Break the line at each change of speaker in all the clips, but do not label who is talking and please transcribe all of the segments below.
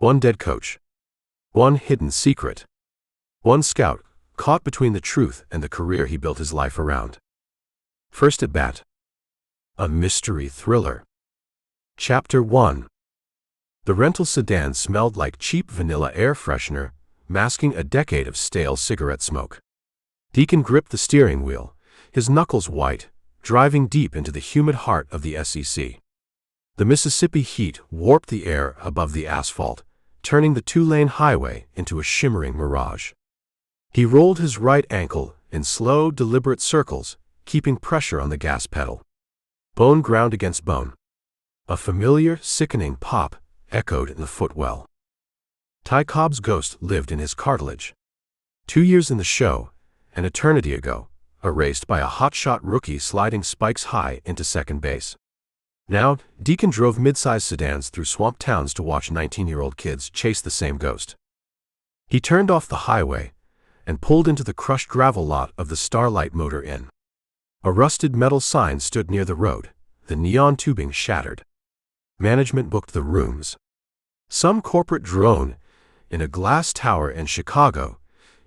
One dead coach. One hidden secret. One scout caught between the truth and the career he built his life around. First at bat. A mystery thriller. Chapter 1. The rental sedan smelled like cheap vanilla air freshener, masking a decade of stale cigarette smoke. Deacon gripped the steering wheel, his knuckles white, driving deep into the humid heart of the SEC. The Mississippi heat warped the air above the asphalt, turning the two-lane highway into a shimmering mirage. He rolled his right ankle in slow, deliberate circles, keeping pressure on the gas pedal. Bone ground against bone. A familiar, sickening pop echoed in the footwell. Ty Cobb's ghost lived in his cartilage. 2 years in the show, an eternity ago, erased by a hotshot rookie sliding spikes high into second base. Now, Deacon drove mid-sized sedans through swamp towns to watch 19-year-old kids chase the same ghost. He turned off the highway and pulled into the crushed gravel lot of the Starlight Motor Inn. A rusted metal sign stood near the road, the neon tubing shattered. Management booked the rooms. Some corporate drone in a glass tower in Chicago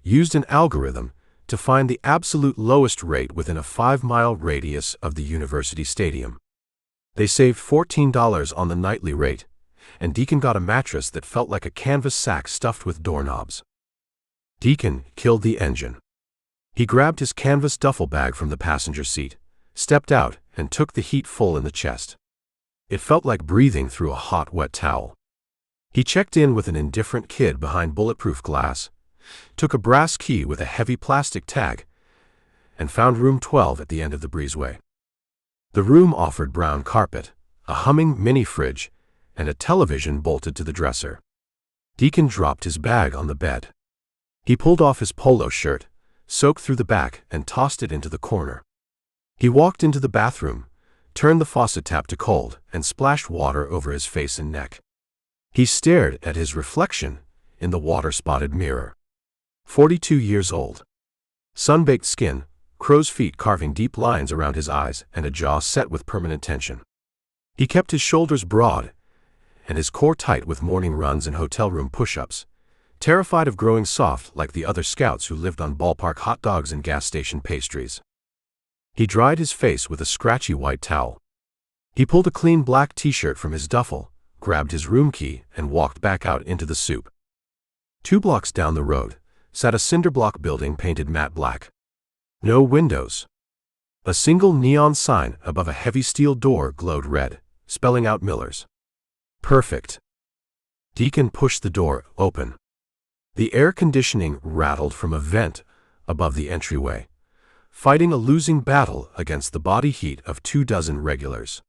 used an algorithm to find the absolute lowest rate within a 5-mile radius of the university stadium. They saved $14 on the nightly rate, and Deacon got a mattress that felt like a canvas sack stuffed with doorknobs. Deacon killed the engine. He grabbed his canvas duffel bag from the passenger seat, stepped out, and took the heat full in the chest. It felt like breathing through a hot, wet towel. He checked in with an indifferent kid behind bulletproof glass, took a brass key with a heavy plastic tag, and found room 12 at the end of the breezeway. The room offered brown carpet, a humming mini-fridge, and a television bolted to the dresser. Deacon dropped his bag on the bed. He pulled off his polo shirt, soaked through the back, and tossed it into the corner. He walked into the bathroom, turned the faucet tap to cold, and splashed water over his face and neck. He stared at his reflection in the water-spotted mirror. 42 years old. Sun-baked skin, crow's feet carving deep lines around his eyes, and a jaw set with permanent tension. He kept his shoulders broad and his core tight with morning runs and hotel room push-ups, terrified of growing soft like the other scouts who lived on ballpark hot dogs and gas station pastries. He dried his face with a scratchy white towel. He pulled a clean black t-shirt from his duffel, grabbed his room key, and walked back out into the soup. 2 blocks down the road sat a cinder-block building painted matte black. No windows. A single neon sign above a heavy steel door glowed red, spelling out Miller's. Perfect. Deacon pushed the door open. The air conditioning rattled from a vent above the entryway, fighting a losing battle against the body heat of 24 regulars.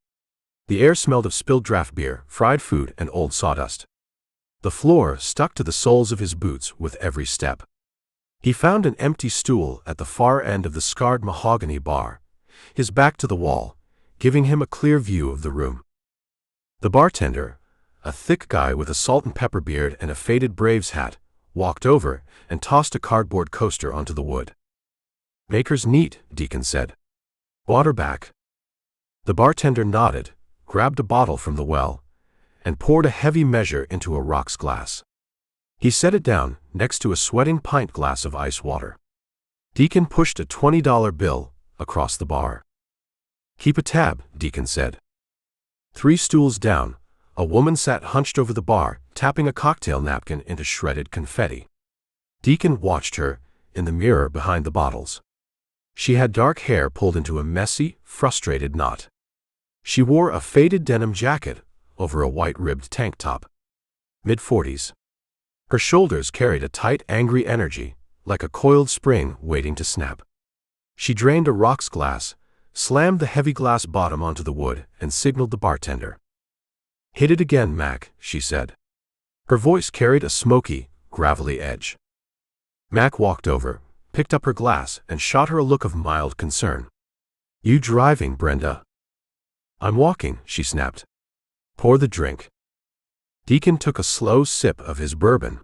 The air smelled of spilled draft beer, fried food, and old sawdust. The floor stuck to the soles of his boots with every step. He found an empty stool at the far end of the scarred mahogany bar, his back to the wall, giving him a clear view of the room. The bartender, a thick guy with a salt and pepper beard and a faded Braves hat, walked over and tossed a cardboard coaster onto the wood. "Maker's neat," Deacon said. "Water back." The bartender nodded, grabbed a bottle from the well, and poured a heavy measure into a rocks glass. He set it down next to a sweating pint glass of ice water. Deacon pushed a $20 bill across the bar. "Keep a tab," Deacon said. 3 stools down, a woman sat hunched over the bar, tapping a cocktail napkin into shredded confetti. Deacon watched her in the mirror behind the bottles. She had dark hair pulled into a messy, frustrated knot. She wore a faded denim jacket over a white-ribbed tank top. Mid-40s. Her shoulders carried a tight, angry energy, like a coiled spring waiting to snap. She drained a rocks glass, slammed the heavy glass bottom onto the wood, and signaled the bartender. "Hit it again, Mac," she said. Her voice carried a smoky, gravelly edge. Mac walked over, picked up her glass, and shot her a look of mild concern. "You driving, Brenda?" "I'm walking," she snapped. "Pour the drink." Deacon took a slow sip of his bourbon.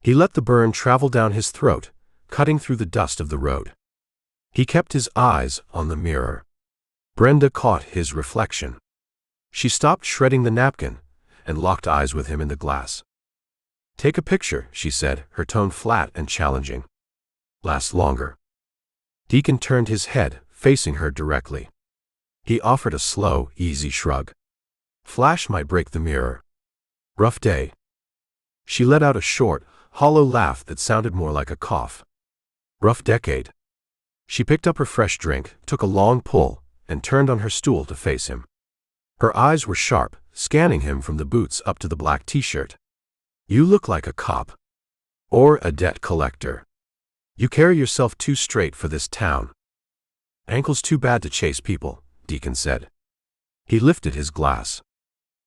He let the burn travel down his throat, cutting through the dust of the road. He kept his eyes on the mirror. Brenda caught his reflection. She stopped shredding the napkin and locked eyes with him in the glass. Take a picture, she said, her tone flat and challenging. Last longer. Deacon turned his head, facing her directly. He offered a slow, easy shrug. Flash might break the mirror. Rough day. She let out a short, hollow laugh that sounded more like a cough. Rough decade. She picked up her fresh drink, took a long pull, and turned on her stool to face him. Her eyes were sharp, scanning him from the boots up to the black t-shirt. You look like a cop. Or a debt collector. You carry yourself too straight for this town. Ankles too bad to chase people, Deacon said. He lifted his glass.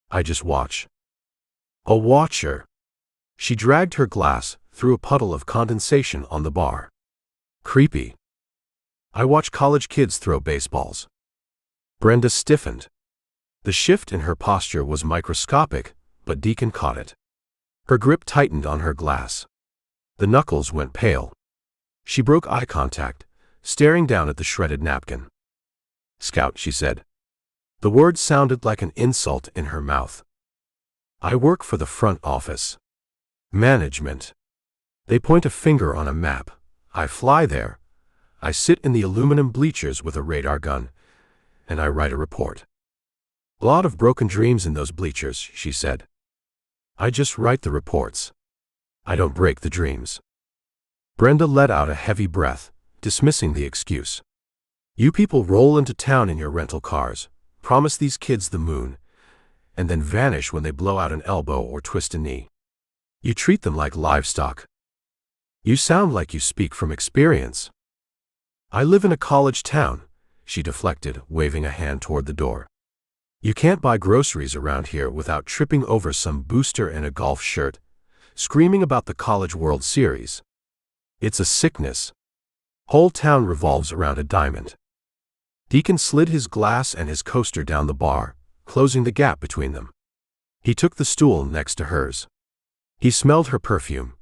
I just watch. A watcher. She dragged her glass through a puddle of condensation on the bar. Creepy. I watch college kids throw baseballs. Brenda stiffened. The shift in her posture was microscopic, but Deacon caught it. Her grip tightened on her glass. The knuckles went pale. She broke eye contact, staring down at the shredded napkin. Scout, she said. The word sounded like an insult in her mouth. I work for the front office. Management. They point a finger on a map. I fly there. I sit in the aluminum bleachers with a radar gun, and I write a report. A lot of broken dreams in those bleachers, she said. I just write the reports. I don't break the dreams. Brenda let out a heavy breath, dismissing the excuse. You people roll into town in your rental cars, promise these kids the moon, and then vanish when they blow out an elbow or twist a knee. You treat them like livestock. You sound like you speak from experience. I live in a college town, she deflected, waving a hand toward the door. You can't buy groceries around here without tripping over some booster in a golf shirt, screaming about the College World Series. It's a sickness. Whole town revolves around a diamond. Deacon slid his glass and his coaster down the bar, closing the gap between them. He took the stool next to hers. He smelled her perfume,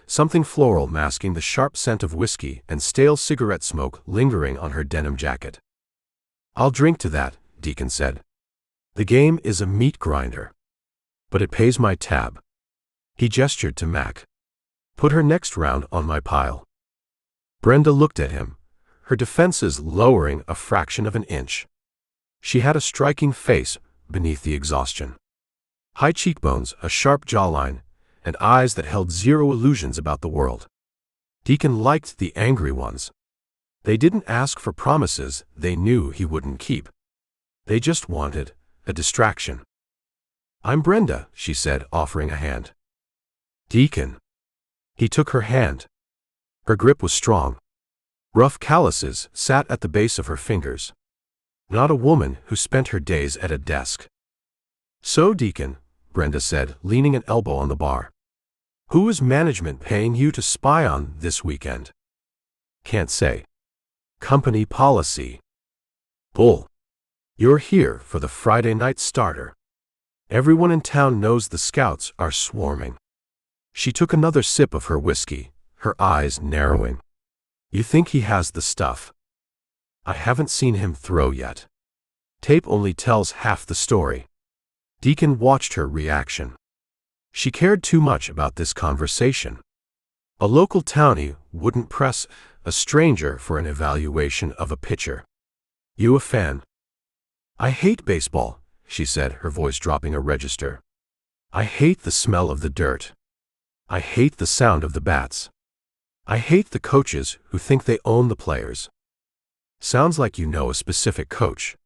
something floral masking the sharp scent of whiskey and stale cigarette smoke lingering on her denim jacket. I'll drink to that, Deacon said. The game is a meat grinder. But it pays my tab. He gestured to Mac. Put her next round on my pile. Brenda looked at him, her defenses lowering a fraction of an inch. She had a striking face beneath the exhaustion. High cheekbones, a sharp jawline, and eyes that held zero illusions about the world. Deacon liked the angry ones. They didn't ask for promises they knew he wouldn't keep. They just wanted a distraction. I'm Brenda, she said, offering a hand. Deacon. He took her hand. Her grip was strong. Rough calluses sat at the base of her fingers. Not a woman who spent her days at a desk. So, Deacon, Brenda said, leaning an elbow on the bar. Who is management paying you to spy on this weekend? Can't say. Company policy. Bull. You're here for the Friday night starter. Everyone in town knows the scouts are swarming. She took another sip of her whiskey, her eyes narrowing. You think he has the stuff? I haven't seen him throw yet. Tape only tells half the story. Deacon watched her reaction. She cared too much about this conversation. A local townie wouldn't press a stranger for an evaluation of a pitcher. You a fan? I hate baseball, she said, her voice dropping a register. I hate the smell of the dirt. I hate the sound of the bats. I hate the coaches who think they own the players. Sounds like you know a specific coach.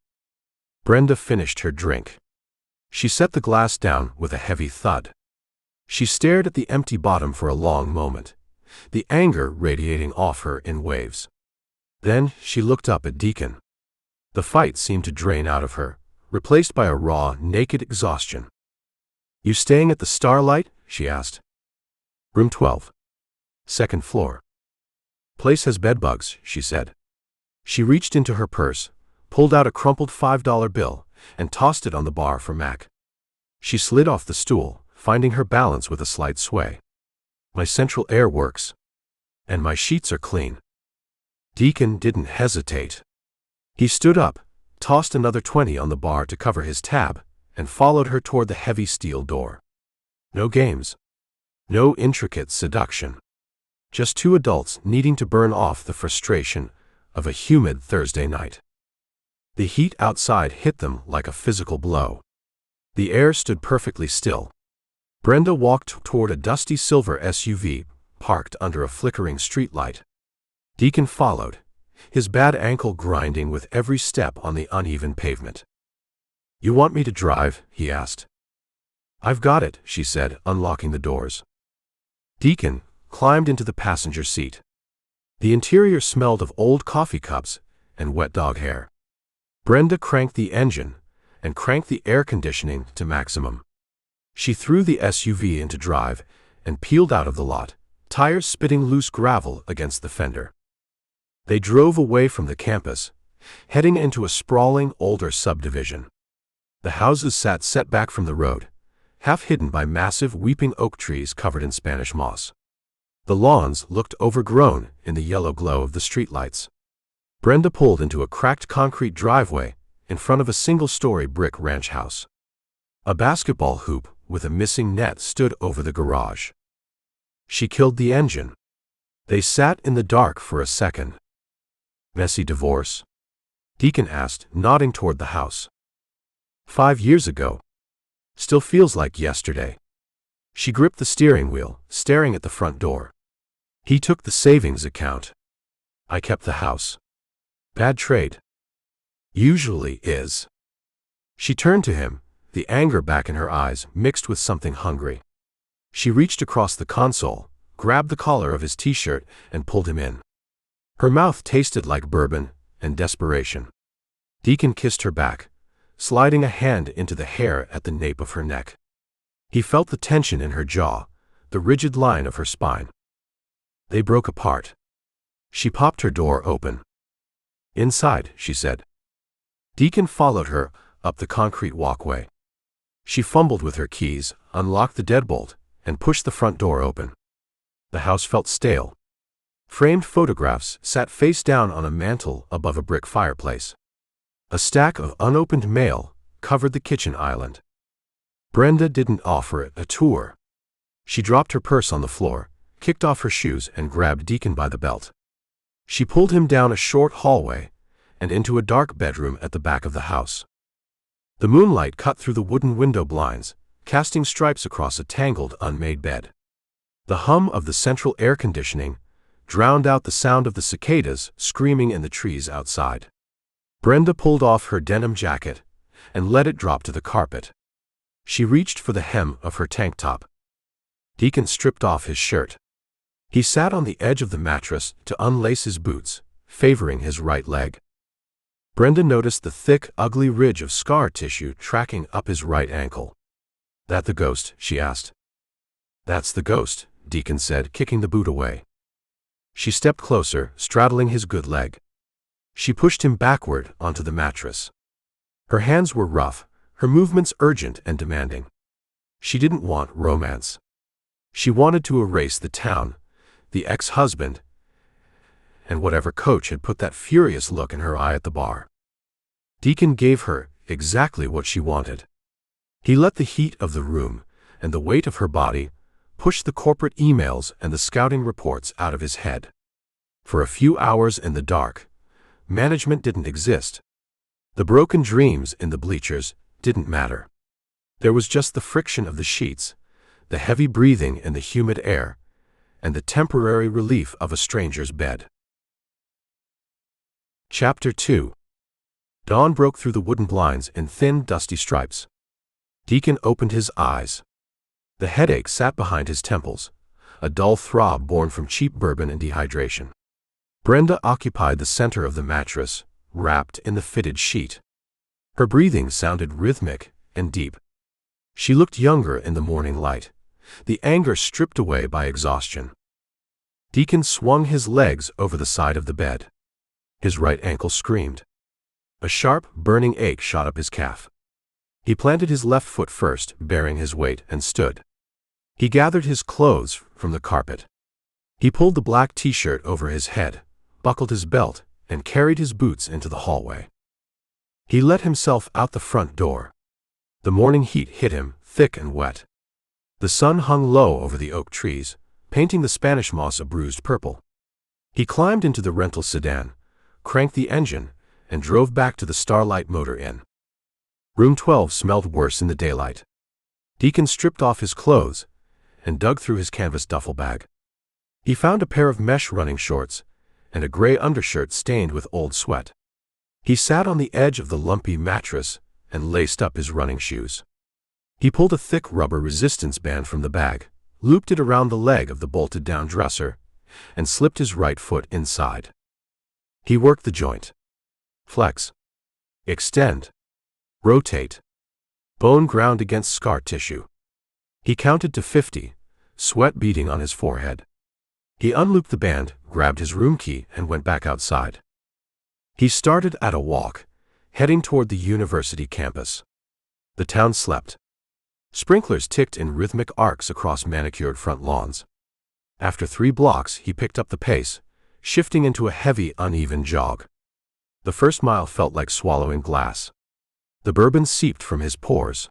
Brenda finished her drink. She set the glass down with a heavy thud. She stared at the empty bottom for a long moment, the anger radiating off her in waves. Then she looked up at Deacon. The fight seemed to drain out of her, replaced by a raw, naked exhaustion. You staying at the Starlight? She asked. Room 12. Second floor. Place has bedbugs, she said. She reached into her purse, pulled out a crumpled $5 bill, and tossed it on the bar for Mac. She slid off the stool, finding her balance with a slight sway. My central air works. And my sheets are clean. Deacon didn't hesitate. He stood up, tossed another 20 on the bar to cover his tab, and followed her toward the heavy steel door. No games. No intricate seduction. Just two adults needing to burn off the frustration of a humid Thursday night. The heat outside hit them like a physical blow. The air stood perfectly still. Brenda walked toward a dusty silver SUV parked under a flickering streetlight. Deacon followed, his bad ankle grinding with every step on the uneven pavement. "You want me to drive?" he asked. "I've got it," she said, unlocking the doors. Deacon climbed into the passenger seat. The interior smelled of old coffee cups and wet dog hair. Brenda cranked the engine and cranked the air conditioning to maximum. She threw the SUV into drive and peeled out of the lot, tires spitting loose gravel against the fender. They drove away from the campus, heading into a sprawling, older subdivision. The houses sat set back from the road, half hidden by massive weeping oak trees covered in Spanish moss. The lawns looked overgrown in the yellow glow of the streetlights. Brenda pulled into a cracked concrete driveway in front of a single-story brick ranch house. A basketball hoop with a missing net stood over the garage. She killed the engine. They sat in the dark for a second. "Messy divorce?" Deacon asked, nodding toward the house. 5 years ago. Still feels like yesterday." She gripped the steering wheel, staring at the front door. "He took the savings account. I kept the house. Bad trade." "Usually is." She turned to him, the anger back in her eyes mixed with something hungry. She reached across the console, grabbed the collar of his t-shirt, and pulled him in. Her mouth tasted like bourbon and desperation. Deacon kissed her back, sliding a hand into the hair at the nape of her neck. He felt the tension in her jaw, the rigid line of her spine. They broke apart. She popped her door open. "Inside," she said. Deacon followed her up the concrete walkway. She fumbled with her keys, unlocked the deadbolt, and pushed the front door open. The house felt stale. Framed photographs sat face down on a mantel above a brick fireplace. A stack of unopened mail covered the kitchen island. Brenda didn't offer it a tour. She dropped her purse on the floor, kicked off her shoes, and grabbed Deacon by the belt. She pulled him down a short hallway and into a dark bedroom at the back of the house. The moonlight cut through the wooden window blinds, casting stripes across a tangled, unmade bed. The hum of the central air conditioning drowned out the sound of the cicadas screaming in the trees outside. Brenda pulled off her denim jacket and let it drop to the carpet. She reached for the hem of her tank top. Deacon stripped off his shirt. He sat on the edge of the mattress to unlace his boots, favoring his right leg. Brenda noticed the thick, ugly ridge of scar tissue tracking up his right ankle. "That the ghost?" she asked. "That's the ghost," Deacon said, kicking the boot away. She stepped closer, straddling his good leg. She pushed him backward onto the mattress. Her hands were rough, her movements urgent and demanding. She didn't want romance. She wanted to erase the town, the ex-husband, and whatever coach had put that furious look in her eye at the bar. Deacon gave her exactly what she wanted. He let the heat of the room and the weight of her body push the corporate emails and the scouting reports out of his head. For a few hours in the dark, management didn't exist. The broken dreams in the bleachers didn't matter. There was just the friction of the sheets, the heavy breathing in the humid air, and the temporary relief of a stranger's bed. Chapter 2. Dawn broke through the wooden blinds in thin, dusty stripes. Deacon opened his eyes. The headache sat behind his temples, a dull throb born from cheap bourbon and dehydration. Brenda occupied the center of the mattress, wrapped in the fitted sheet. Her breathing sounded rhythmic and deep. She looked younger in the morning light, the anger stripped away by exhaustion. Deacon swung his legs over the side of the bed. His right ankle screamed. A sharp, burning ache shot up his calf. He planted his left foot first, bearing his weight, and stood. He gathered his clothes from the carpet. He pulled the black t-shirt over his head, buckled his belt, and carried his boots into the hallway. He let himself out the front door. The morning heat hit him, thick and wet. The sun hung low over the oak trees, painting the Spanish moss a bruised purple. He climbed into the rental sedan, cranked the engine, and drove back to the Starlight Motor Inn. Room 12 smelled worse in the daylight. Deacon stripped off his clothes and dug through his canvas duffel bag. He found a pair of mesh running shorts and a gray undershirt stained with old sweat. He sat on the edge of the lumpy mattress and laced up his running shoes. He pulled a thick rubber resistance band from the bag, looped it around the leg of the bolted-down dresser, and slipped his right foot inside. He worked the joint. Flex. Extend. Rotate. Bone ground against scar tissue. He counted to 50, sweat beading on his forehead. He unlooped the band, grabbed his room key, and went back outside. He started at a walk, heading toward the university campus. The town slept. Sprinklers ticked in rhythmic arcs across manicured front lawns. After 3 blocks, he picked up the pace, shifting into a heavy, uneven jog. The first mile felt like swallowing glass. The bourbon seeped from his pores.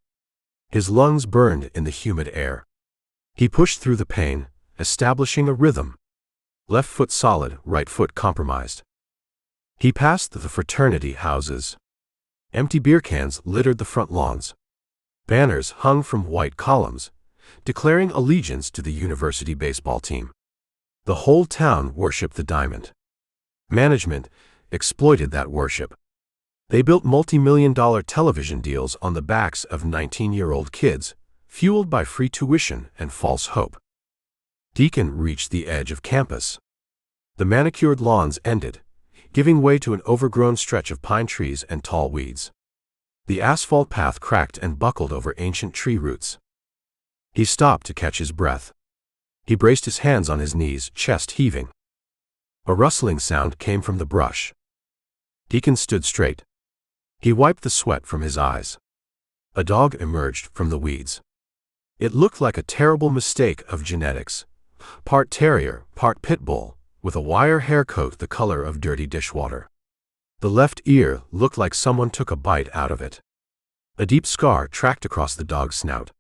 His lungs burned in the humid air. He pushed through the pain, establishing a rhythm. Left foot solid, right foot compromised. He passed the fraternity houses. Empty beer cans littered the front lawns. Banners hung from white columns, declaring allegiance to the university baseball team. The whole town worshipped the diamond. Management exploited that worship. They built multi-million-dollar television deals on the backs of 19-year-old kids, fueled by free tuition and false hope. Deacon reached the edge of campus. The manicured lawns ended, giving way to an overgrown stretch of pine trees and tall weeds. The asphalt path cracked and buckled over ancient tree roots. He stopped to catch his breath. He braced his hands on his knees, chest heaving. A rustling sound came from the brush. Deacon stood straight. He wiped the sweat from his eyes. A dog emerged from the weeds. It looked like a terrible mistake of genetics. Part terrier, part pit bull, with a wire hair coat the color of dirty dishwater. The left ear looked like someone took a bite out of it. A deep scar tracked across the dog's snout.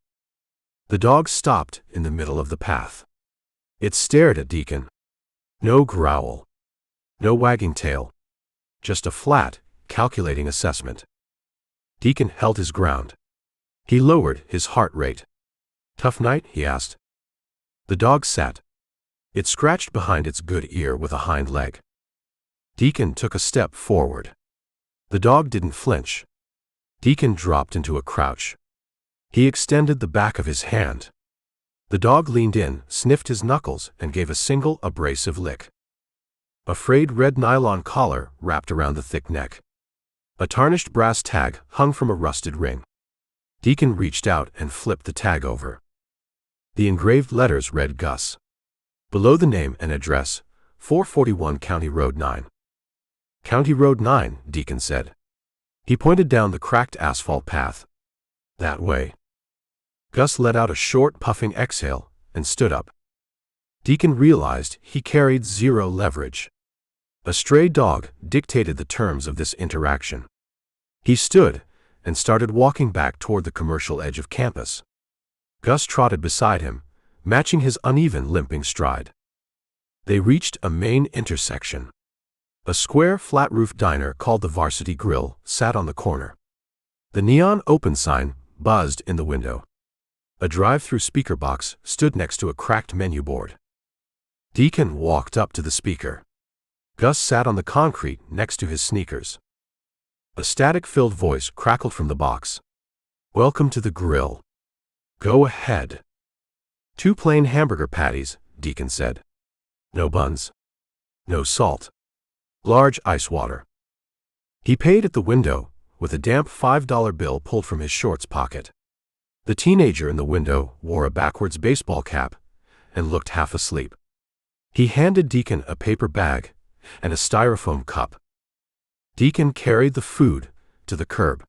The dog stopped in the middle of the path. It stared at Deacon. No growl. No wagging tail. Just a flat, calculating assessment. Deacon held his ground. He lowered his heart rate. "Tough night?" he asked. The dog sat. It scratched behind its good ear with a hind leg. Deacon took a step forward. The dog didn't flinch. Deacon dropped into a crouch. He extended the back of his hand. The dog leaned in, sniffed his knuckles, and gave a single abrasive lick. A frayed red nylon collar wrapped around the thick neck. A tarnished brass tag hung from a rusted ring. Deacon reached out and flipped the tag over. The engraved letters read Gus. Below the name and address, 441 County Road 9. "County Road 9, Deacon said. He pointed down the cracked asphalt path. "That way." Gus let out a short, puffing exhale and stood up. Deacon realized he carried zero leverage. A stray dog dictated the terms of this interaction. He stood and started walking back toward the commercial edge of campus. Gus trotted beside him, matching his uneven, limping stride. They reached a main intersection. A square, flat-roofed diner called the Varsity Grill sat on the corner. The neon open sign buzzed in the window. A drive-through speaker box stood next to a cracked menu board. Deacon walked up to the speaker. Gus sat on the concrete next to his sneakers. A static-filled voice crackled from the box. "Welcome to the grill. Go ahead." "2 plain hamburger patties," Deacon said. "No buns. No salt. Large ice water." He paid at the window, with a damp $5 bill pulled from his shorts pocket. The teenager in the window wore a backwards baseball cap and looked half asleep. He handed Deacon a paper bag and a styrofoam cup. Deacon carried the food to the curb.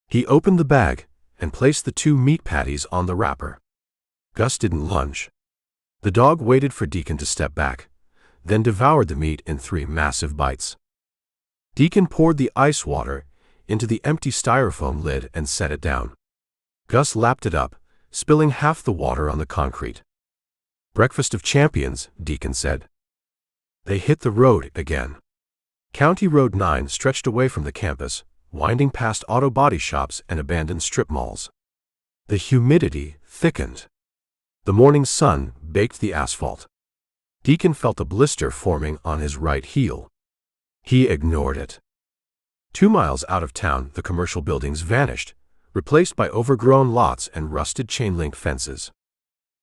He opened the bag and placed the 2 meat patties on the wrapper. Gus didn't lunge. The dog waited for Deacon to step back, then devoured the meat in 3 massive bites. Deacon poured the ice water into the empty styrofoam lid and set it down. Gus lapped it up, spilling half the water on the concrete. "Breakfast of champions," Deacon said. They hit the road again. County Road 9 stretched away from the campus, winding past auto body shops and abandoned strip malls. The humidity thickened. The morning sun baked the asphalt. Deacon felt a blister forming on his right heel. He ignored it. 2 miles out of town, the commercial buildings vanished, replaced by overgrown lots and rusted chain-link fences.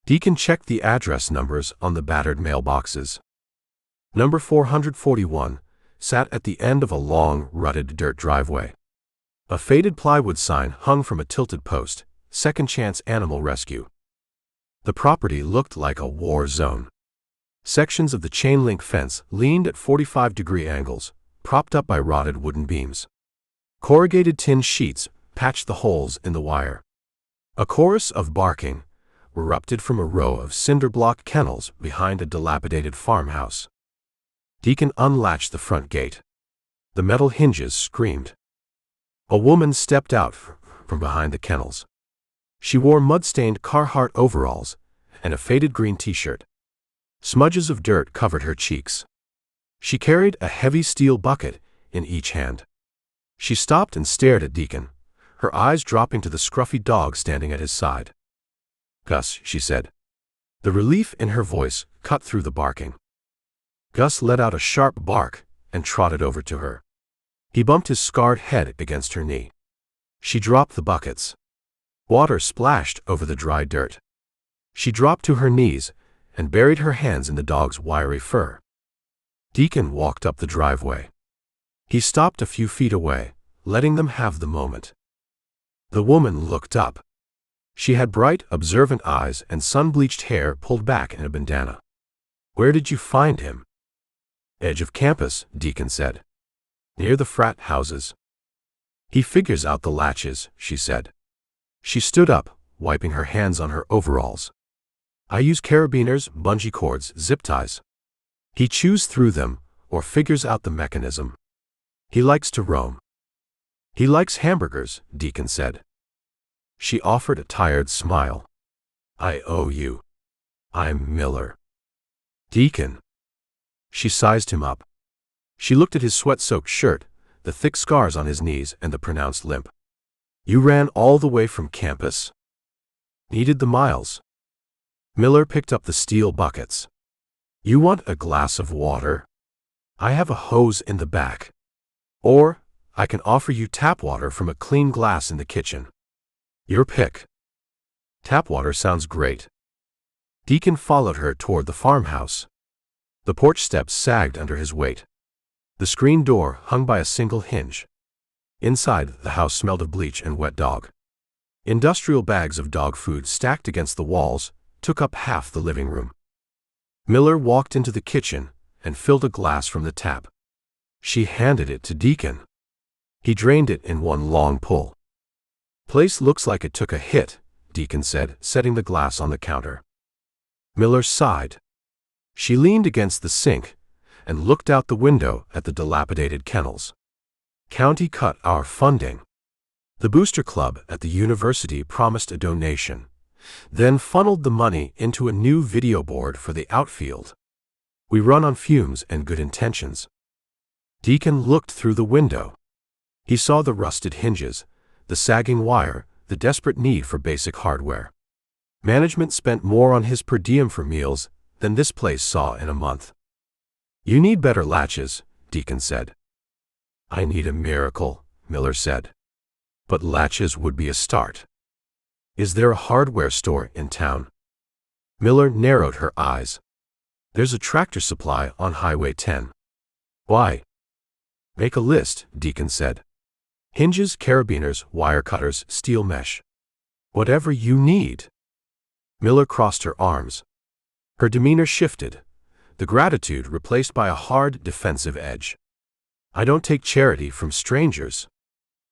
Deacon checked the address numbers on the battered mailboxes. Number 441 sat at the end of a long, rutted dirt driveway. A faded plywood sign hung from a tilted post, "Second Chance Animal Rescue." The property looked like a war zone. Sections of the chain-link fence leaned at 45-degree angles, propped up by rotted wooden beams. Corrugated tin sheets patched the holes in the wire. A chorus of barking erupted from a row of cinder-block kennels behind a dilapidated farmhouse. Deacon unlatched the front gate. The metal hinges screamed. A woman stepped out from behind the kennels. She wore mud-stained Carhartt overalls and a faded green t-shirt. Smudges of dirt covered her cheeks. She carried a heavy steel bucket in each hand. She stopped and stared at Deacon, her eyes dropping to the scruffy dog standing at his side. "Gus," she said. The relief in her voice cut through the barking. Gus let out a sharp bark and trotted over to her. He bumped his scarred head against her knee. She dropped the buckets. Water splashed over the dry dirt. She dropped to her knees and buried her hands in the dog's wiry fur. Deacon walked up the driveway. He stopped a few feet away, letting them have the moment. The woman looked up. She had bright, observant eyes and sun-bleached hair pulled back in a bandana. "Where did you find him?" "Edge of campus," Deacon said. "Near the frat houses." "He figures out the latches," she said. She stood up, wiping her hands on her overalls. "I use carabiners, bungee cords, zip ties. He chews through them or figures out the mechanism. He likes to roam." "He likes hamburgers," Deacon said. She offered a tired smile. "I owe you. I'm Miller." "Deacon." She sized him up. She looked at his sweat-soaked shirt, the thick scars on his knees and the pronounced limp. "You ran all the way from campus?" "Needed the miles." Miller picked up the steel buckets. "You want a glass of water? I have a hose in the back. Or, I can offer you tap water from a clean glass in the kitchen. Your pick." "Tap water sounds great." Deacon followed her toward the farmhouse. The porch steps sagged under his weight. The screen door hung by a single hinge. Inside, the house smelled of bleach and wet dog. Industrial bags of dog food stacked against the walls took up half the living room. Miller walked into the kitchen and filled a glass from the tap. She handed it to Deacon. He drained it in one long pull. "Place looks like it took a hit," Deacon said, setting the glass on the counter. Miller sighed. She leaned against the sink and looked out the window at the dilapidated kennels. "County cut our funding. The booster club at the university promised a donation, then funneled the money into a new video board for the outfield. We run on fumes and good intentions." Deacon looked through the window. He saw the rusted hinges, the sagging wire, the desperate need for basic hardware. Management spent more on his per diem for meals than this place saw in a month. "You need better latches," Deacon said. "I need a miracle," Miller said. "But latches would be a start. Is there a hardware store in town?" Miller narrowed her eyes. "There's a Tractor Supply on Highway 10. "Why?" "Make a list," Deacon said. "Hinges, carabiners, wire cutters, steel mesh. Whatever you need." Miller crossed her arms. Her demeanor shifted, the gratitude replaced by a hard, defensive edge. "I don't take charity from strangers.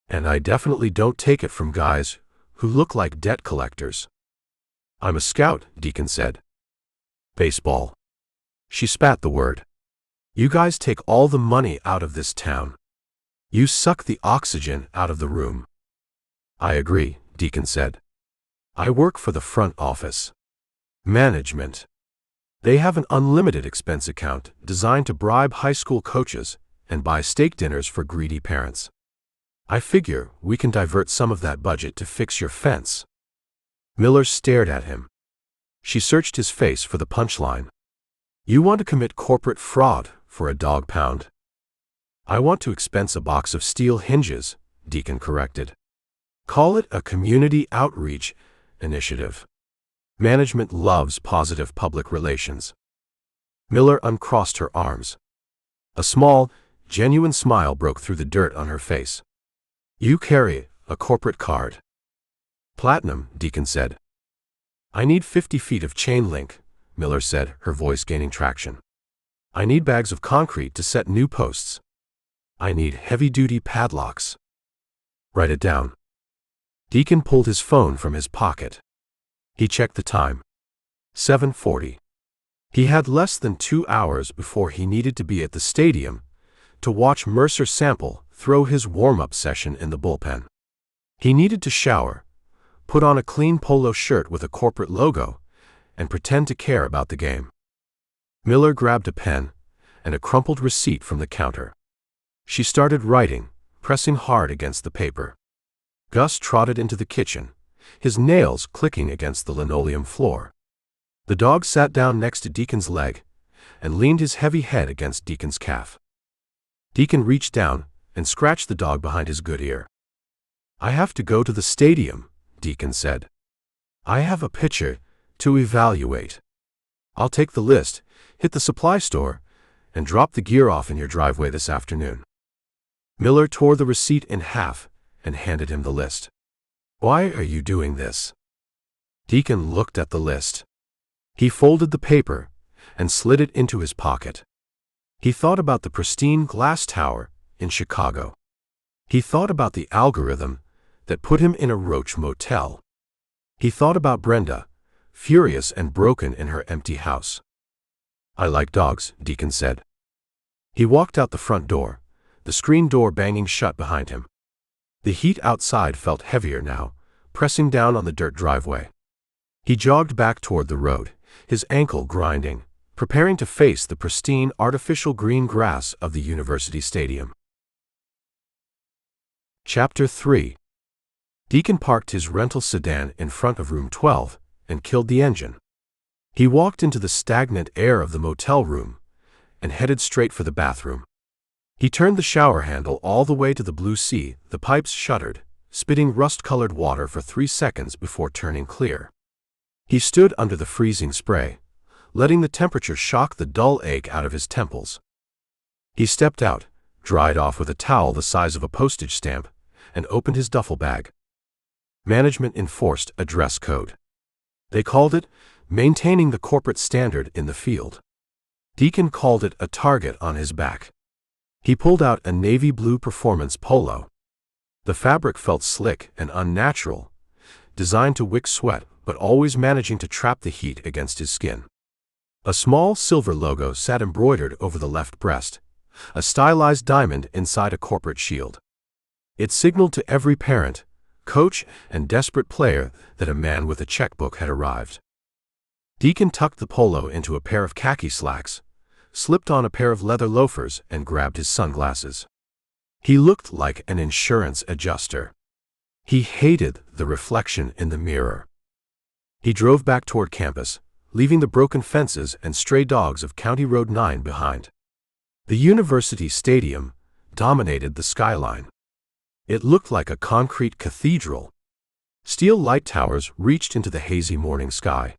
And I definitely don't take it from guys who look like debt collectors." "I'm a scout," Deacon said. "Baseball." She spat the word. "You guys take all the money out of this town. You suck the oxygen out of the room." "I agree," Deacon said. I work for the front office. Management. They have an unlimited expense account designed to bribe high school coaches and buy steak dinners for greedy parents. I figure we can divert some of that budget to fix your fence." Miller stared at him. She searched his face for the punchline. "You want to commit corporate fraud for a dog pound?" "I want to expense a box of steel hinges," Deacon corrected. "Call it a community outreach initiative. Management loves positive public relations." Miller uncrossed her arms. A small, genuine smile broke through the dirt on her face. "You carry a corporate card?" "Platinum," Deacon said. "I need 50 feet of chain link," Miller said, her voice gaining traction. "I need bags of concrete to set new posts. I need heavy-duty padlocks." "Write it down." Deacon pulled his phone from his pocket. He checked the time. 7:40. He had less than 2 hours before he needed to be at the stadium to watch Mercer Sample throw his warm-up session in the bullpen. He needed to shower, put on a clean polo shirt with a corporate logo, and pretend to care about the game. Miller grabbed a pen and a crumpled receipt from the counter. She started writing, pressing hard against the paper. Gus trotted into the kitchen, his nails clicking against the linoleum floor. The dog sat down next to Deacon's leg and leaned his heavy head against Deacon's calf. Deacon reached down and scratched the dog behind his good ear. "I have to go to the stadium," Deacon said. "I have a pitcher to evaluate. I'll take the list, hit the supply store, and drop the gear off in your driveway this afternoon." Miller tore the receipt in half and handed him the list. "Why are you doing this?" Deacon looked at the list. He folded the paper and slid it into his pocket. He thought about the pristine glass tower in Chicago. He thought about the algorithm that put him in a roach motel. He thought about Brenda, furious and broken in her empty house. "I like dogs," Deacon said. He walked out the front door, the screen door banging shut behind him. The heat outside felt heavier now, pressing down on the dirt driveway. He jogged back toward the road, his ankle grinding, preparing to face the pristine artificial green grass of the university stadium. Chapter 3. Deacon parked his rental sedan in front of room 12 and killed the engine. He walked into the stagnant air of the motel room and headed straight for the bathroom. He turned the shower handle all the way to the blue sea, the pipes shuddered, spitting rust-colored water for 3 seconds before turning clear. He stood under the freezing spray, letting the temperature shock the dull ache out of his temples. He stepped out, dried off with a towel the size of a postage stamp, and opened his duffel bag. Management enforced a dress code. They called it maintaining the corporate standard in the field. Deacon called it a target on his back. He pulled out a navy blue performance polo. The fabric felt slick and unnatural, designed to wick sweat but always managing to trap the heat against his skin. A small silver logo sat embroidered over the left breast, a stylized diamond inside a corporate shield. It signaled to every parent, coach, and desperate player that a man with a checkbook had arrived. Deacon tucked the polo into a pair of khaki slacks, slipped on a pair of leather loafers, and grabbed his sunglasses. He looked like an insurance adjuster. He hated the reflection in the mirror. He drove back toward campus, leaving the broken fences and stray dogs of County Road 9 behind. The university stadium dominated the skyline. It looked like a concrete cathedral. Steel light towers reached into the hazy morning sky.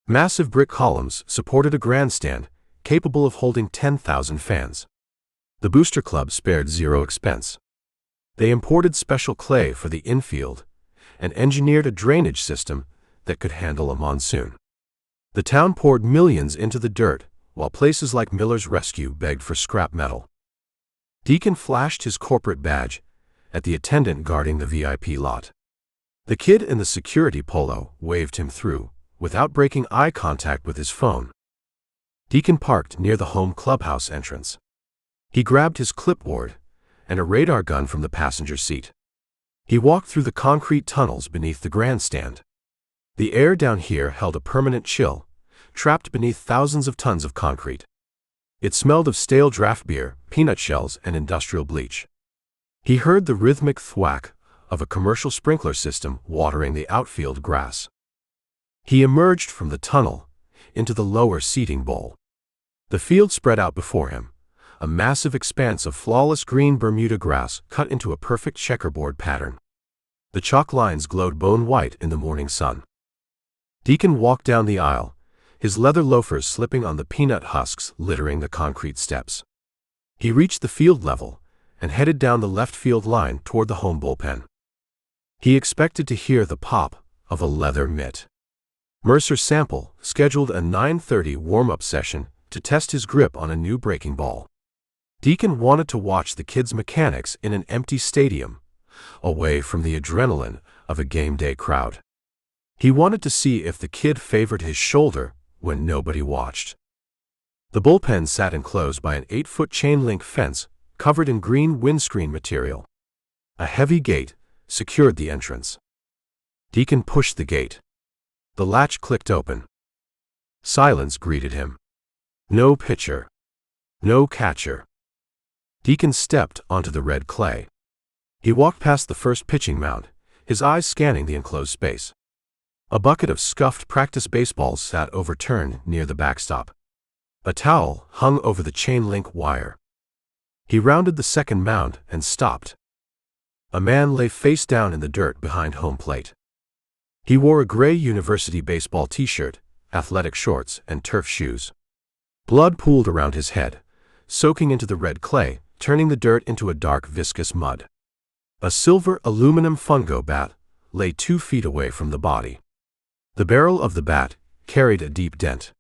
Massive brick columns supported a grandstand capable of holding 10,000 fans. The Booster Club spared zero expense. They imported special clay for the infield and engineered a drainage system that could handle a monsoon. The town poured millions into the dirt, while places like Miller's Rescue begged for scrap metal. Deacon flashed his corporate badge at the attendant guarding the VIP lot. The kid in the security polo waved him through, without breaking eye contact with his phone. Deacon parked near the home clubhouse entrance. He grabbed his clipboard and a radar gun from the passenger seat. He walked through the concrete tunnels beneath the grandstand. The air down here held a permanent chill, trapped beneath thousands of tons of concrete. It smelled of stale draft beer, peanut shells, and industrial bleach. He heard the rhythmic thwack of a commercial sprinkler system watering the outfield grass. He emerged from the tunnel into the lower seating bowl. The field spread out before him, a massive expanse of flawless green Bermuda grass cut into a perfect checkerboard pattern. The chalk lines glowed bone white in the morning sun. Deacon walked down the aisle, his leather loafers slipping on the peanut husks littering the concrete steps. He reached the field level and headed down the left field line toward the home bullpen. He expected to hear the pop of a leather mitt. Mercer Sample scheduled a 9:30 warm-up session to test his grip on a new breaking ball. Deacon wanted to watch the kids' mechanics in an empty stadium, away from the adrenaline of a game day crowd. He wanted to see if the kid favored his shoulder when nobody watched. The bullpen sat enclosed by an 8-foot chain-link fence covered in green windscreen material. A heavy gate secured the entrance. Deacon pushed the gate. The latch clicked open. Silence greeted him. No pitcher. No catcher. Deacon stepped onto the red clay. He walked past the first pitching mound, his eyes scanning the enclosed space. A bucket of scuffed practice baseballs sat overturned near the backstop. A towel hung over the chain-link wire. He rounded the second mound and stopped. A man lay face down in the dirt behind home plate. He wore a gray university baseball t-shirt, athletic shorts, and turf shoes. Blood pooled around his head, soaking into the red clay, turning the dirt into a dark, viscous mud. A silver aluminum fungo bat lay 2 feet away from the body. The barrel of the bat carried a deep dent.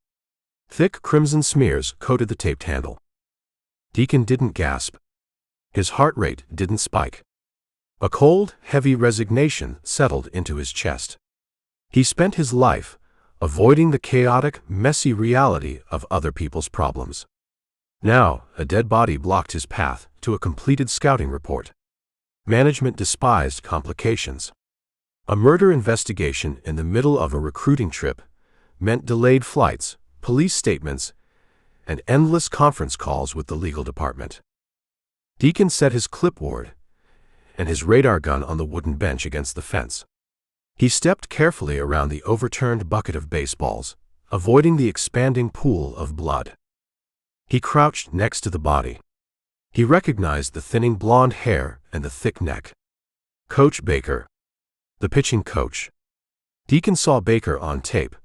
Thick crimson smears coated the taped handle. Deacon didn't gasp. His heart rate didn't spike. A cold, heavy resignation settled into his chest. He spent his life avoiding the chaotic, messy reality of other people's problems. Now, a dead body blocked his path to a completed scouting report. Management despised complications. A murder investigation in the middle of a recruiting trip meant delayed flights, police statements, and endless conference calls with the legal department. Deacon set his clipboard and his radar gun on the wooden bench against the fence. He stepped carefully around the overturned bucket of baseballs, avoiding the expanding pool of blood. He crouched next to the body. He recognized the thinning blonde hair and the thick neck. Coach Baker. The pitching coach. Deacon saw Baker on tape,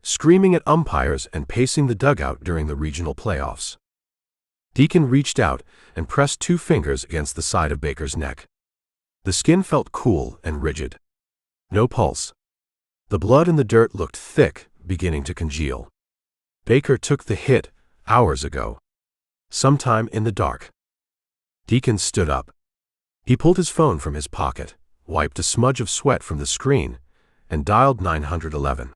screaming at umpires and pacing the dugout during the regional playoffs. Deacon reached out and pressed 2 fingers against the side of Baker's neck. The skin felt cool and rigid. No pulse. The blood in the dirt looked thick, beginning to congeal. Baker took the hit hours ago, sometime in the dark. Deacon stood up. He pulled his phone from his pocket, wiped a smudge of sweat from the screen, and dialed 911.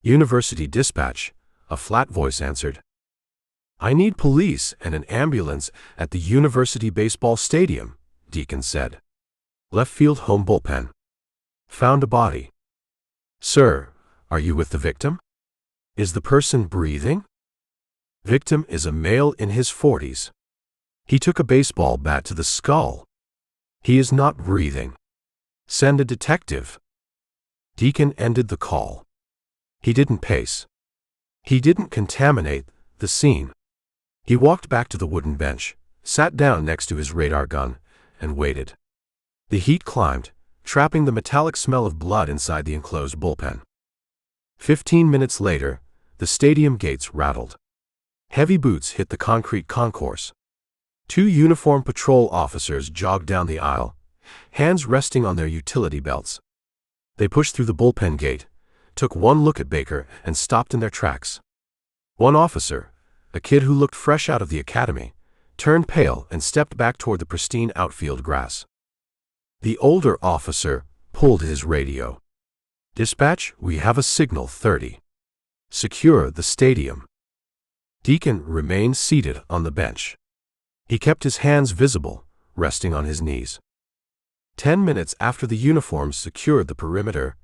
University dispatch, a flat voice answered. "I need police and an ambulance at the University baseball stadium," Deacon said. "Left field home bullpen. Found a body." "Sir, are you with the victim? Is the person breathing?" "Victim is a male in his 40s. He took a baseball bat to the skull. He is not breathing. Send a detective." Deacon ended the call. He didn't pace. He didn't contaminate the scene. He walked back to the wooden bench, sat down next to his radar gun, and waited. The heat climbed, trapping the metallic smell of blood inside the enclosed bullpen. 15 minutes later, the stadium gates rattled. Heavy boots hit the concrete concourse. 2 uniformed patrol officers jogged down the aisle, hands resting on their utility belts. They pushed through the bullpen gate, took one look at Baker, and stopped in their tracks. One officer, a kid who looked fresh out of the academy, turned pale and stepped back toward the pristine outfield grass. The older officer pulled his radio. "Dispatch, we have a signal 30. Secure the stadium." Deacon remained seated on the bench. He kept his hands visible, resting on his knees. 10 minutes after the uniforms secured the perimeter,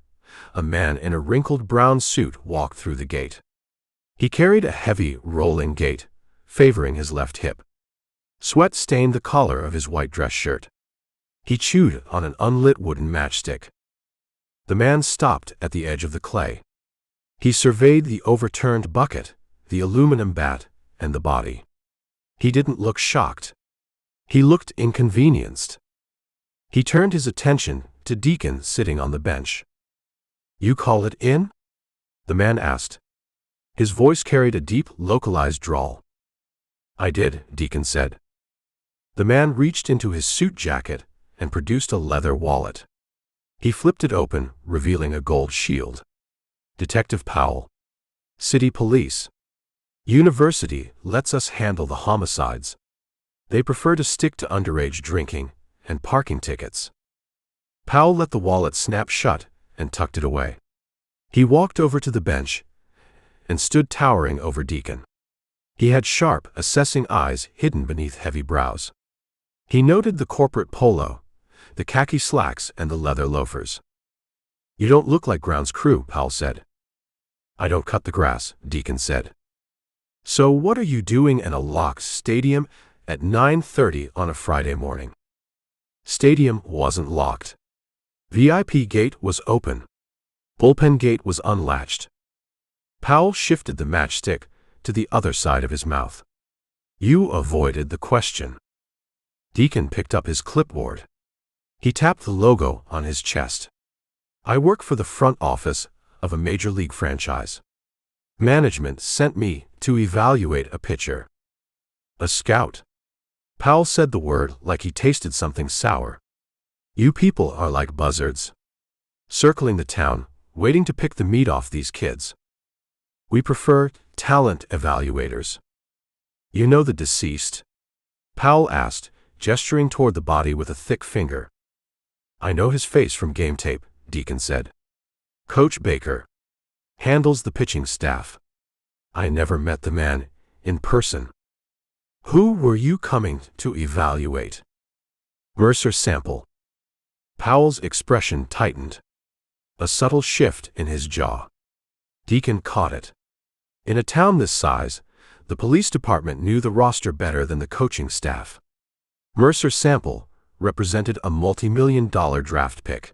a man in a wrinkled brown suit walked through the gate. He carried a heavy, rolling gait, favoring his left hip. Sweat stained the collar of his white dress shirt. He chewed on an unlit wooden matchstick. The man stopped at the edge of the clay. He surveyed the overturned bucket, the aluminum bat, and the body. He didn't look shocked. He looked inconvenienced. He turned his attention to Deacon sitting on the bench. "You call it in?" the man asked. His voice carried a deep, localized drawl. "I did," Deacon said. The man reached into his suit jacket and produced a leather wallet. He flipped it open, revealing a gold shield. "Detective Powell. City Police. University lets us handle the homicides. They prefer to stick to underage drinking and parking tickets." Powell let the wallet snap shut and tucked it away. He walked over to the bench and stood towering over Deacon. He had sharp, assessing eyes hidden beneath heavy brows. He noted the corporate polo, the khaki slacks, and the leather loafers. "You don't look like grounds crew," Powell said. "I don't cut the grass," Deacon said. "So what are you doing in a locked stadium at 9:30 on a Friday morning?" Stadium wasn't locked. VIP gate was open. Bullpen gate was unlatched. Powell shifted the matchstick to the other side of his mouth. "You avoided the question." Deacon picked up his clipboard. He tapped the logo on his chest. "I work for the front office of a major league franchise. Management sent me to evaluate a pitcher." "A scout." Powell said the word like he tasted something sour. "You people are like buzzards, circling the town, waiting to pick the meat off these kids. We prefer talent evaluators." "You know the deceased?" Powell asked, gesturing toward the body with a thick finger. "I know his face from game tape," Deacon said. "Coach Baker. Handles the pitching staff. I never met the man in person." "Who were you coming to evaluate?" "Mercer Sample." Powell's expression tightened. A subtle shift in his jaw. Deacon caught it. In a town this size, the police department knew the roster better than the coaching staff. Mercer Sample represented a multi-million-dollar draft pick.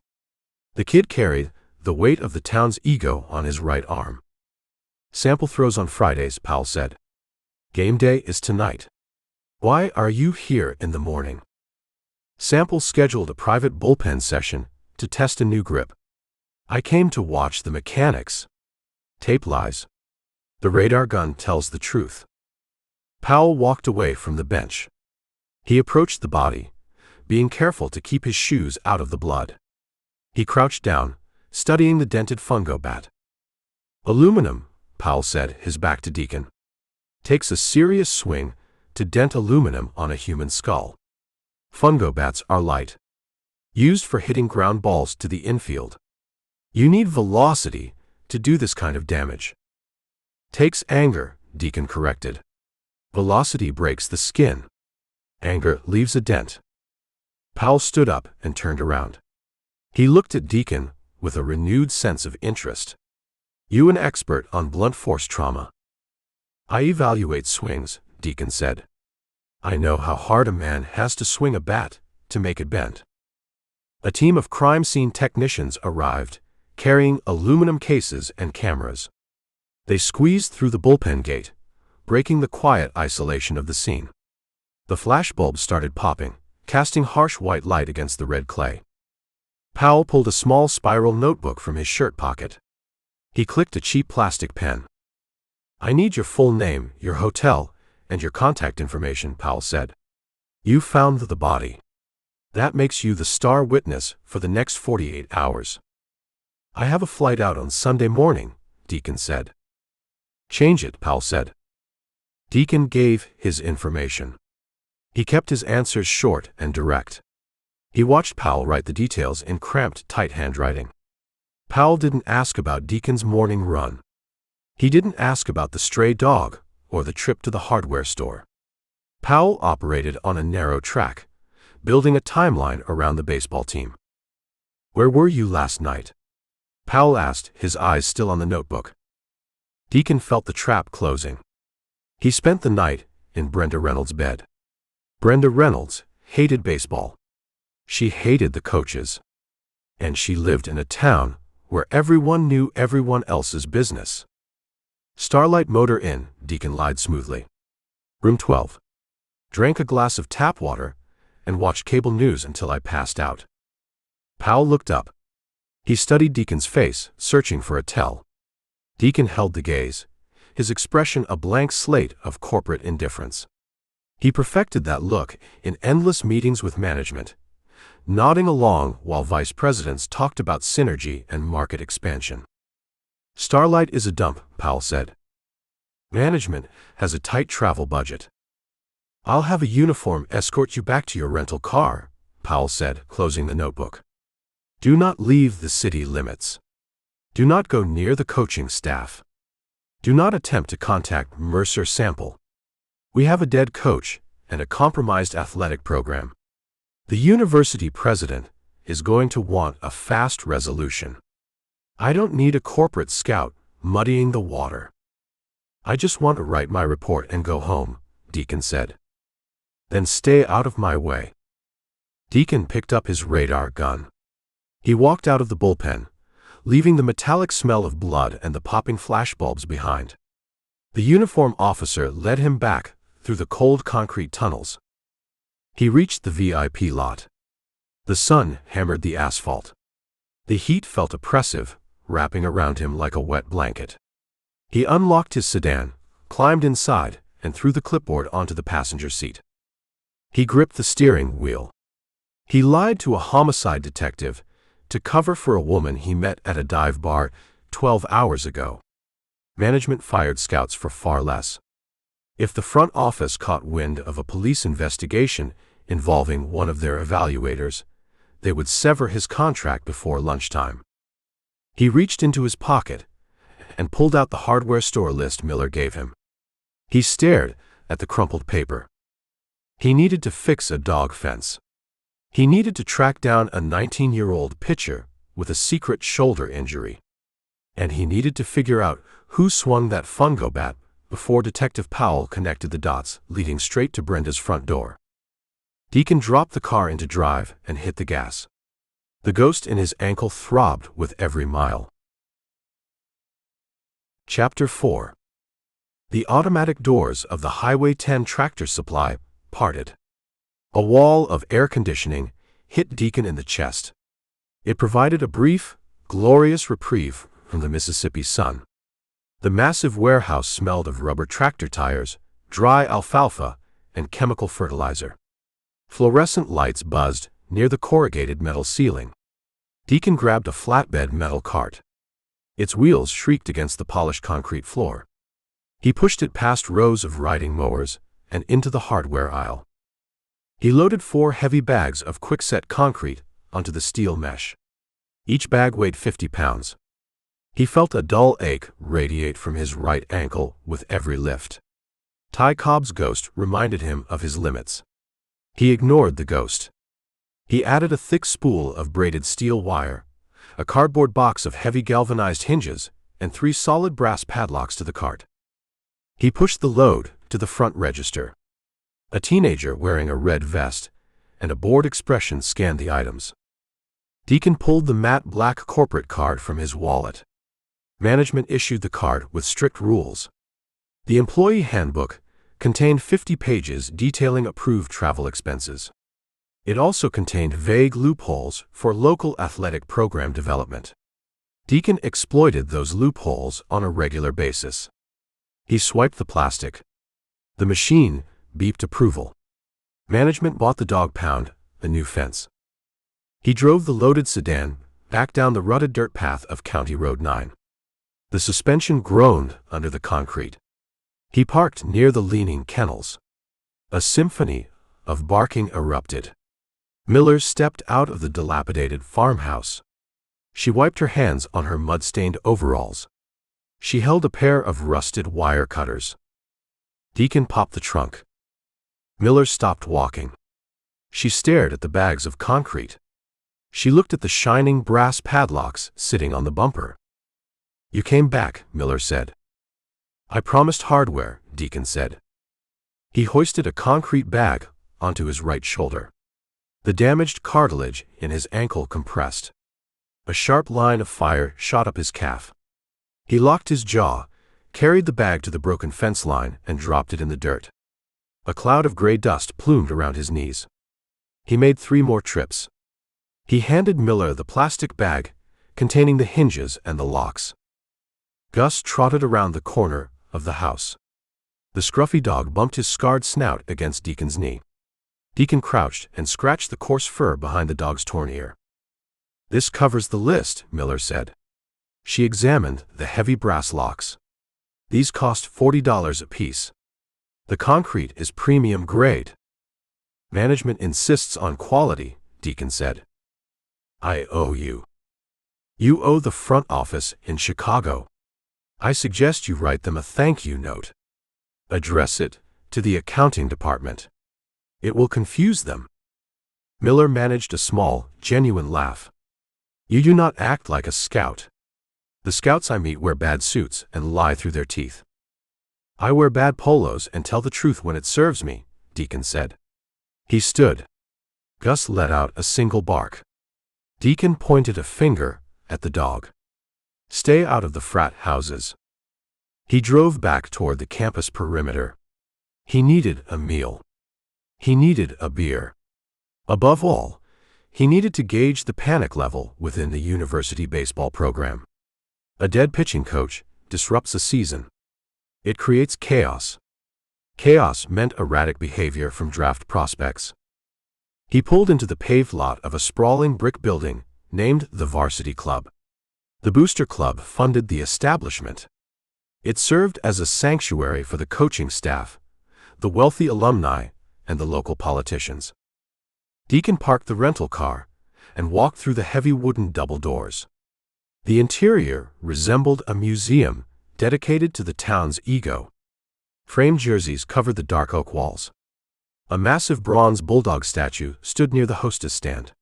The kid carried the weight of the town's ego on his right arm. "Sample throws on Fridays," Powell said. "Game day is tonight. Why are you here in the morning?" Sample scheduled a private bullpen session to test a new grip. "I came to watch the mechanics." Tape lies. The radar gun tells the truth. Powell walked away from the bench. He approached the body, being careful to keep his shoes out of the blood. He crouched down, studying the dented fungo bat. "Aluminum," Powell said, his back to Deacon. "Takes a serious swing to dent aluminum on a human skull. Fungo bats are light, used for hitting ground balls to the infield. You need velocity to do this kind of damage." "Takes anger," Deacon corrected. "Velocity breaks the skin. Anger leaves a dent." Powell stood up and turned around. He looked at Deacon with a renewed sense of interest. "You an expert on blunt force trauma?" "I evaluate swings," Deacon said. "I know how hard a man has to swing a bat to make it bend." A team of crime scene technicians arrived, carrying aluminum cases and cameras. They squeezed through the bullpen gate, breaking the quiet isolation of the scene. The flashbulbs started popping, casting harsh white light against the red clay. Powell pulled a small spiral notebook from his shirt pocket. He clicked a cheap plastic pen. "I need your full name, your hotel, and your contact information," Powell said. "You found the body. That makes you the star witness for the next 48 hours. "I have a flight out on Sunday morning," Deacon said. "Change it," Powell said. Deacon gave his information. He kept his answers short and direct. He watched Powell write the details in cramped, tight handwriting. Powell didn't ask about Deacon's morning run. He didn't ask about the stray dog or the trip to the hardware store. Powell operated on a narrow track, building a timeline around the baseball team. "Where were you last night?" Powell asked, his eyes still on the notebook. Deacon felt the trap closing. He spent the night in Brenda Reynolds' bed. Brenda Reynolds hated baseball. She hated the coaches. And she lived in a town where everyone knew everyone else's business. Starlight Motor Inn, Deacon lied smoothly. Room 12. Drank a glass of tap water and watched cable news until I passed out. Powell looked up. He studied Deacon's face, searching for a tell. Deacon held the gaze, his expression a blank slate of corporate indifference. He perfected that look in endless meetings with management, nodding along while vice presidents talked about synergy and market expansion. Starlight is a dump, Powell said. Management has a tight travel budget. I'll have a uniform escort you back to your rental car, Powell said, closing the notebook. Do not leave the city limits. Do not go near the coaching staff. Do not attempt to contact Mercer Sample. We have a dead coach and a compromised athletic program. The university president is going to want a fast resolution. I don't need a corporate scout muddying the water. I just want to write my report and go home, Deacon said. Then stay out of my way. Deacon picked up his radar gun. He walked out of the bullpen, leaving the metallic smell of blood and the popping flashbulbs behind. The uniformed officer led him back through the cold concrete tunnels. He reached the VIP lot. The sun hammered the asphalt. The heat felt oppressive, wrapping around him like a wet blanket. He unlocked his sedan, climbed inside, and threw the clipboard onto the passenger seat. He gripped the steering wheel. He lied to a homicide detective to cover for a woman he met at a dive bar 12 hours ago. Management fired scouts for far less. If the front office caught wind of a police investigation involving one of their evaluators, they would sever his contract before lunchtime. He reached into his pocket and pulled out the hardware store list Miller gave him. He stared at the crumpled paper. He needed to fix a dog fence. He needed to track down a 19-year-old pitcher with a secret shoulder injury. And he needed to figure out who swung that fungo bat before Detective Powell connected the dots, leading straight to Brenda's front door. Deacon dropped the car into drive and hit the gas. The ghost in his ankle throbbed with every mile. Chapter 4. The automatic doors of the Highway 10 tractor supply parted. A wall of air conditioning hit Deacon in the chest. It provided a brief, glorious reprieve from the Mississippi sun. The massive warehouse smelled of rubber tractor tires, dry alfalfa, and chemical fertilizer. Fluorescent lights buzzed near the corrugated metal ceiling. Deacon grabbed a flatbed metal cart. Its wheels shrieked against the polished concrete floor. He pushed it past rows of riding mowers and into the hardware aisle. He loaded 4 heavy bags of quick-set concrete onto the steel mesh. Each bag weighed 50 pounds. He felt a dull ache radiate from his right ankle with every lift. Ty Cobb's ghost reminded him of his limits. He ignored the ghost. He added a thick spool of braided steel wire, a cardboard box of heavy galvanized hinges, and 3 solid brass padlocks to the cart. He pushed the load to the front register. A teenager wearing a red vest and a bored expression scanned the items. Deacon pulled the matte black corporate card from his wallet. Management issued the card with strict rules. The employee handbook contained 50 pages detailing approved travel expenses. It also contained vague loopholes for local athletic program development. Deacon exploited those loopholes on a regular basis. He swiped the plastic. The machine beeped approval. Management bought the dog pound, the new fence. He drove the loaded sedan back down the rutted dirt path of County Road 9. The suspension groaned under the concrete. He parked near the leaning kennels. A symphony of barking erupted. Miller stepped out of the dilapidated farmhouse. She wiped her hands on her mud-stained overalls. She held a pair of rusted wire cutters. Deacon popped the trunk. Miller stopped walking. She stared at the bags of concrete. She looked at the shining brass padlocks sitting on the bumper. "You came back," Miller said. "I promised hardware," Deacon said. He hoisted a concrete bag onto his right shoulder. The damaged cartilage in his ankle compressed. A sharp line of fire shot up his calf. He locked his jaw, carried the bag to the broken fence line, and dropped it in the dirt. A cloud of gray dust plumed around his knees. He made 3 more trips. He handed Miller the plastic bag containing the hinges and the locks. Gus trotted around the corner of the house. The scruffy dog bumped his scarred snout against Deacon's knee. Deacon crouched and scratched the coarse fur behind the dog's torn ear. "This covers the list," Miller said. She examined the heavy brass locks. "These cost $40 apiece. The concrete is premium grade." "Management insists on quality," Deacon said. "I owe you. You owe the front office in Chicago. I suggest you write them a thank you note. Address it to the accounting department. It will confuse them." Miller managed a small, genuine laugh. "You do not act like a scout. The scouts I meet wear bad suits and lie through their teeth." "I wear bad polos and tell the truth when it serves me," Deacon said. He stood. Gus let out a single bark. Deacon pointed a finger at the dog. "Stay out of the frat houses." He drove back toward the campus perimeter. He needed a meal. He needed a beer. Above all, he needed to gauge the panic level within the university baseball program. A dead pitching coach disrupts a season. It creates chaos. Chaos meant erratic behavior from draft prospects. He pulled into the paved lot of a sprawling brick building named the Varsity Club. The Booster Club funded the establishment. It served as a sanctuary for the coaching staff, the wealthy alumni, and the local politicians. Deacon parked the rental car and walked through the heavy wooden double doors. The interior resembled a museum dedicated to the town's ego. Framed jerseys covered the dark oak walls. A massive bronze bulldog statue stood near the hostess stand.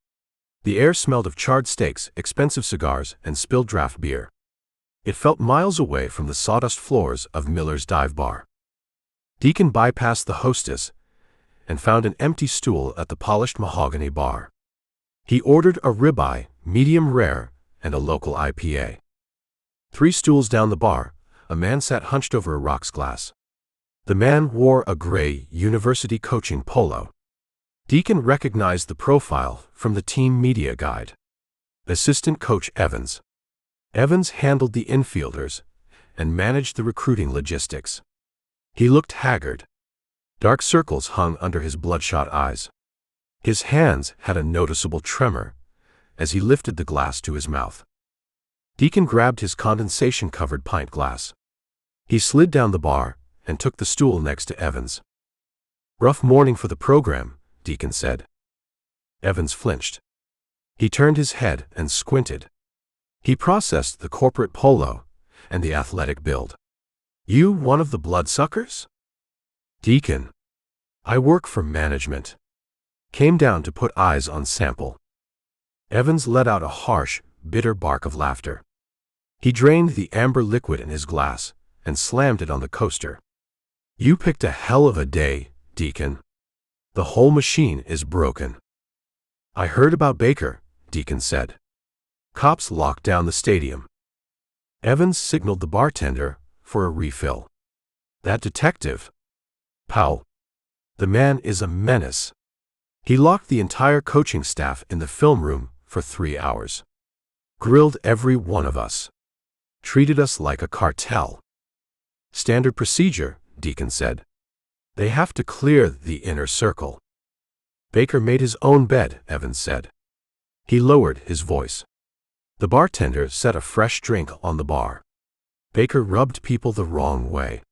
The air smelled of charred steaks, expensive cigars, and spilled draft beer. It felt miles away from the sawdust floors of Miller's dive bar. Deacon bypassed the hostess and found an empty stool at the polished mahogany bar. He ordered a ribeye, medium rare, and a local IPA. 3 stools down the bar, a man sat hunched over a rocks glass. The man wore a gray university coaching polo. Deacon recognized the profile from the team media guide. Assistant Coach Evans. Evans handled the infielders and managed the recruiting logistics. He looked haggard. Dark circles hung under his bloodshot eyes. His hands had a noticeable tremor as he lifted the glass to his mouth. Deacon grabbed his condensation-covered pint glass. He slid down the bar and took the stool next to Evans. "Rough morning for the program," Deacon said. Evans flinched. He turned his head and squinted. He processed the corporate polo and the athletic build. "You one of the bloodsuckers?" "Deacon. I work for management. Came down to put eyes on sample." Evans let out a harsh, bitter bark of laughter. He drained the amber liquid in his glass and slammed it on the coaster. "You picked a hell of a day, Deacon. The whole machine is broken." "I heard about Baker," Deacon said. "Cops locked down the stadium." Evans signaled the bartender for a refill. "That detective, Powell. The man is a menace. He locked the entire coaching staff in the film room for 3 hours. Grilled every one of us. Treated us like a cartel." "Standard procedure," Deacon said. "They have to clear the inner circle." "Baker made his own bed," Evans said. He lowered his voice. The bartender set a fresh drink on the bar. "Baker rubbed people the wrong way.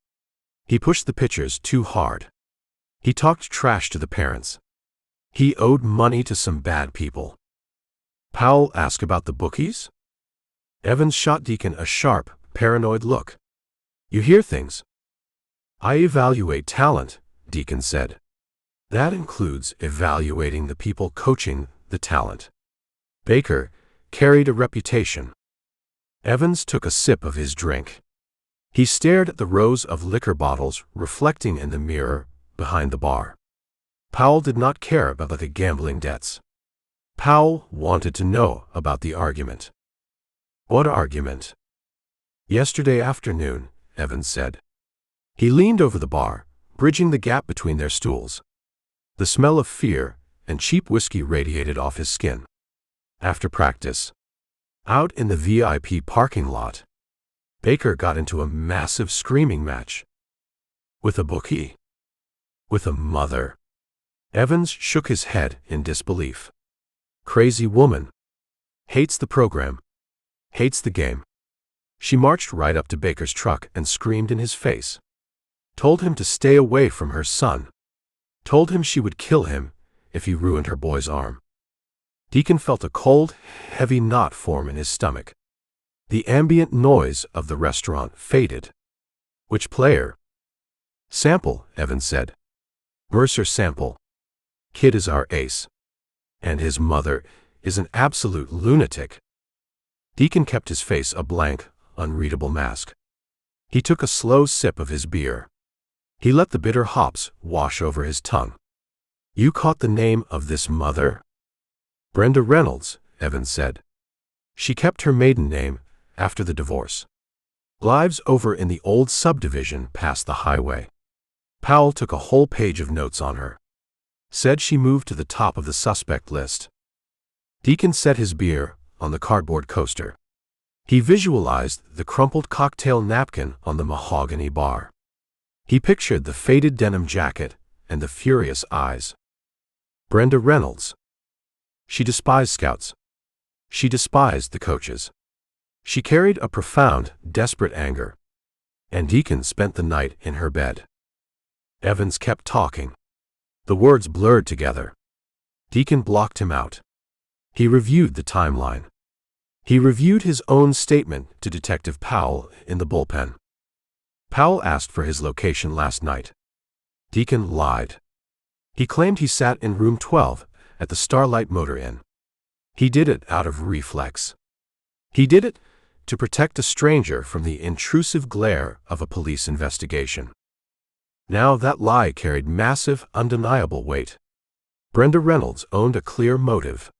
He pushed the pitchers too hard. He talked trash to the parents. He owed money to some bad people." Powell asked about the bookies? Evans shot Deacon a sharp, paranoid look. "You hear things." "I evaluate talent," Deacon said. "That includes evaluating the people coaching the talent." Baker carried a reputation. Evans took a sip of his drink. He stared at the rows of liquor bottles reflecting in the mirror behind the bar. Powell did not care about the gambling debts. Powell wanted to know about the argument. What argument? Yesterday afternoon, Evans said. He leaned over the bar, bridging the gap between their stools. The smell of fear and cheap whiskey radiated off his skin. After practice, out in the VIP parking lot, Baker got into a massive screaming match. With a bookie? With a mother? Evans shook his head in disbelief. Crazy woman. Hates the program. Hates the game. She marched right up to Baker's truck and screamed in his face. Told him to stay away from her son. Told him she would kill him if he ruined her boy's arm. Deacon felt a cold, heavy knot form in his stomach. The ambient noise of the restaurant faded. Which player? Sample, Evans said. Mercer Sample. Kid is our ace. And his mother is an absolute lunatic. Deacon kept his face a blank, unreadable mask. He took a slow sip of his beer. He let the bitter hops wash over his tongue. You caught the name of this mother? Brenda Reynolds, Evans said. She kept her maiden name after the divorce. Lives over in the old subdivision past the highway. Powell took a whole page of notes on her. Said she moved to the top of the suspect list. Deacon set his beer on the cardboard coaster. He visualized the crumpled cocktail napkin on the mahogany bar. He pictured the faded denim jacket and the furious eyes. Brenda Reynolds. She despised scouts. She despised the coaches. She carried a profound, desperate anger. And Deacon spent the night in her bed. Evans kept talking. The words blurred together. Deacon blocked him out. He reviewed the timeline. He reviewed his own statement to Detective Powell in the bullpen. Powell asked for his location last night. Deacon lied. He claimed he sat in room 12 at the Starlight Motor Inn. He did it out of reflex. He did it to protect a stranger from the intrusive glare of a police investigation. Now that lie carried massive, undeniable weight. Brenda Reynolds owned a clear motive.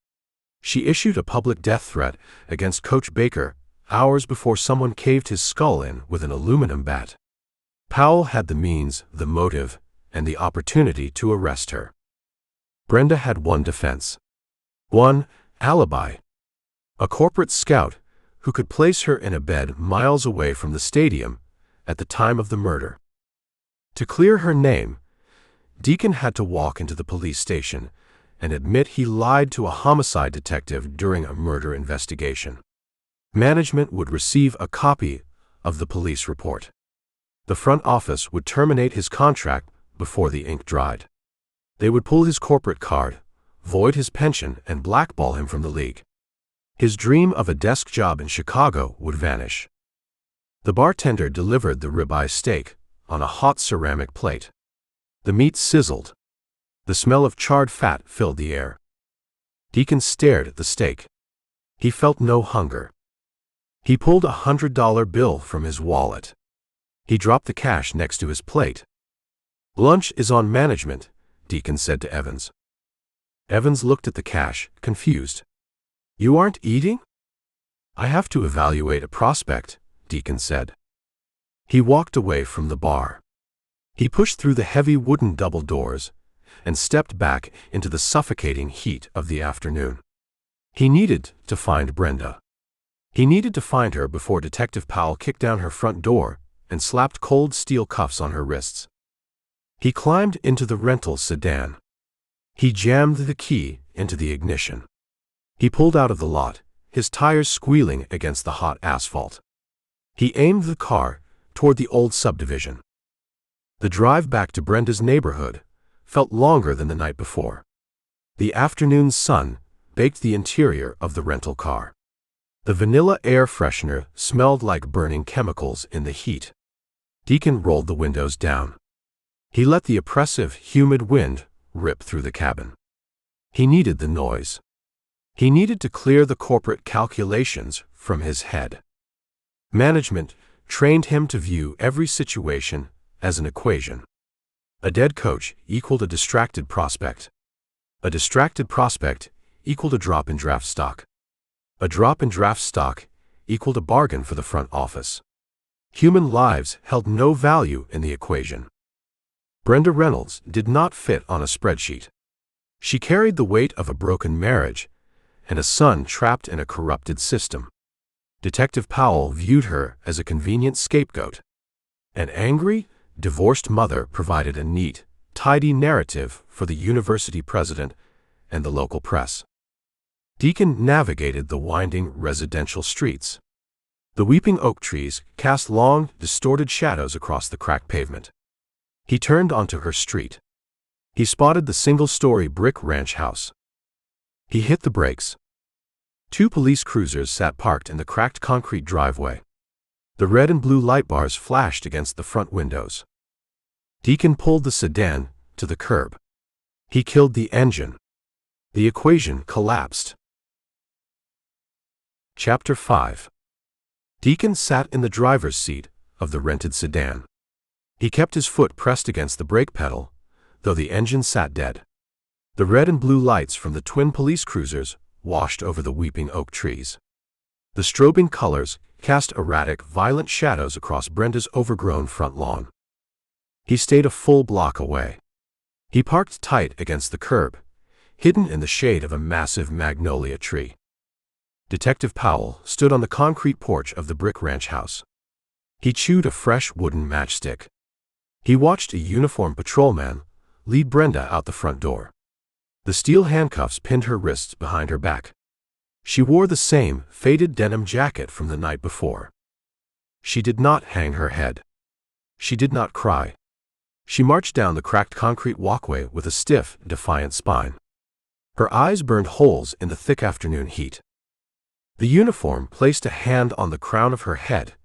She issued a public death threat against Coach Baker hours before someone caved his skull in with an aluminum bat. Powell had the means, the motive, and the opportunity to arrest her. Brenda had one defense. One alibi. A corporate scout who could place her in a bed miles away from the stadium at the time of the murder. To clear her name, Deacon had to walk into the police station and admit he lied to a homicide detective during a murder investigation. Management would receive a copy of the police report. The front office would terminate his contract before the ink dried. They would pull his corporate card, void his pension, and blackball him from the league. His dream of a desk job in Chicago would vanish. The bartender delivered the ribeye steak on a hot ceramic plate. The meat sizzled. The smell of charred fat filled the air. Deacon stared at the steak. He felt no hunger. He pulled a $100 bill from his wallet. He dropped the cash next to his plate. Lunch is on management, Deacon said to Evans. Evans looked at the cash, confused. You aren't eating? I have to evaluate a prospect, Deacon said. He walked away from the bar. He pushed through the heavy wooden double doors and stepped back into the suffocating heat of the afternoon. He needed to find Brenda. He needed to find her before Detective Powell kicked down her front door and slapped cold steel cuffs on her wrists. He climbed into the rental sedan. He jammed the key into the ignition. He pulled out of the lot, his tires squealing against the hot asphalt. He aimed the car toward the old subdivision. The drive back to Brenda's neighborhood felt longer than the night before. The afternoon sun baked the interior of the rental car. The vanilla air freshener smelled like burning chemicals in the heat. Deacon rolled the windows down. He let the oppressive, humid wind rip through the cabin. He needed the noise. He needed to clear the corporate calculations from his head. Management trained him to view every situation as an equation. A dead coach equaled a distracted prospect. A distracted prospect equaled a drop in draft stock. A drop in draft stock equaled a bargain for the front office. Human lives held no value in the equation. Brenda Reynolds did not fit on a spreadsheet. She carried the weight of a broken marriage and a son trapped in a corrupted system. Detective Powell viewed her as a convenient scapegoat. An angry, divorced mother provided a neat, tidy narrative for the university president and the local press. Deacon navigated the winding residential streets. The weeping oak trees cast long, distorted shadows across the cracked pavement. He turned onto her street. He spotted the single-story brick ranch house. He hit the brakes. 2 police cruisers sat parked in the cracked concrete driveway. The red and blue light bars flashed against the front windows. Deacon pulled the sedan to the curb. He killed the engine. The equation collapsed. Chapter 5. Deacon sat in the driver's seat of the rented sedan. He kept his foot pressed against the brake pedal, though the engine sat dead. The red and blue lights from the twin police cruisers washed over the weeping oak trees. The strobing colors cast erratic, violent shadows across Brenda's overgrown front lawn. He stayed a full block away. He parked tight against the curb, hidden in the shade of a massive magnolia tree. Detective Powell stood on the concrete porch of the brick ranch house. He chewed a fresh wooden matchstick. He watched a uniformed patrolman lead Brenda out the front door. The steel handcuffs pinned her wrists behind her back. She wore the same faded denim jacket from the night before. She did not hang her head. She did not cry. She marched down the cracked concrete walkway with a stiff, defiant spine. Her eyes burned holes in the thick afternoon heat. The uniform placed a hand on the crown of her head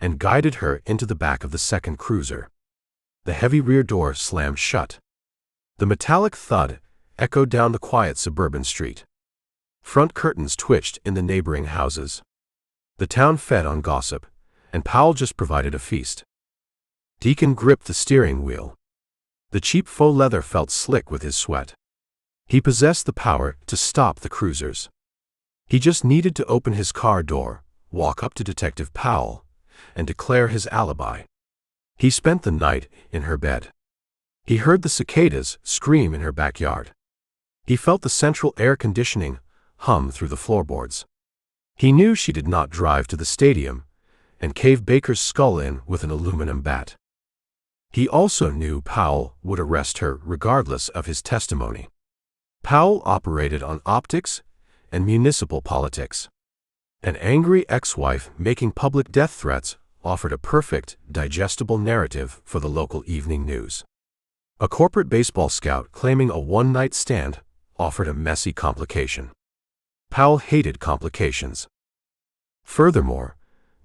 and guided her into the back of the second cruiser. The heavy rear door slammed shut. The metallic thud echoed down the quiet suburban street. Front curtains twitched in the neighboring houses. The town fed on gossip, and Powell just provided a feast. Deacon gripped the steering wheel. The cheap faux leather felt slick with his sweat. He possessed the power to stop the cruisers. He just needed to open his car door, walk up to Detective Powell, and declare his alibi. He spent the night in her bed. He heard the cicadas scream in her backyard. He felt the central air conditioning hum through the floorboards. He knew she did not drive to the stadium and cave Baker's skull in with an aluminum bat. He also knew Powell would arrest her regardless of his testimony. Powell operated on optics and municipal politics. An angry ex-wife making public death threats offered a perfect, digestible narrative for the local evening news. A corporate baseball scout claiming a one-night stand offered a messy complication. Powell hated complications. Furthermore,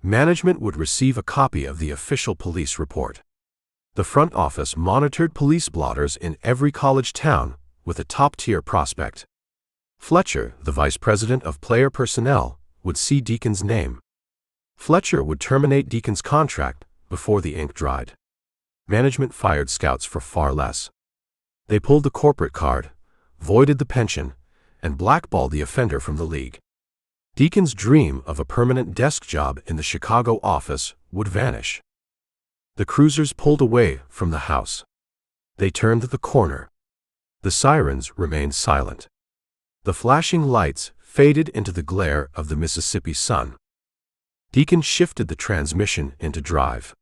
management would receive a copy of the official police report. The front office monitored police blotters in every college town with a top-tier prospect. Fletcher, the vice president of player personnel, would see Deacon's name. Fletcher would terminate Deacon's contract before the ink dried. Management fired scouts for far less. They pulled the corporate card, voided the pension, and blackballed the offender from the league. Deacon's dream of a permanent desk job in the Chicago office would vanish. The cruisers pulled away from the house. They turned the corner. The sirens remained silent. The flashing lights faded into the glare of the Mississippi sun. Deacon shifted the transmission into drive.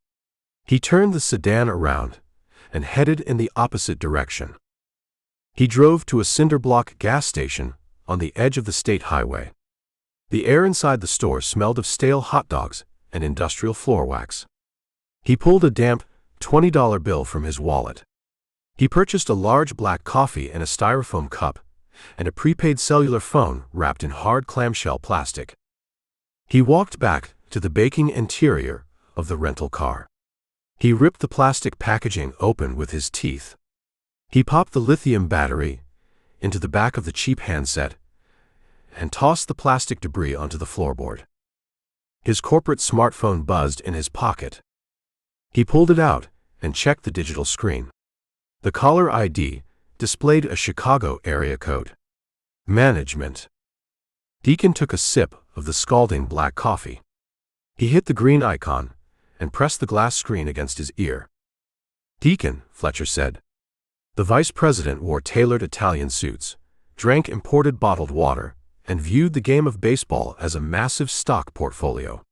He turned the sedan around and headed in the opposite direction. He drove to a cinder-block gas station on the edge of the state highway. The air inside the store smelled of stale hot dogs and industrial floor wax. He pulled a damp $20 bill from his wallet. He purchased a large black coffee in a styrofoam cup and a prepaid cellular phone wrapped in hard clamshell plastic. He walked back to the baking interior of the rental car. He ripped the plastic packaging open with his teeth. He popped the lithium battery into the back of the cheap handset and tossed the plastic debris onto the floorboard. His corporate smartphone buzzed in his pocket. He pulled it out and checked the digital screen. The caller ID displayed a Chicago area code. Management. Deacon took a sip of the scalding black coffee. He hit the green icon and pressed the glass screen against his ear. Deacon, Fletcher said. The vice president wore tailored Italian suits, drank imported bottled water, and viewed the game of baseball as a massive stock portfolio.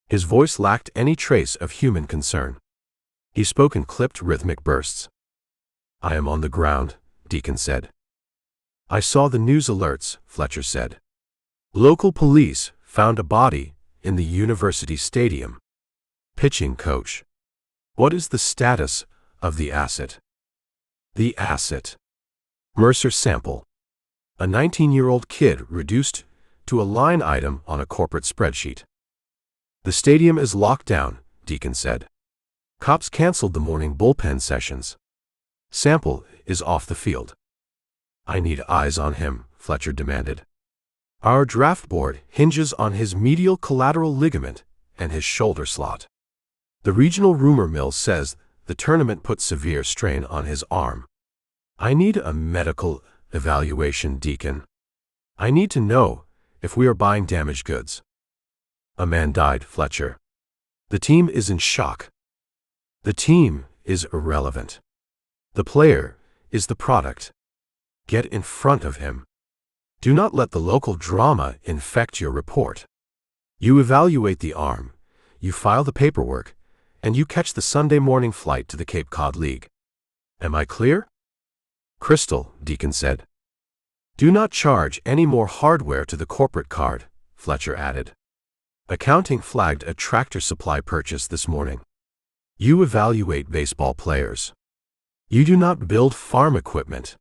His voice lacked any trace of human concern. He spoke in clipped rhythmic bursts. I am on the ground, Deacon said. I saw the news alerts, Fletcher said. Local police found a body in the university stadium. Pitching coach. What is the status of the asset? The asset. Mercer sample. A 19-year-old kid reduced to a line item on a corporate spreadsheet. The stadium is locked down, Deacon said. Cops canceled the morning bullpen sessions. Sample is off the field. I need eyes on him, Fletcher demanded. Our draft board hinges on his medial collateral ligament and his shoulder slot. The regional rumor mill says the tournament put severe strain on his arm. I need a medical evaluation, Deacon. I need to know if we are buying damaged goods. A man died, Fletcher. The team is in shock. The team is irrelevant. The player is the product. Get in front of him. Do not let the local drama infect your report. You evaluate the arm, you file the paperwork, and you catch the Sunday morning flight to the Cape Cod League. Am I clear? Crystal, Deacon said. Do not charge any more hardware to the corporate card, Fletcher added. Accounting flagged a Tractor Supply purchase this morning. You evaluate baseball players. You do not build farm equipment.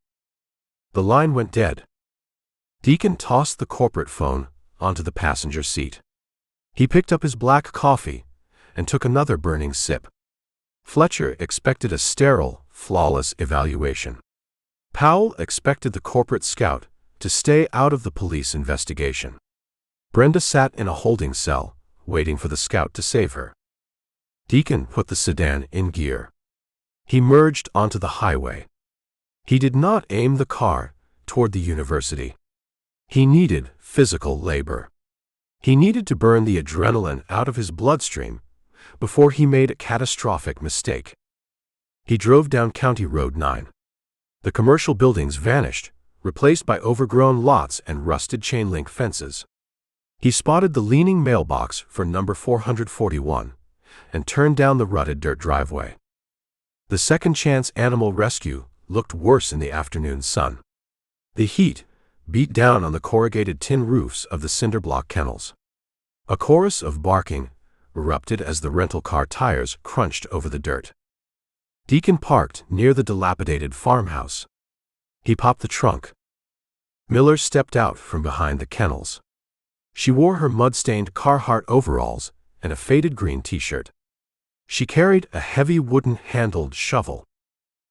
The line went dead. Deacon tossed the corporate phone onto the passenger seat. He picked up his black coffee and took another burning sip. Fletcher expected a sterile, flawless evaluation. Powell expected the corporate scout to stay out of the police investigation. Brenda sat in a holding cell, waiting for the scout to save her. Deacon put the sedan in gear. He merged onto the highway. He did not aim the car toward the university. He needed physical labor. He needed to burn the adrenaline out of his bloodstream before he made a catastrophic mistake. He drove down County Road 9. The commercial buildings vanished, replaced by overgrown lots and rusted chain-link fences. He spotted the leaning mailbox for number 441 and turned down the rutted dirt driveway. The Second Chance Animal Rescue looked worse in the afternoon sun. The heat beat down on the corrugated tin roofs of the cinder-block kennels. A chorus of barking erupted as the rental car tires crunched over the dirt. Deacon parked near the dilapidated farmhouse. He popped the trunk. Miller stepped out from behind the kennels. She wore her mud-stained Carhartt overalls and a faded green t-shirt. She carried a heavy wooden-handled shovel.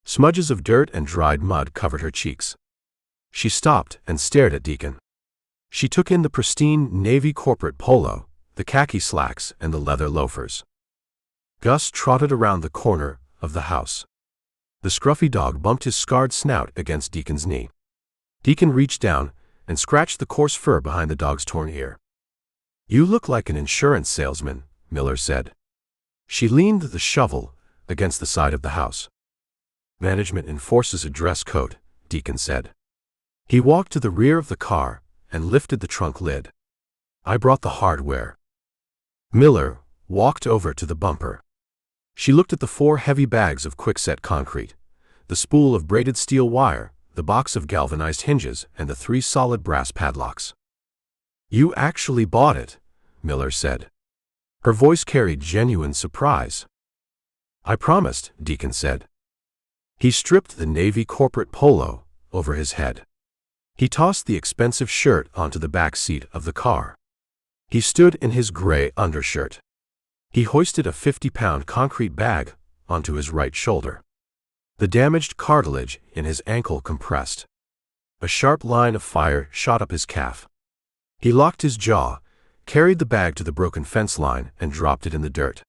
Smudges of dirt and dried mud covered her cheeks. She stopped and stared at Deacon. She took in the pristine navy corporate polo, the khaki slacks, and the leather loafers. Gus trotted around the corner of the house. The scruffy dog bumped his scarred snout against Deacon's knee. Deacon reached down and scratched the coarse fur behind the dog's torn ear. You look like an insurance salesman, Miller said. She leaned the shovel against the side of the house. Management enforces a dress code, Deacon said. He walked to the rear of the car and lifted the trunk lid. I brought the hardware. Miller walked over to the bumper. She looked at the 4 heavy bags of quickset concrete, the spool of braided steel wire, the box of galvanized hinges, and the 3 solid brass padlocks. You actually bought it, Miller said. Her voice carried genuine surprise. I promised, Deacon said. He stripped the navy corporate polo over his head. He tossed the expensive shirt onto the back seat of the car. He stood in his gray undershirt. He hoisted a 50-pound concrete bag onto his right shoulder. The damaged cartilage in his ankle compressed. A sharp line of fire shot up his calf. He locked his jaw, carried the bag to the broken fence line, and dropped it in the dirt.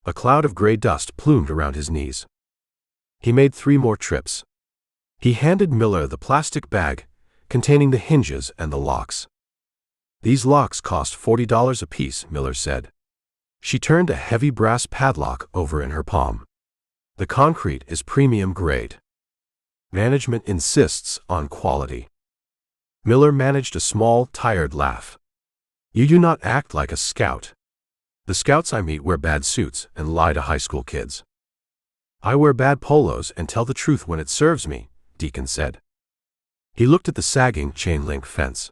A cloud of gray dust plumed around his knees. He made 3 more trips. He handed Miller the plastic bag containing the hinges and the locks. "These locks cost $40 apiece," Miller said. She turned a heavy brass padlock over in her palm. "The concrete is premium grade. Management insists on quality." Miller managed a small, tired laugh. "You do not act like a scout. The scouts I meet wear bad suits and lie to high school kids." "I wear bad polos and tell the truth when it serves me," Deacon said. He looked at the sagging chain-link fence.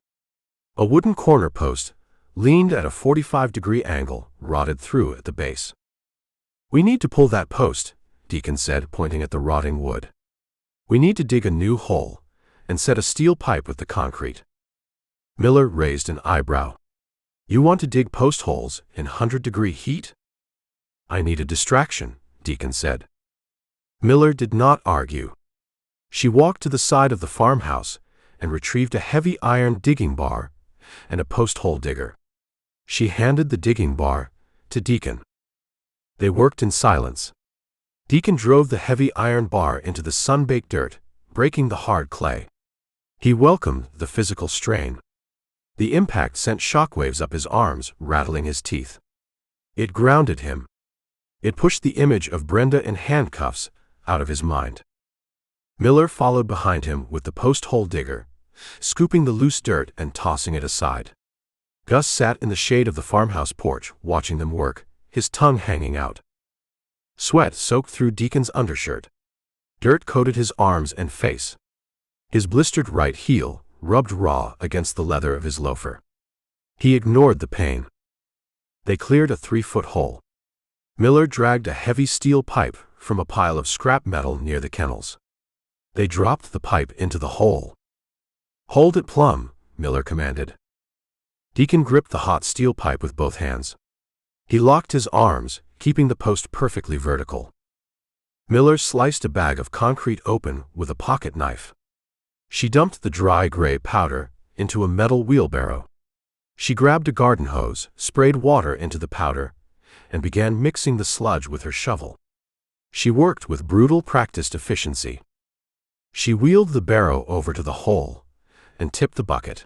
A wooden corner post, leaned at a 45-degree angle, rotted through at the base. "We need to pull that post," Deacon said, pointing at the rotting wood. "We need to dig a new hole and set a steel pipe with the concrete." Miller raised an eyebrow. "You want to dig post holes in 100-degree heat?" "I need a distraction," Deacon said. Miller did not argue. She walked to the side of the farmhouse and retrieved a heavy iron digging bar and a post hole digger. She handed the digging bar to Deacon. They worked in silence. Deacon drove the heavy iron bar into the sun-baked dirt, breaking the hard clay. He welcomed the physical strain. The impact sent shockwaves up his arms, rattling his teeth. It grounded him. It pushed the image of Brenda in handcuffs out of his mind. Miller followed behind him with the post-hole digger, scooping the loose dirt and tossing it aside. Gus sat in the shade of the farmhouse porch, watching them work, his tongue hanging out. Sweat soaked through Deacon's undershirt. Dirt coated his arms and face. His blistered right heel rubbed raw against the leather of his loafer. He ignored the pain. They cleared a 3-foot hole. Miller dragged a heavy steel pipe from a pile of scrap metal near the kennels. They dropped the pipe into the hole. "Hold it plumb," Miller commanded. Deacon gripped the hot steel pipe with both hands. He locked his arms, keeping the post perfectly vertical. Miller sliced a bag of concrete open with a pocket knife. She dumped the dry gray powder into a metal wheelbarrow. She grabbed a garden hose, sprayed water into the powder, and began mixing the sludge with her shovel. She worked with brutal practiced efficiency. She wheeled the barrow over to the hole and tipped the bucket.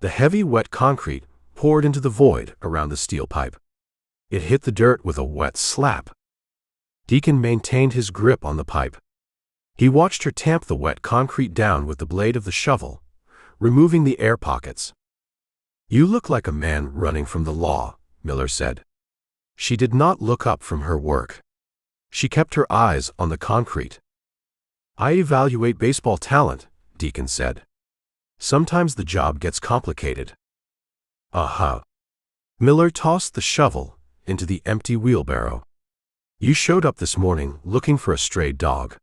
The heavy, wet concrete poured into the void around the steel pipe. It hit the dirt with a wet slap. Deacon maintained his grip on the pipe. He watched her tamp the wet concrete down with the blade of the shovel, removing the air pockets. "You look like a man running from the law," Miller said. She did not look up from her work. She kept her eyes on the concrete. "I evaluate baseball talent," Deacon said. "Sometimes the job gets complicated." "Uh-huh." Miller tossed the shovel into the empty wheelbarrow. "You showed up this morning looking for a stray dog.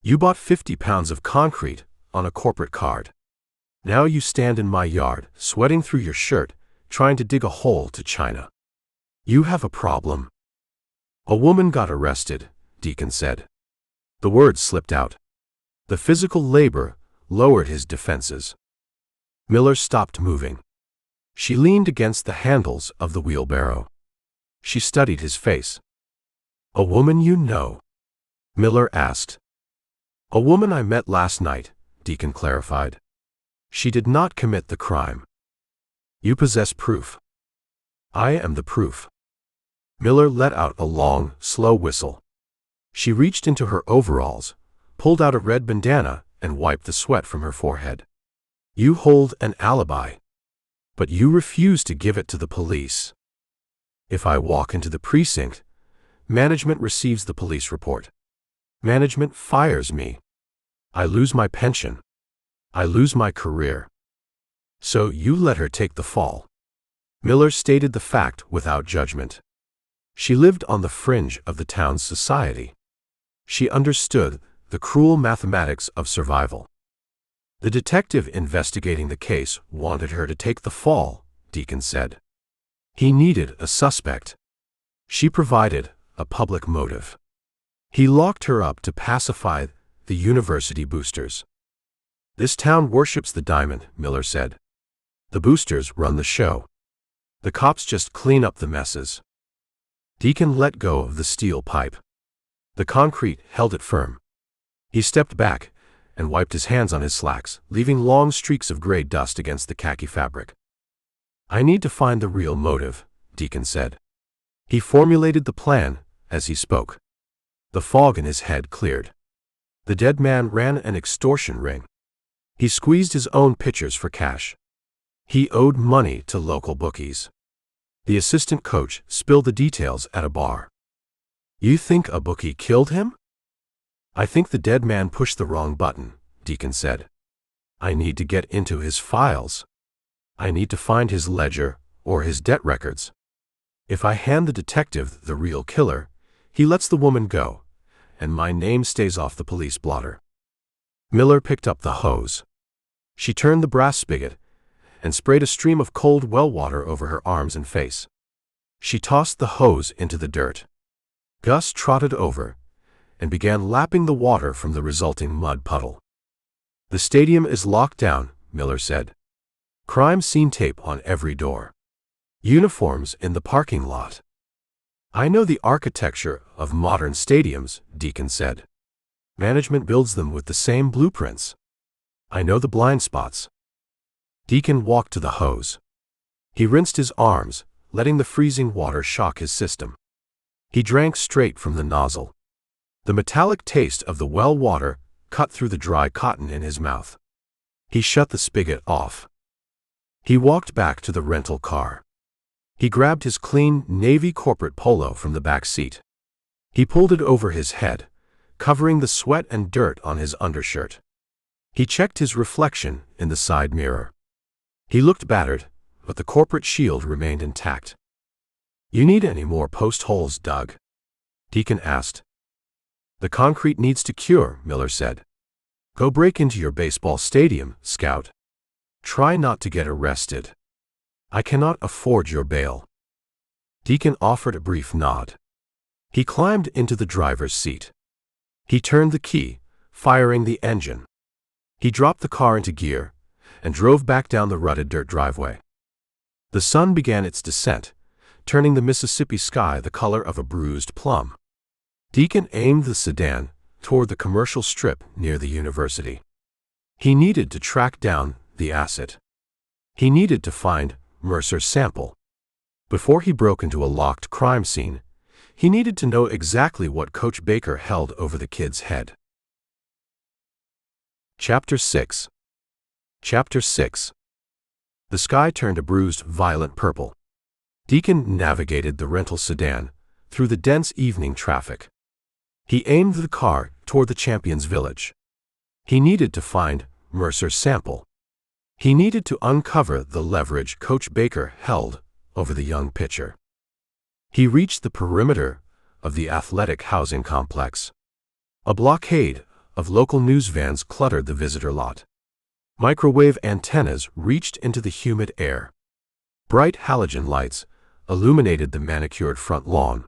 You bought 50 pounds of concrete on a corporate card. Now you stand in my yard, sweating through your shirt, trying to dig a hole to China. You have a problem." "A woman got arrested," Deacon said. The words slipped out. The physical labor lowered his defenses. Miller stopped moving. She leaned against the handles of the wheelbarrow. She studied his face. "A woman you know?" Miller asked. "A woman I met last night," Deacon clarified. "She did not commit the crime." "You possess proof." "I am the proof." Miller let out a long, slow whistle. She reached into her overalls, pulled out a red bandana, and wiped the sweat from her forehead. "You hold an alibi. But you refuse to give it to the police. If I walk into the precinct, management receives the police report. Management fires me. I lose my pension. I lose my career. So you let her take the fall." Miller stated the fact without judgment. She lived on the fringe of the town's society. She understood the cruel mathematics of survival. The detective investigating the case wanted her to take the fall, Deacon said. He needed a suspect. She provided a public motive. He locked her up to pacify the university boosters. "This town worships the diamond," Miller said. The boosters run the show. The cops just clean up the messes. Deacon let go of the steel pipe. The concrete held it firm. He stepped back and wiped his hands on his slacks, leaving long streaks of gray dust against the khaki fabric. I need to find the real motive, Deacon said. He formulated the plan as he spoke. The fog in his head cleared. The dead man ran an extortion ring. He squeezed his own pitchers for cash. He owed money to local bookies. The assistant coach spilled the details at a bar. You think a bookie killed him? I think the dead man pushed the wrong button, Deacon said. I need to get into his files. I need to find his ledger or his debt records. If I hand the detective the real killer, he lets the woman go, and my name stays off the police blotter. Miller picked up the hose. She turned the brass spigot and sprayed a stream of cold well water over her arms and face. She tossed the hose into the dirt. Gus trotted over and began lapping the water from the resulting mud puddle. The stadium is locked down, Miller said. Crime scene tape on every door. Uniforms in the parking lot. I know the architecture of modern stadiums, Deacon said. Management builds them with the same blueprints. I know the blind spots. Deacon walked to the hose. He rinsed his arms, letting the freezing water shock his system. He drank straight from the nozzle. The metallic taste of the well water cut through the dry cotton in his mouth. He shut the spigot off. He walked back to the rental car. He grabbed his clean navy corporate polo from the back seat. He pulled it over his head, covering the sweat and dirt on his undershirt. He checked his reflection in the side mirror. He looked battered, but the corporate shield remained intact. You need any more post holes, Doug? Deacon asked. The concrete needs to cure, Miller said. Go break into your baseball stadium, Scout. Try not to get arrested. I cannot afford your bail. Deacon offered a brief nod. He climbed into the driver's seat. He turned the key, firing the engine. He dropped the car into gear and drove back down the rutted dirt driveway. The sun began its descent, turning the Mississippi sky the color of a bruised plum. Deacon aimed the sedan toward the commercial strip near the university. He needed to track down the asset. He needed to find Mercer's sample. Before he broke into a locked crime scene, he needed to know exactly what Coach Baker held over the kid's head. Chapter 6. Chapter 6. The sky turned a bruised, violent purple. Deacon navigated the rental sedan through the dense evening traffic. He aimed the car toward the champion's village. He needed to find Mercer's sample. He needed to uncover the leverage Coach Baker held over the young pitcher. He reached the perimeter of the athletic housing complex. A blockade of local news vans cluttered the visitor lot. Microwave antennas reached into the humid air. Bright halogen lights illuminated the manicured front lawn.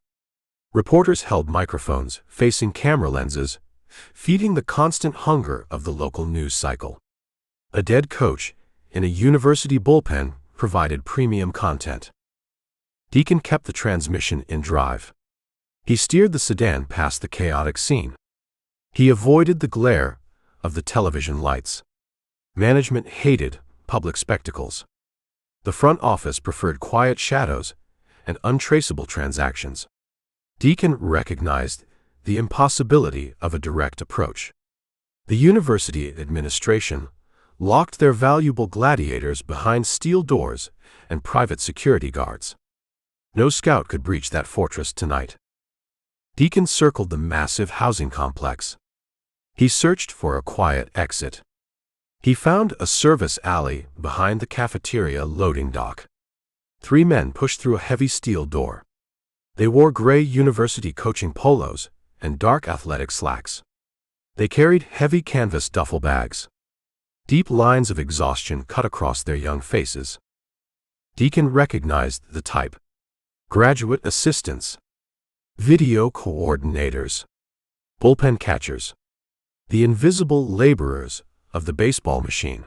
Reporters held microphones facing camera lenses, feeding the constant hunger of the local news cycle. A dead coach in a university bullpen provided premium content. Deacon kept the transmission in drive. He steered the sedan past the chaotic scene. He avoided the glare of the television lights. Management hated public spectacles. The front office preferred quiet shadows and untraceable transactions. Deacon recognized the impossibility of a direct approach. The university administration locked their valuable gladiators behind steel doors and private security guards. No scout could breach that fortress tonight. Deacon circled the massive housing complex. He searched for a quiet exit. He found a service alley behind the cafeteria loading dock. 3 men pushed through a heavy steel door. They wore gray university coaching polos and dark athletic slacks. They carried heavy canvas duffel bags. Deep lines of exhaustion cut across their young faces. Deacon recognized the type. Graduate assistants. Video coordinators. Bullpen catchers. The invisible laborers of the baseball machine.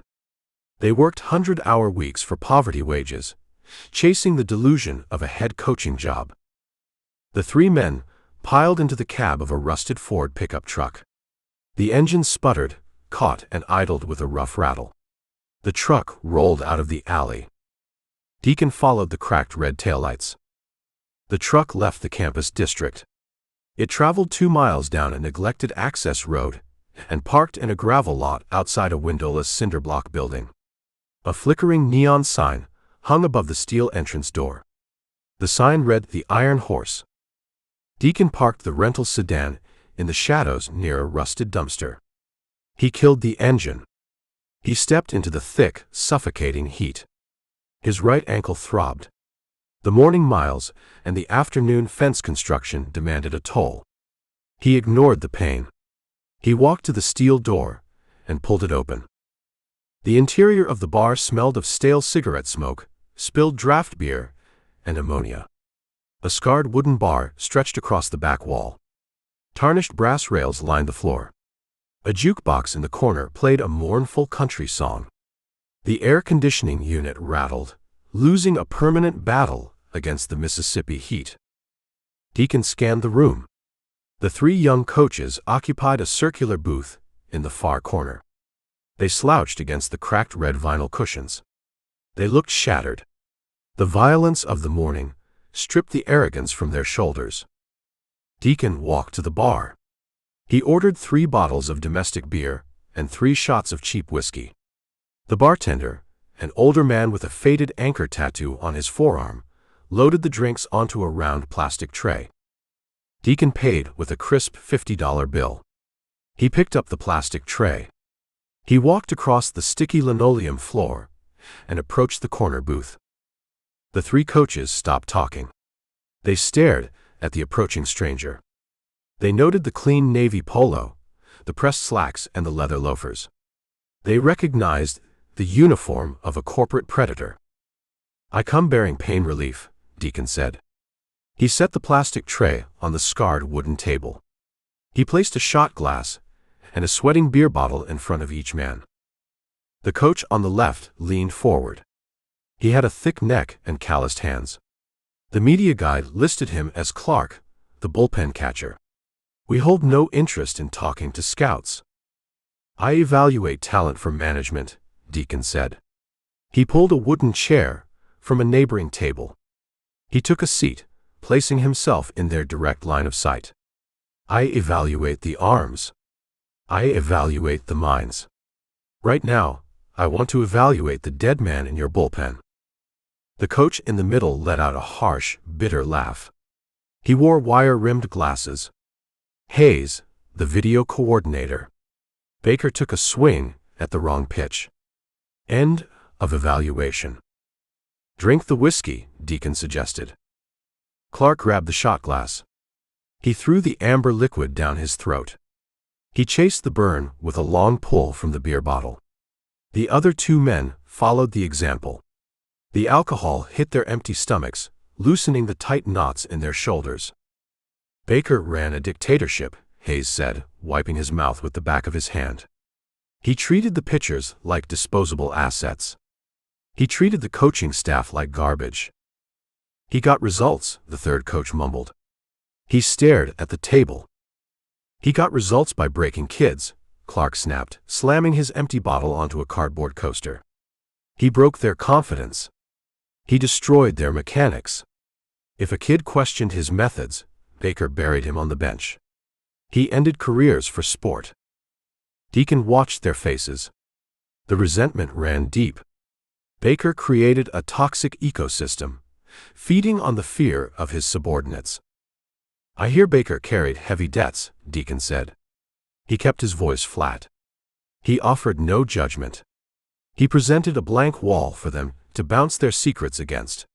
They worked 100-hour weeks for poverty wages, chasing the delusion of a head coaching job. The three men piled into the cab of a rusted Ford pickup truck. The engine sputtered, caught, and idled with a rough rattle. The truck rolled out of the alley. Deacon followed the cracked red taillights. The truck left the campus district. It traveled 2 miles down a neglected access road and parked in a gravel lot outside a windowless cinder-block building. A flickering neon sign hung above the steel entrance door. The sign read, "The Iron Horse." Deacon parked the rental sedan in the shadows near a rusted dumpster. He killed the engine. He stepped into the thick, suffocating heat. His right ankle throbbed. The morning miles and the afternoon fence construction demanded a toll. He ignored the pain. He walked to the steel door and pulled it open. The interior of the bar smelled of stale cigarette smoke, spilled draft beer, and ammonia. A scarred wooden bar stretched across the back wall. Tarnished brass rails lined the floor. A jukebox in the corner played a mournful country song. The air conditioning unit rattled, losing a permanent battle against the Mississippi heat. Deacon scanned the room. The three young coaches occupied a circular booth in the far corner. They slouched against the cracked red vinyl cushions. They looked shattered. The violence of the morning stripped the arrogance from their shoulders. Deacon walked to the bar. He ordered 3 bottles of domestic beer and 3 shots of cheap whiskey. The bartender, an older man with a faded anchor tattoo on his forearm, loaded the drinks onto a round plastic tray. Deacon paid with a crisp $50 bill. He picked up the plastic tray. He walked across the sticky linoleum floor and approached the corner booth. The 3 coaches stopped talking. They stared at the approaching stranger. They noted the clean navy polo, the pressed slacks, and the leather loafers. They recognized the uniform of a corporate predator. "I come bearing pain relief," Deacon said. He set the plastic tray on the scarred wooden table. He placed a shot glass and a sweating beer bottle in front of each man. The coach on the left leaned forward. He had a thick neck and calloused hands. The media guide listed him as Clark, the bullpen catcher. "We hold no interest in talking to scouts. I evaluate talent for management," Deacon said. He pulled a wooden chair from a neighboring table. He took a seat, placing himself in their direct line of sight. "I evaluate the arms. I evaluate the minds. Right now, I want to evaluate the dead man in your bullpen." The coach in the middle let out a harsh, bitter laugh. He wore wire-rimmed glasses. "Hayes, the video coordinator." Baker took a swing at the wrong pitch. End of evaluation. "Drink the whiskey," Deacon suggested. Clark grabbed the shot glass. He threw the amber liquid down his throat. He chased the burn with a long pull from the beer bottle. The other 2 men followed the example. The alcohol hit their empty stomachs, loosening the tight knots in their shoulders. "Baker ran a dictatorship," Hayes said, wiping his mouth with the back of his hand. He treated the pitchers like disposable assets. He treated the coaching staff like garbage. "He got results," the third coach mumbled. He stared at the table. "He got results by breaking kids," Clark snapped, slamming his empty bottle onto a cardboard coaster. "He broke their confidence. He destroyed their mechanics. If a kid questioned his methods, Baker buried him on the bench. He ended careers for sport." Deacon watched their faces. The resentment ran deep. Baker created a toxic ecosystem, feeding on the fear of his subordinates. "I hear Baker carried heavy debts," Deacon said. He kept his voice flat. He offered no judgment. He presented a blank wall for them to bounce their secrets against.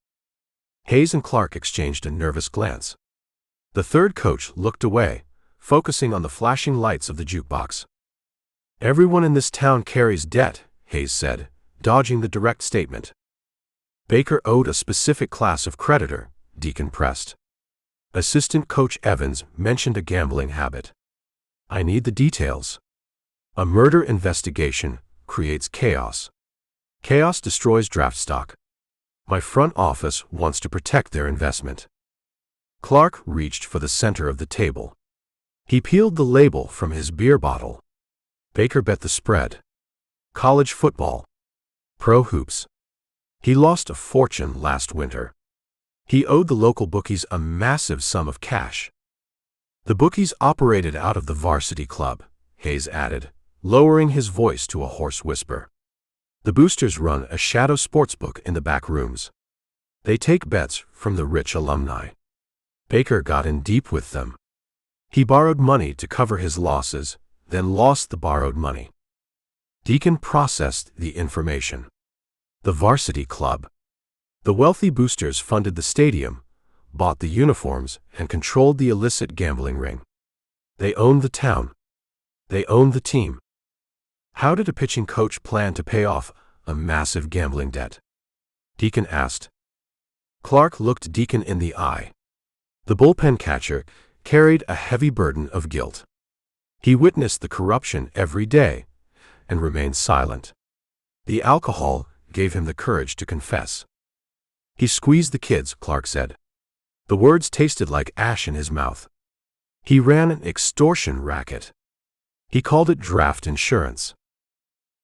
Hayes and Clark exchanged a nervous glance. The third coach looked away, focusing on the flashing lights of the jukebox. "Everyone in this town carries debt," Hayes said, dodging the direct statement. "Baker owed a specific class of creditor," Deacon pressed. Assistant Coach Evans mentioned a gambling habit. "I need the details. A murder investigation creates chaos." Chaos destroys draft stock. My front office wants to protect their investment. Clark reached for the center of the table. He peeled the label from his beer bottle. Baker bet the spread. College football. Pro hoops. He lost a fortune last winter. He owed the local bookies a massive sum of cash. The bookies operated out of the varsity club, Hayes added, lowering his voice to a hoarse whisper. The boosters run a shadow sportsbook in the back rooms. They take bets from the rich alumni. Baker got in deep with them. He borrowed money to cover his losses, then lost the borrowed money. Deacon processed the information. The varsity club. The wealthy boosters funded the stadium, bought the uniforms, and controlled the illicit gambling ring. They owned the town. They owned the team. How did a pitching coach plan to pay off a massive gambling debt? Deacon asked. Clark looked Deacon in the eye. The bullpen catcher carried a heavy burden of guilt. He witnessed the corruption every day and remained silent. The alcohol gave him the courage to confess. He squeezed the kids, Clark said. The words tasted like ash in his mouth. He ran an extortion racket. He called it draft insurance.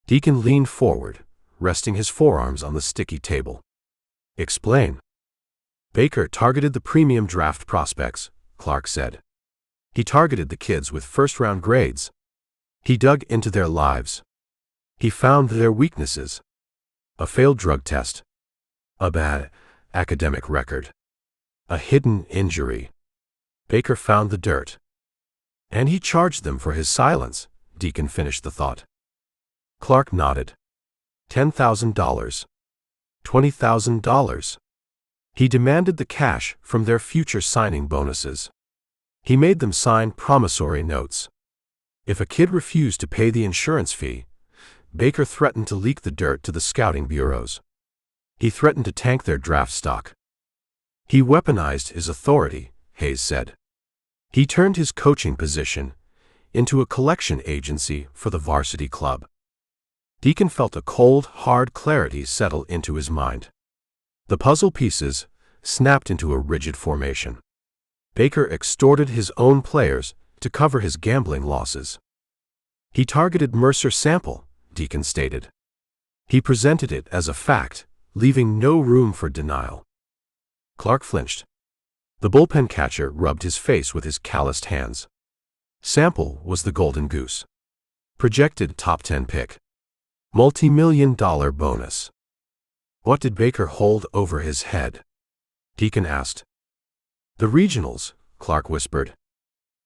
Deacon leaned forward, resting his forearms on the sticky table. Explain. Baker targeted the premium draft prospects, Clark said. He targeted the kids with first-round grades. He dug into their lives. He found their weaknesses. A failed drug test. A bad academic record. A hidden injury. Baker found the dirt. And he charged them for his silence, Deacon finished the thought. Clark nodded. $10,000. $20,000. He demanded the cash from their future signing bonuses. He made them sign promissory notes. If a kid refused to pay the insurance fee, Baker threatened to leak the dirt to the scouting bureaus. He threatened to tank their draft stock. He weaponized his authority, Hayes said. He turned his coaching position into a collection agency for the varsity club. Deacon felt a cold, hard clarity settle into his mind. The puzzle pieces snapped into a rigid formation. Baker extorted his own players to cover his gambling losses. He targeted Mercer Sample, Deacon stated. He presented it as a fact, leaving no room for denial. Clark flinched. The bullpen catcher rubbed his face with his calloused hands. Sample was the golden goose. Projected top 10 pick. Multi-million-dollar bonus. What did Baker hold over his head? Deacon asked. The regionals, Clark whispered.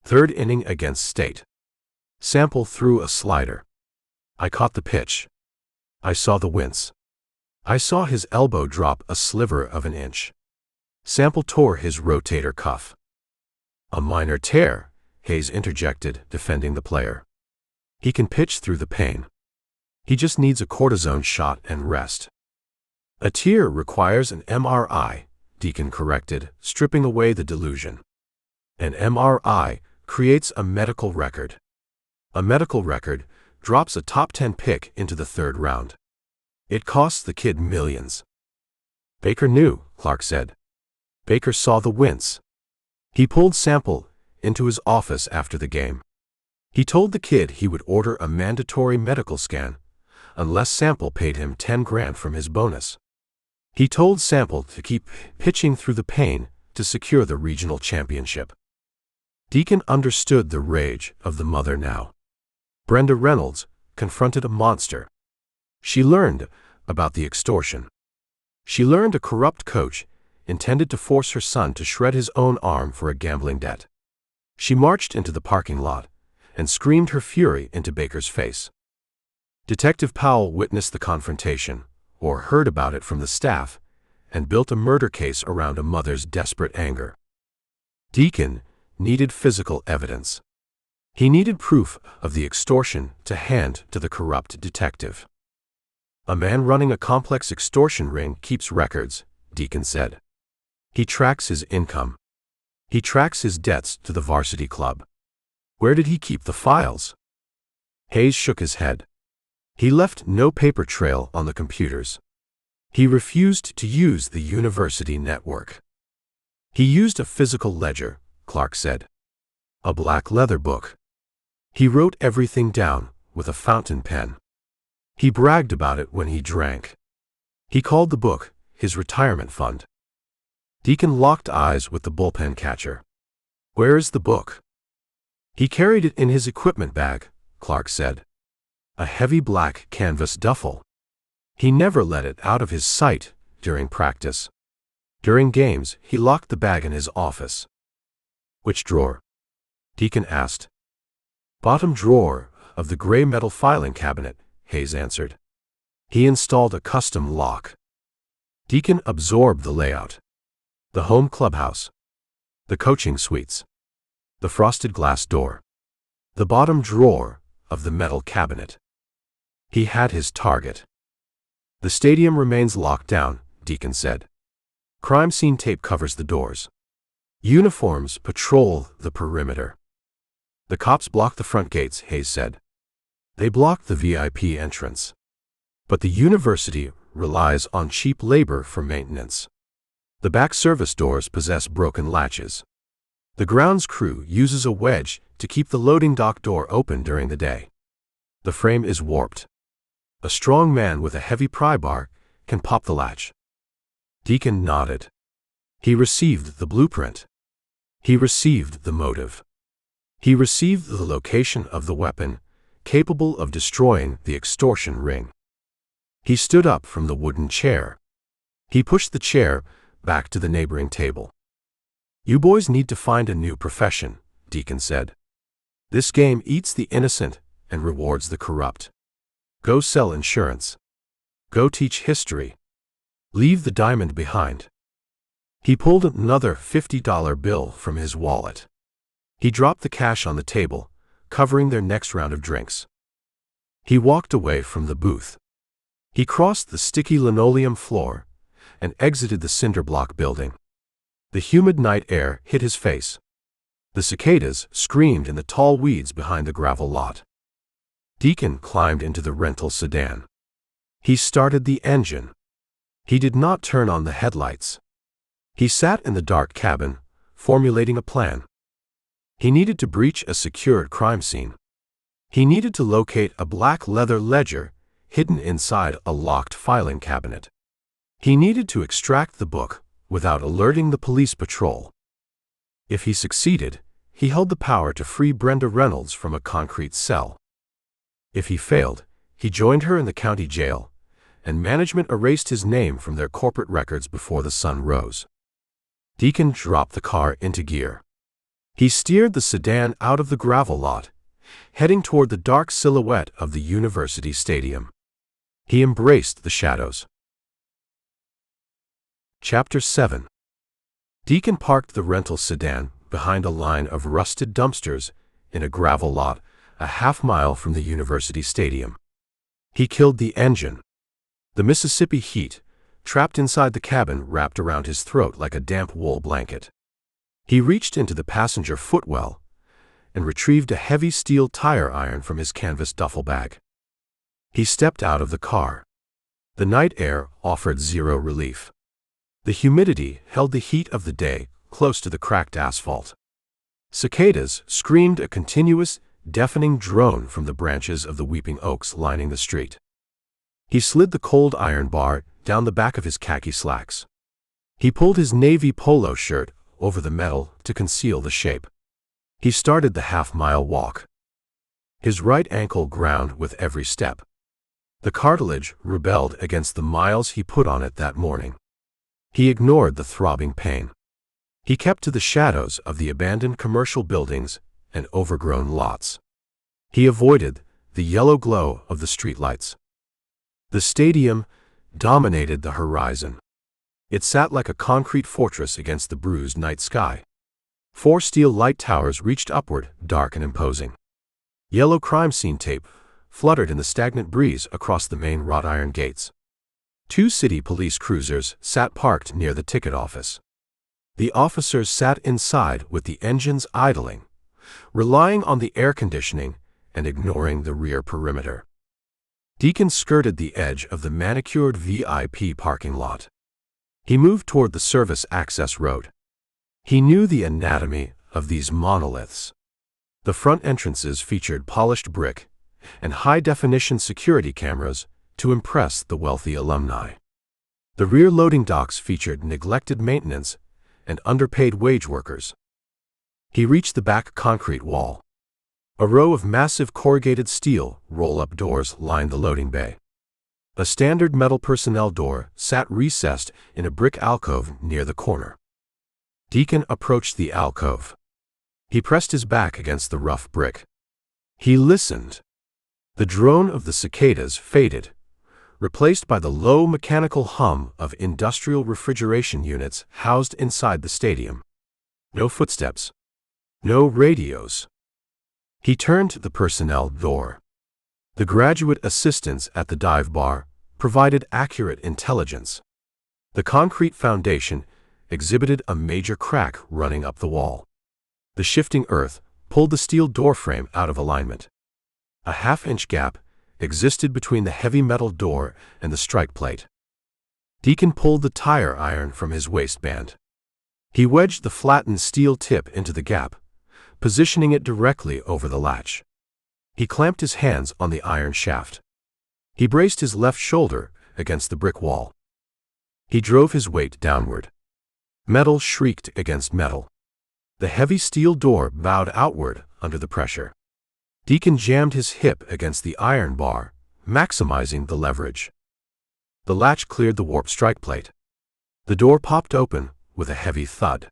Third inning against State. Sample threw a slider. I caught the pitch. I saw the wince. I saw his elbow drop a sliver of an inch. Sample tore his rotator cuff. A minor tear, Hayes interjected, defending the player. He can pitch through the pain. He just needs a cortisone shot and rest. A tear requires an MRI, Deacon corrected, stripping away the delusion. An MRI creates a medical record. A medical record drops a top 10 pick into the third round. It costs the kid millions. Baker knew, Clark said. Baker saw the wince. He pulled Sample into his office after the game. He told the kid he would order a mandatory medical scan unless Sample paid him $10,000 from his bonus. He told Sample to keep pitching through the pain to secure the regional championship. Deacon understood the rage of the mother now. Brenda Reynolds confronted a monster. She learned about the extortion. She learned a corrupt coach intended to force her son to shred his own arm for a gambling debt. She marched into the parking lot and screamed her fury into Baker's face. Detective Powell witnessed the confrontation, or heard about it from the staff, and built a murder case around a mother's desperate anger. Deacon needed physical evidence. He needed proof of the extortion to hand to the corrupt detective. A man running a complex extortion ring keeps records, Deacon said. He tracks his income. He tracks his debts to the varsity club. Where did he keep the files? Hayes shook his head. He left no paper trail on the computers. He refused to use the university network. He used a physical ledger, Clark said. A black leather book. He wrote everything down with a fountain pen. He bragged about it when he drank. He called the book his retirement fund. Deacon locked eyes with the bullpen catcher. "Where is the book?" "He carried it in his equipment bag," Clark said. A heavy black canvas duffel. He never let it out of his sight during practice. During games, he locked the bag in his office. "Which drawer?" Deacon asked. "Bottom drawer of the gray metal filing cabinet," Hayes answered. He installed a custom lock. Deacon absorbed the layout. The home clubhouse. The coaching suites. The frosted glass door. The bottom drawer of the metal cabinet. He had his target. "The stadium remains locked down," Deacon said. "Crime scene tape covers the doors. Uniforms patrol the perimeter. The cops block the front gates," Hayes said. "They block the VIP entrance. But the university relies on cheap labor for maintenance. The back service doors possess broken latches. The grounds crew uses a wedge to keep the loading dock door open during the day. The frame is warped. A strong man with a heavy pry bar can pop the latch." Deacon nodded. He received the blueprint. He received the motive. He received the location of the weapon, capable of destroying the extortion ring. He stood up from the wooden chair. He pushed the chair back to the neighboring table. "You boys need to find a new profession," Deacon said. "This game eats the innocent and rewards the corrupt. Go sell insurance. Go teach history. Leave the diamond behind." He pulled another $50 bill from his wallet. He dropped the cash on the table, covering their next round of drinks. He walked away from the booth. He crossed the sticky linoleum floor and exited the cinder block building. The humid night air hit his face. The cicadas screamed in the tall weeds behind the gravel lot. Deacon climbed into the rental sedan. He started the engine. He did not turn on the headlights. He sat in the dark cabin, formulating a plan. He needed to breach a secured crime scene. He needed to locate a black leather ledger hidden inside a locked filing cabinet. He needed to extract the book without alerting the police patrol. If he succeeded, he held the power to free Brenda Reynolds from a concrete cell. If he failed, he joined her in the county jail, and management erased his name from their corporate records before the sun rose. Deacon dropped the car into gear. He steered the sedan out of the gravel lot, heading toward the dark silhouette of the university stadium. He embraced the shadows. Chapter 7. Deacon parked the rental sedan behind a line of rusted dumpsters in a gravel lot a half-mile from the university stadium. He killed the engine. The Mississippi heat, trapped inside the cabin, wrapped around his throat like a damp wool blanket. He reached into the passenger footwell and retrieved a heavy steel tire iron from his canvas duffel bag. He stepped out of the car. The night air offered zero relief. The humidity held the heat of the day close to the cracked asphalt. Cicadas screamed a continuous, deafening drone from the branches of the weeping oaks lining the street. He slid the cold iron bar down the back of his khaki slacks. He pulled his navy polo shirt over the metal to conceal the shape. He started the half-mile walk. His right ankle ground with every step. The cartilage rebelled against the miles he put on it that morning. He ignored the throbbing pain. He kept to the shadows of the abandoned commercial buildings and overgrown lots. He avoided the yellow glow of the streetlights. The stadium dominated the horizon. It sat like a concrete fortress against the bruised night sky. 4 steel light towers reached upward, dark and imposing. Yellow crime scene tape fluttered in the stagnant breeze across the main wrought iron gates. 2 city police cruisers sat parked near the ticket office. The officers sat inside with the engines idling, relying on the air conditioning and ignoring the rear perimeter. Deacon skirted the edge of the manicured VIP parking lot. He moved toward the service access road. He knew the anatomy of these monoliths. The front entrances featured polished brick and high-definition security cameras to impress the wealthy alumni. The rear loading docks featured neglected maintenance and underpaid wage workers. He reached the back concrete wall. A row of massive corrugated steel roll-up doors lined the loading bay. A standard metal personnel door sat recessed in a brick alcove near the corner. Deacon approached the alcove. He pressed his back against the rough brick. He listened. The drone of the cicadas faded, replaced by the low mechanical hum of industrial refrigeration units housed inside the stadium. No footsteps. No radios. He turned to the personnel door. The graduate assistants at the dive bar provided accurate intelligence. The concrete foundation exhibited a major crack running up the wall. The shifting earth pulled the steel doorframe out of alignment. A half-inch gap existed between the heavy metal door and the strike plate. Deacon pulled the tire iron from his waistband. He wedged the flattened steel tip into the gap, positioning it directly over the latch. He clamped his hands on the iron shaft. He braced his left shoulder against the brick wall. He drove his weight downward. Metal shrieked against metal. The heavy steel door bowed outward under the pressure. Deacon jammed his hip against the iron bar, maximizing the leverage. The latch cleared the warped strike plate. The door popped open with a heavy thud.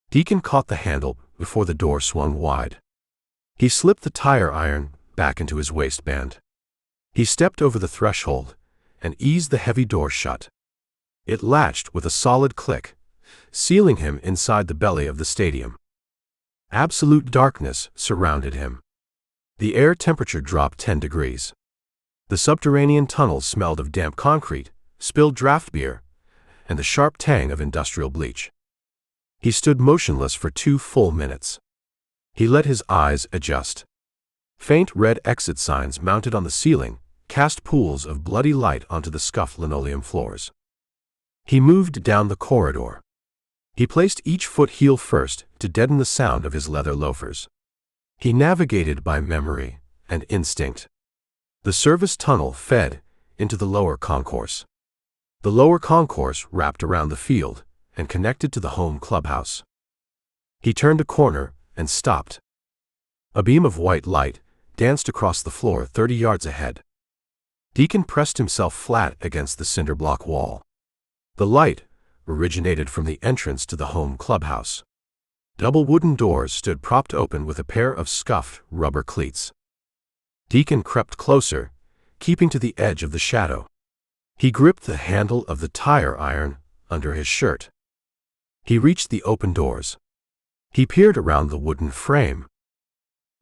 Deacon caught the handle before the door swung wide. He slipped the tire iron back into his waistband. He stepped over the threshold and eased the heavy door shut. It latched with a solid click, sealing him inside the belly of the stadium. Absolute darkness surrounded him. The air temperature dropped 10 degrees. The subterranean tunnels smelled of damp concrete, spilled draft beer, and the sharp tang of industrial bleach. He stood motionless for 2 full minutes. He let his eyes adjust. Faint red exit signs mounted on the ceiling cast pools of bloody light onto the scuffed linoleum floors. He moved down the corridor. He placed each foot heel first to deaden the sound of his leather loafers. He navigated by memory and instinct. The service tunnel fed into the lower concourse. The lower concourse wrapped around the field and connected to the home clubhouse. He turned a corner and stopped. A beam of white light danced across the floor 30 yards ahead. Deacon pressed himself flat against the cinder block wall. The light originated from the entrance to the home clubhouse. Double wooden doors stood propped open with a pair of scuffed rubber cleats. Deacon crept closer, keeping to the edge of the shadow. He gripped the handle of the tire iron under his shirt. He reached the open doors. He peered around the wooden frame.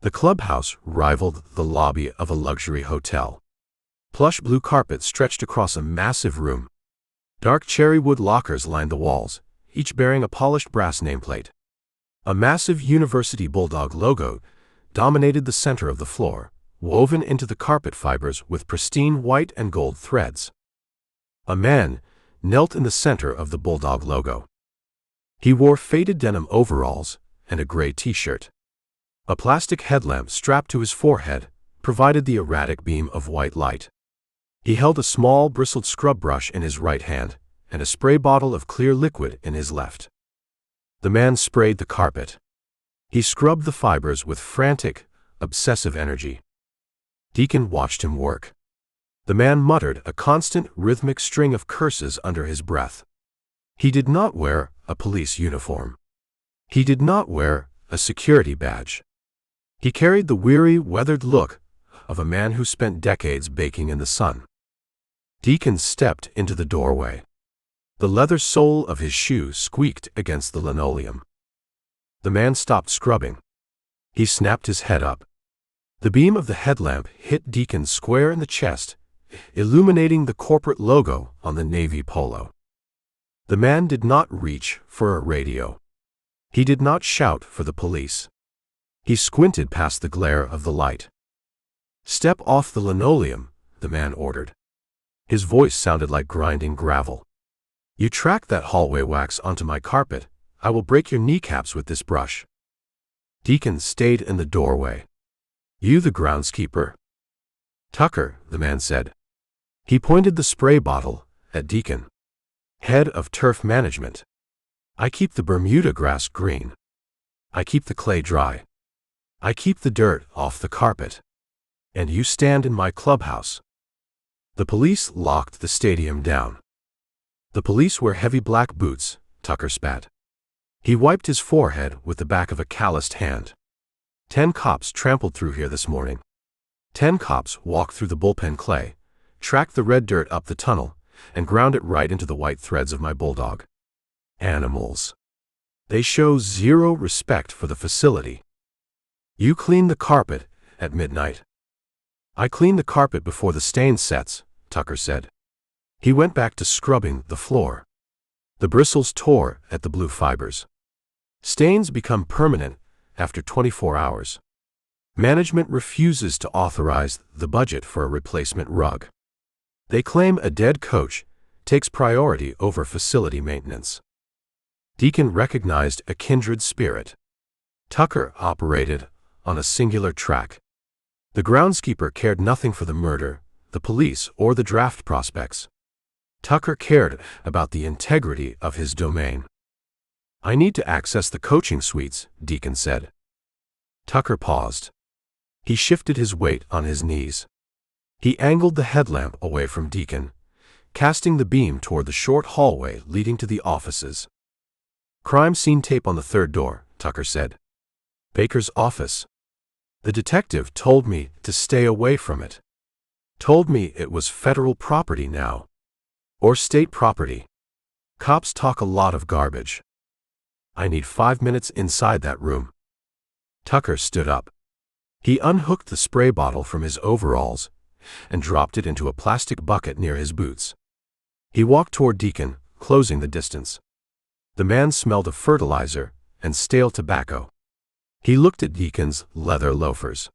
The clubhouse rivaled the lobby of a luxury hotel. Plush blue carpet stretched across a massive room. Dark cherry wood lockers lined the walls, each bearing a polished brass nameplate. A massive University Bulldog logo dominated the center of the floor, woven into the carpet fibers with pristine white and gold threads. A man knelt in the center of the Bulldog logo. He wore faded denim overalls and a gray t-shirt. A plastic headlamp strapped to his forehead provided the erratic beam of white light. He held a small bristled scrub brush in his right hand and a spray bottle of clear liquid in his left. The man sprayed the carpet. He scrubbed the fibers with frantic, obsessive energy. Deacon watched him work. The man muttered a constant, rhythmic string of curses under his breath. He did not wear a police uniform. He did not wear a security badge. He carried the weary, weathered look of a man who spent decades baking in the sun. Deacon stepped into the doorway. The leather sole of his shoe squeaked against the linoleum. The man stopped scrubbing. He snapped his head up. The beam of the headlamp hit Deacon square in the chest, illuminating the corporate logo on the navy polo. The man did not reach for a radio. He did not shout for the police. He squinted past the glare of the light. "Step off the linoleum," the man ordered. His voice sounded like grinding gravel. You track that hallway wax onto my carpet, I will break your kneecaps with this brush. Deacon stayed in the doorway. You the groundskeeper? Tucker, the man said. He pointed the spray bottle at Deacon. Head of turf management. I keep the Bermuda grass green. I keep the clay dry. I keep the dirt off the carpet. And you stand in my clubhouse. The police locked the stadium down. The police wear heavy black boots, Tucker spat. He wiped his forehead with the back of a calloused hand. 10 cops trampled through here this morning. 10 cops walked through the bullpen clay, tracked the red dirt up the tunnel, and ground it right into the white threads of my bulldog. Animals. They show zero respect for the facility. You clean the carpet at midnight. I clean the carpet before the stain sets, Tucker said. He went back to scrubbing the floor. The bristles tore at the blue fibers. Stains become permanent after 24 hours. Management refuses to authorize the budget for a replacement rug. They claim a dead coach takes priority over facility maintenance. Deacon recognized a kindred spirit. Tucker operated on a singular track. The groundskeeper cared nothing for the murder, the police, or the draft prospects. Tucker cared about the integrity of his domain. I need to access the coaching suites, Deacon said. Tucker paused. He shifted his weight on his knees. He angled the headlamp away from Deacon, casting the beam toward the short hallway leading to the offices. Crime scene tape on the third door, Tucker said. Baker's office. The detective told me to stay away from it. Told me it was federal property now. Or state property. Cops talk a lot of garbage. I need 5 minutes inside that room. Tucker stood up. He unhooked the spray bottle from his overalls and dropped it into a plastic bucket near his boots. He walked toward Deacon, closing the distance. The man smelled of fertilizer and stale tobacco. He looked at Deacon's leather loafers.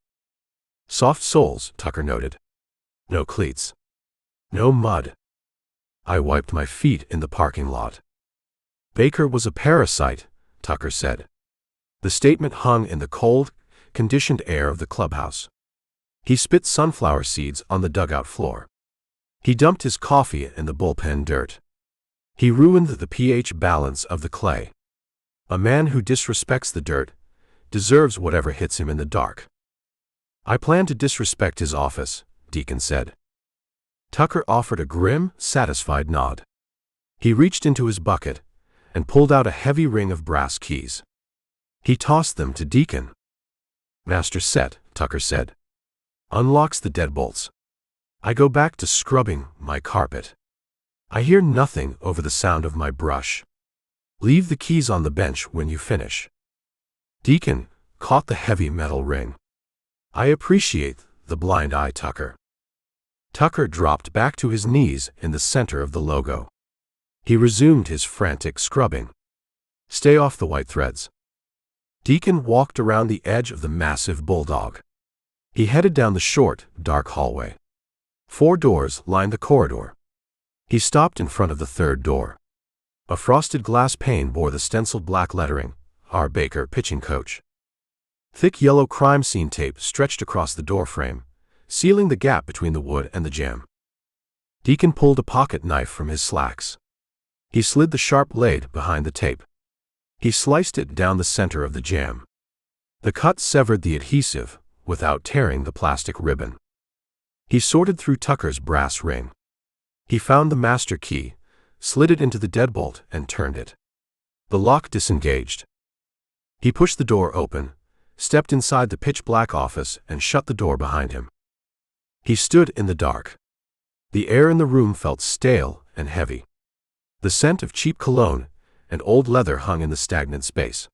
Soft soles, Tucker noted. No cleats. No mud. I wiped my feet in the parking lot. Baker was a parasite, Tucker said. The statement hung in the cold, conditioned air of the clubhouse. He spit sunflower seeds on the dugout floor. He dumped his coffee in the bullpen dirt. He ruined the pH balance of the clay. A man who disrespects the dirt deserves whatever hits him in the dark. I plan to disrespect his office, Deacon said. Tucker offered a grim, satisfied nod. He reached into his bucket and pulled out a heavy ring of brass keys. He tossed them to Deacon. Master set, Tucker said. Unlocks the deadbolts. I go back to scrubbing my carpet. I hear nothing over the sound of my brush. Leave the keys on the bench when you finish. Deacon caught the heavy metal ring. I appreciate the blind eye, Tucker. Tucker dropped back to his knees in the center of the logo. He resumed his frantic scrubbing. Stay off the white threads. Deacon walked around the edge of the massive bulldog. He headed down the short, dark hallway. 4 doors lined the corridor. He stopped in front of the third door. A frosted glass pane bore the stenciled black lettering, R. Baker, pitching coach. Thick yellow crime scene tape stretched across the doorframe, sealing the gap between the wood and the jamb. Deacon pulled a pocket knife from his slacks. He slid the sharp blade behind the tape. He sliced it down the center of the jamb. The cut severed the adhesive without tearing the plastic ribbon. He sorted through Tucker's brass ring. He found the master key, slid it into the deadbolt, and turned it. The lock disengaged. He pushed the door open, stepped inside the pitch-black office, and shut the door behind him. He stood in the dark. The air in the room felt stale and heavy. The scent of cheap cologne and old leather hung in the stagnant space.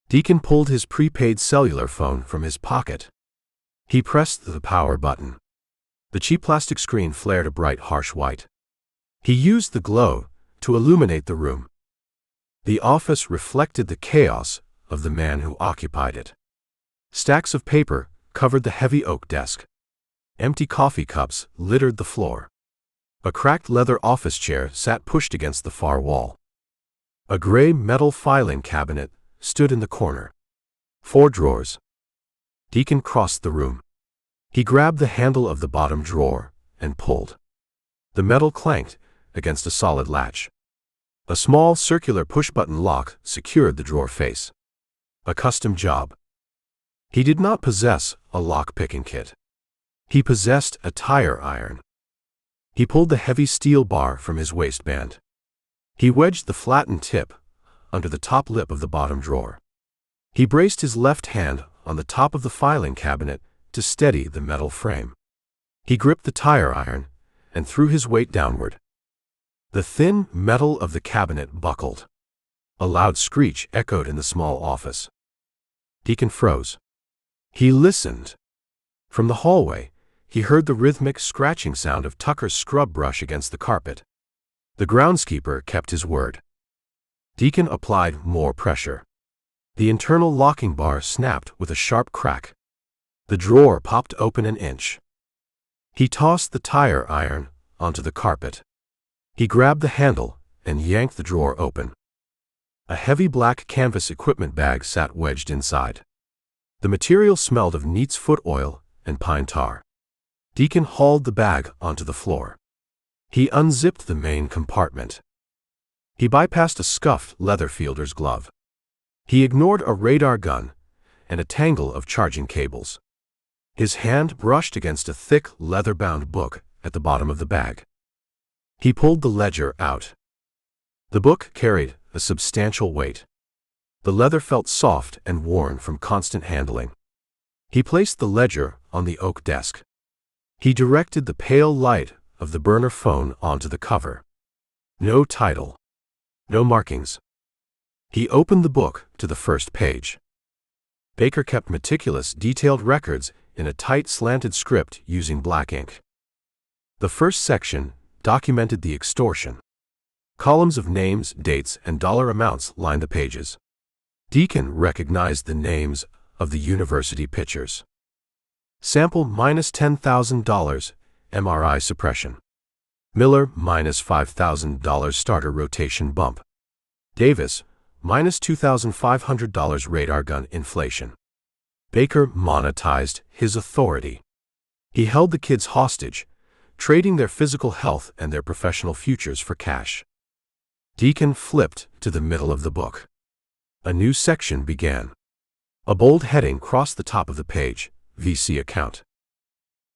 Deacon pulled his prepaid cellular phone from his pocket. He pressed the power button. The cheap plastic screen flared a bright, harsh white. He used the glow to illuminate the room. The office reflected the chaos of the man who occupied it. Stacks of paper covered the heavy oak desk. Empty coffee cups littered the floor. A cracked leather office chair sat pushed against the far wall. A gray metal filing cabinet stood in the corner. 4 drawers. Deacon crossed the room. He grabbed the handle of the bottom drawer and pulled. The metal clanked against a solid latch. A small circular push-button lock secured the drawer face. A custom job. He did not possess a lock-picking kit. He possessed a tire iron. He pulled the heavy steel bar from his waistband. He wedged the flattened tip under the top lip of the bottom drawer. He braced his left hand on the top of the filing cabinet to steady the metal frame. He gripped the tire iron and threw his weight downward. The thin metal of the cabinet buckled. A loud screech echoed in the small office. Deacon froze. He listened. From the hallway, he heard the rhythmic scratching sound of Tucker's scrub brush against the carpet. The groundskeeper kept his word. Deacon applied more pressure. The internal locking bar snapped with a sharp crack. The drawer popped open an inch. He tossed the tire iron onto the carpet. He grabbed the handle and yanked the drawer open. A heavy black canvas equipment bag sat wedged inside. The material smelled of neat's foot oil and pine tar. Deacon hauled the bag onto the floor. He unzipped the main compartment. He bypassed a scuffed leather fielder's glove. He ignored a radar gun and a tangle of charging cables. His hand brushed against a thick leather-bound book at the bottom of the bag. He pulled the ledger out. The book carried a substantial weight. The leather felt soft and worn from constant handling. He placed the ledger on the oak desk. He directed the pale light of the burner phone onto the cover. No title. No markings. He opened the book to the first page. Baker kept meticulous, detailed records in a tight, slanted script using black ink. The first section documented the extortion. Columns of names, dates, and dollar amounts lined the pages. Deacon recognized the names of the university pitchers. Sample minus $10,000 MRI suppression. Miller minus $5,000 starter rotation bump. Davis minus $2,500 radar gun inflation. Baker monetized his authority. He held the kids hostage, trading their physical health and their professional futures for cash. Deacon flipped to the middle of the book. A new section began. A bold heading crossed the top of the page: VC account.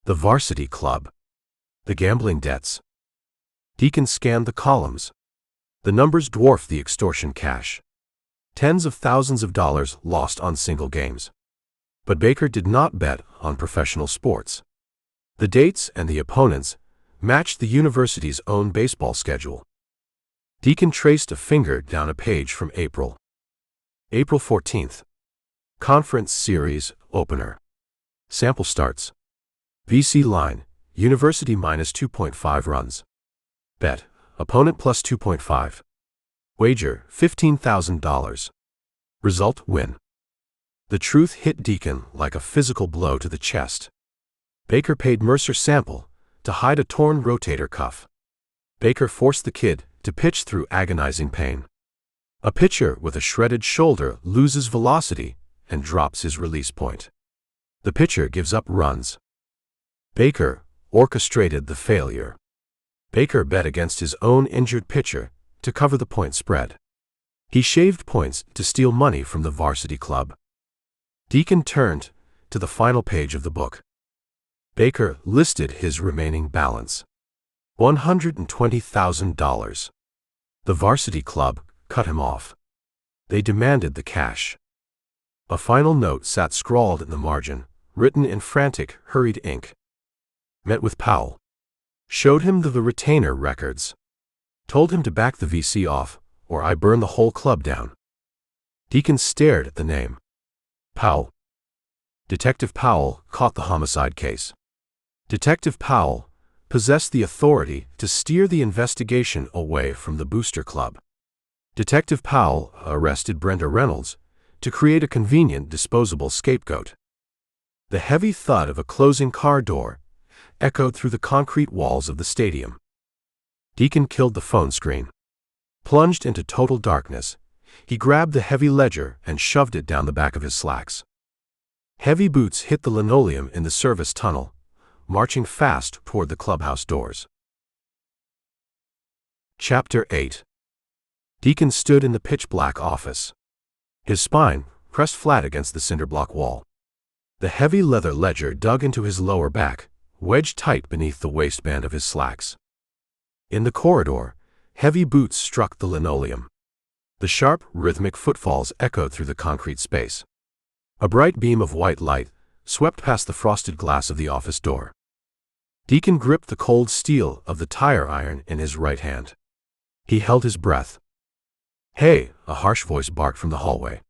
The varsity club. The gambling debts. Deacon scanned the columns. The numbers dwarfed the extortion cash. Tens of thousands of dollars lost on single games. But Baker did not bet on professional sports. The dates and the opponents matched the university's own baseball schedule. Deacon traced a finger down a page from April. April 14th. Conference Series Opener. Sample starts. VC line, University minus 2.5 runs. Bet, opponent plus 2.5. Wager, $15,000. Result, win. The truth hit Deacon like a physical blow to the chest. Baker paid Mercer Sample to hide a torn rotator cuff. Baker forced the kid to pitch through agonizing pain. A pitcher with a shredded shoulder loses velocity and drops his release point. The pitcher gives up runs. Baker orchestrated the failure. Baker bet against his own injured pitcher to cover the point spread. He shaved points to steal money from the varsity club. Deacon turned to the final page of the book. Baker listed his remaining balance: $120,000. The varsity club cut him off. They demanded the cash. A final note sat scrawled in the margin, written in frantic, hurried ink. Met with Powell. Showed him the retainer records. Told him to back the VC off, or I burn the whole club down. Deacon stared at the name. Powell. Detective Powell caught the homicide case. Detective Powell possessed the authority to steer the investigation away from the Booster Club. Detective Powell arrested Brenda Reynolds to create a convenient disposable scapegoat. The heavy thud of a closing car door echoed through the concrete walls of the stadium. Deacon killed the phone screen. Plunged into total darkness, he grabbed the heavy ledger and shoved it down the back of his slacks. Heavy boots hit the linoleum in the service tunnel, marching fast toward the clubhouse doors. Chapter 8. Deacon stood in the pitch-black office. His spine pressed flat against the cinder-block wall. The heavy leather ledger dug into his lower back, wedged tight beneath the waistband of his slacks. In the corridor, heavy boots struck the linoleum. The sharp, rhythmic footfalls echoed through the concrete space. A bright beam of white light swept past the frosted glass of the office door. Deacon gripped the cold steel of the tire iron in his right hand. He held his breath. "Hey," a harsh voice barked from the hallway.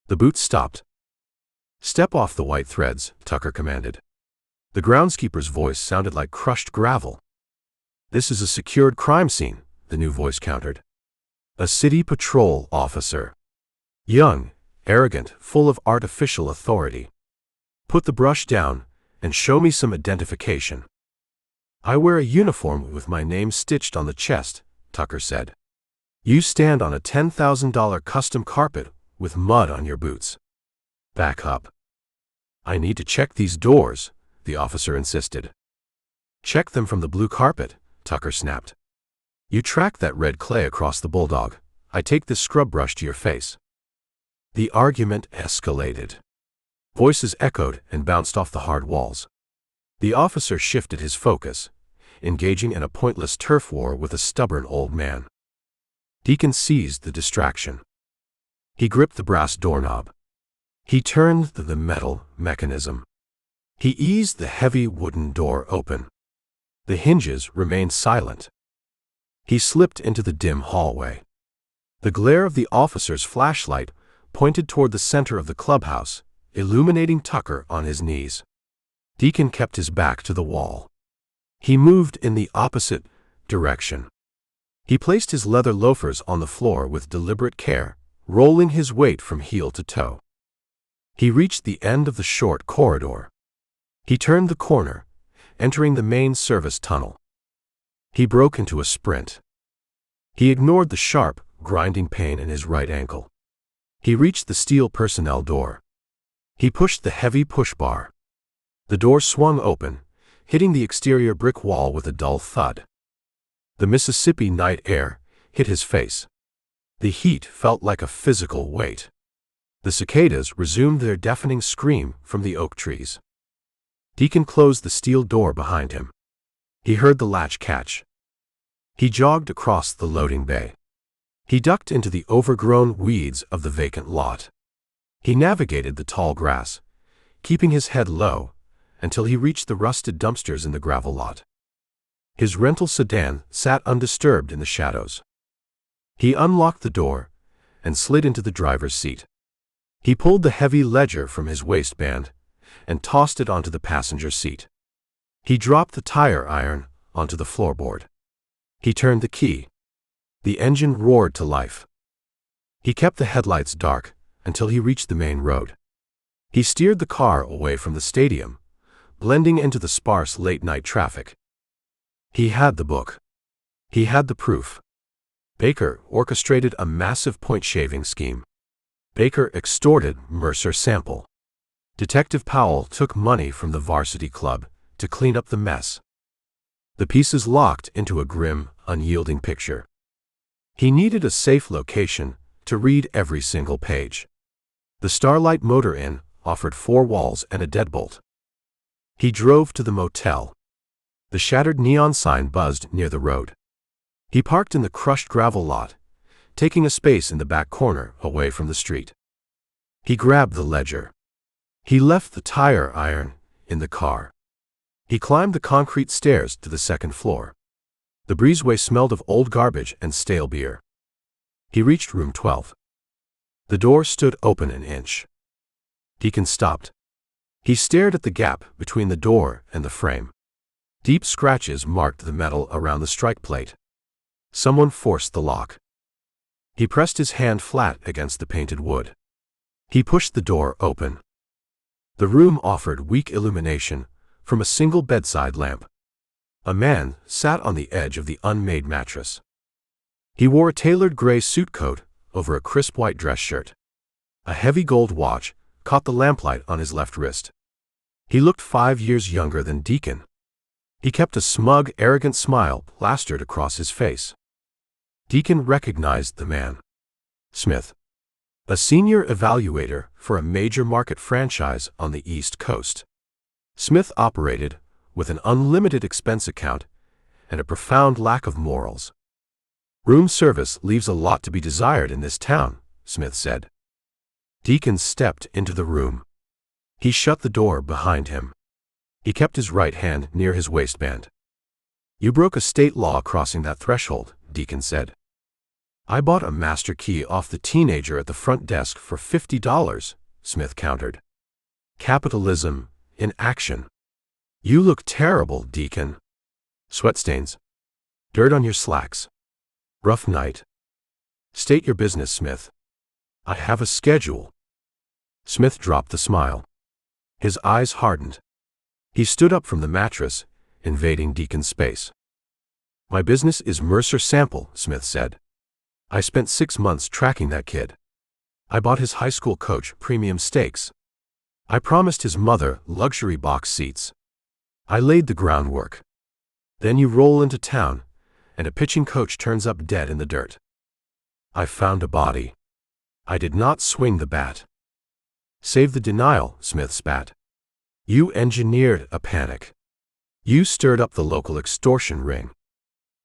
The boots stopped. "Step off the white threads," Tucker commanded. The groundskeeper's voice sounded like crushed gravel. "This is a secured crime scene," the new voice countered. A city patrol officer. Young, arrogant, full of artificial authority. "Put the brush down and show me some identification." "I wear a uniform with my name stitched on the chest," Tucker said. "You stand on a $10,000 custom carpet with mud on your boots. Back up." "I need to check these doors," the officer insisted. "Check them from the blue carpet," Tucker snapped. "You track that red clay across the bulldog. I take this scrub brush to your face." The argument escalated. Voices echoed and bounced off the hard walls. The officer shifted his focus, engaging in a pointless turf war with a stubborn old man. Deacon seized the distraction. He gripped the brass doorknob. He turned the metal mechanism. He eased the heavy wooden door open. The hinges remained silent. He slipped into the dim hallway. The glare of the officer's flashlight pointed toward the center of the clubhouse, illuminating Tucker on his knees. Deacon kept his back to the wall. He moved in the opposite direction. He placed his leather loafers on the floor with deliberate care, rolling his weight from heel to toe. He reached the end of the short corridor. He turned the corner, entering the main service tunnel. He broke into a sprint. He ignored the sharp, grinding pain in his right ankle. He reached the steel personnel door. He pushed the heavy push bar. The door swung open, hitting the exterior brick wall with a dull thud. The Mississippi night air hit his face. The heat felt like a physical weight. The cicadas resumed their deafening scream from the oak trees. Deacon closed the steel door behind him. He heard the latch catch. He jogged across the loading bay. He ducked into the overgrown weeds of the vacant lot. He navigated the tall grass, keeping his head low, until he reached the rusted dumpsters in the gravel lot. His rental sedan sat undisturbed in the shadows. He unlocked the door and slid into the driver's seat. He pulled the heavy ledger from his waistband and tossed it onto the passenger seat. He dropped the tire iron onto the floorboard. He turned the key. The engine roared to life. He kept the headlights dark until he reached the main road. He steered the car away from the stadium, blending into the sparse late-night traffic. He had the book. He had the proof. Baker orchestrated a massive point-shaving scheme. Baker extorted Mercer Sample. Detective Powell took money from the varsity club to clean up the mess. The pieces locked into a grim, unyielding picture. He needed a safe location to read every single page. The Starlight Motor Inn offered 4 walls and a deadbolt. He drove to the motel. The shattered neon sign buzzed near the road. He parked in the crushed gravel lot, taking a space in the back corner away from the street. He grabbed the ledger. He left the tire iron in the car. He climbed the concrete stairs to the second floor. The breezeway smelled of old garbage and stale beer. He reached room 12. The door stood open an inch. Deacon stopped. He stared at the gap between the door and the frame. Deep scratches marked the metal around the strike plate. Someone forced the lock. He pressed his hand flat against the painted wood. He pushed the door open. The room offered weak illumination, from a single bedside lamp. A man sat on the edge of the unmade mattress. He wore a tailored gray suit coat over a crisp white dress shirt. A heavy gold watch caught the lamplight on his left wrist. He looked 5 years younger than Deacon. He kept a smug, arrogant smile plastered across his face. Deacon recognized the man. Smith, a senior evaluator for a major market franchise on the East Coast. Smith operated with an unlimited expense account and a profound lack of morals. Room service leaves a lot to be desired in this town, Smith said. Deacon stepped into the room. He shut the door behind him. He kept his right hand near his waistband. You broke a state law crossing that threshold, Deacon said. I bought a master key off the teenager at the front desk for $50, Smith countered. Capitalism in action. You look terrible, Deacon. Sweat stains. Dirt on your slacks. Rough night. State your business, Smith. I have a schedule. Smith dropped the smile. His eyes hardened. He stood up from the mattress, invading Deacon's space. My business is Mercer Sample, Smith said. I spent 6 months tracking that kid. I bought his high school coach premium steaks. I promised his mother luxury box seats. I laid the groundwork. Then you roll into town, and a pitching coach turns up dead in the dirt. I found a body. I did not swing the bat. Save the denial, Smith spat. You engineered a panic. You stirred up the local extortion ring.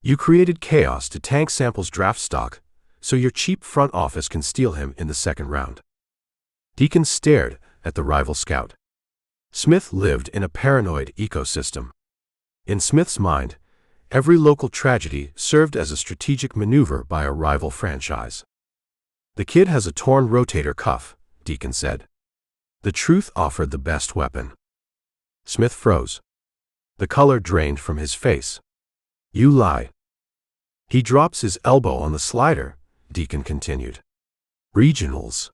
You created chaos to tank Sample's draft stock so your cheap front office can steal him in the second round. Deacon stared at the rival scout. Smith lived in a paranoid ecosystem. In Smith's mind, every local tragedy served as a strategic maneuver by a rival franchise. The kid has a torn rotator cuff, Deacon said. The truth offered the best weapon. Smith froze. The color drained from his face. You lie. He drops his elbow on the slider, Deacon continued. Regionals.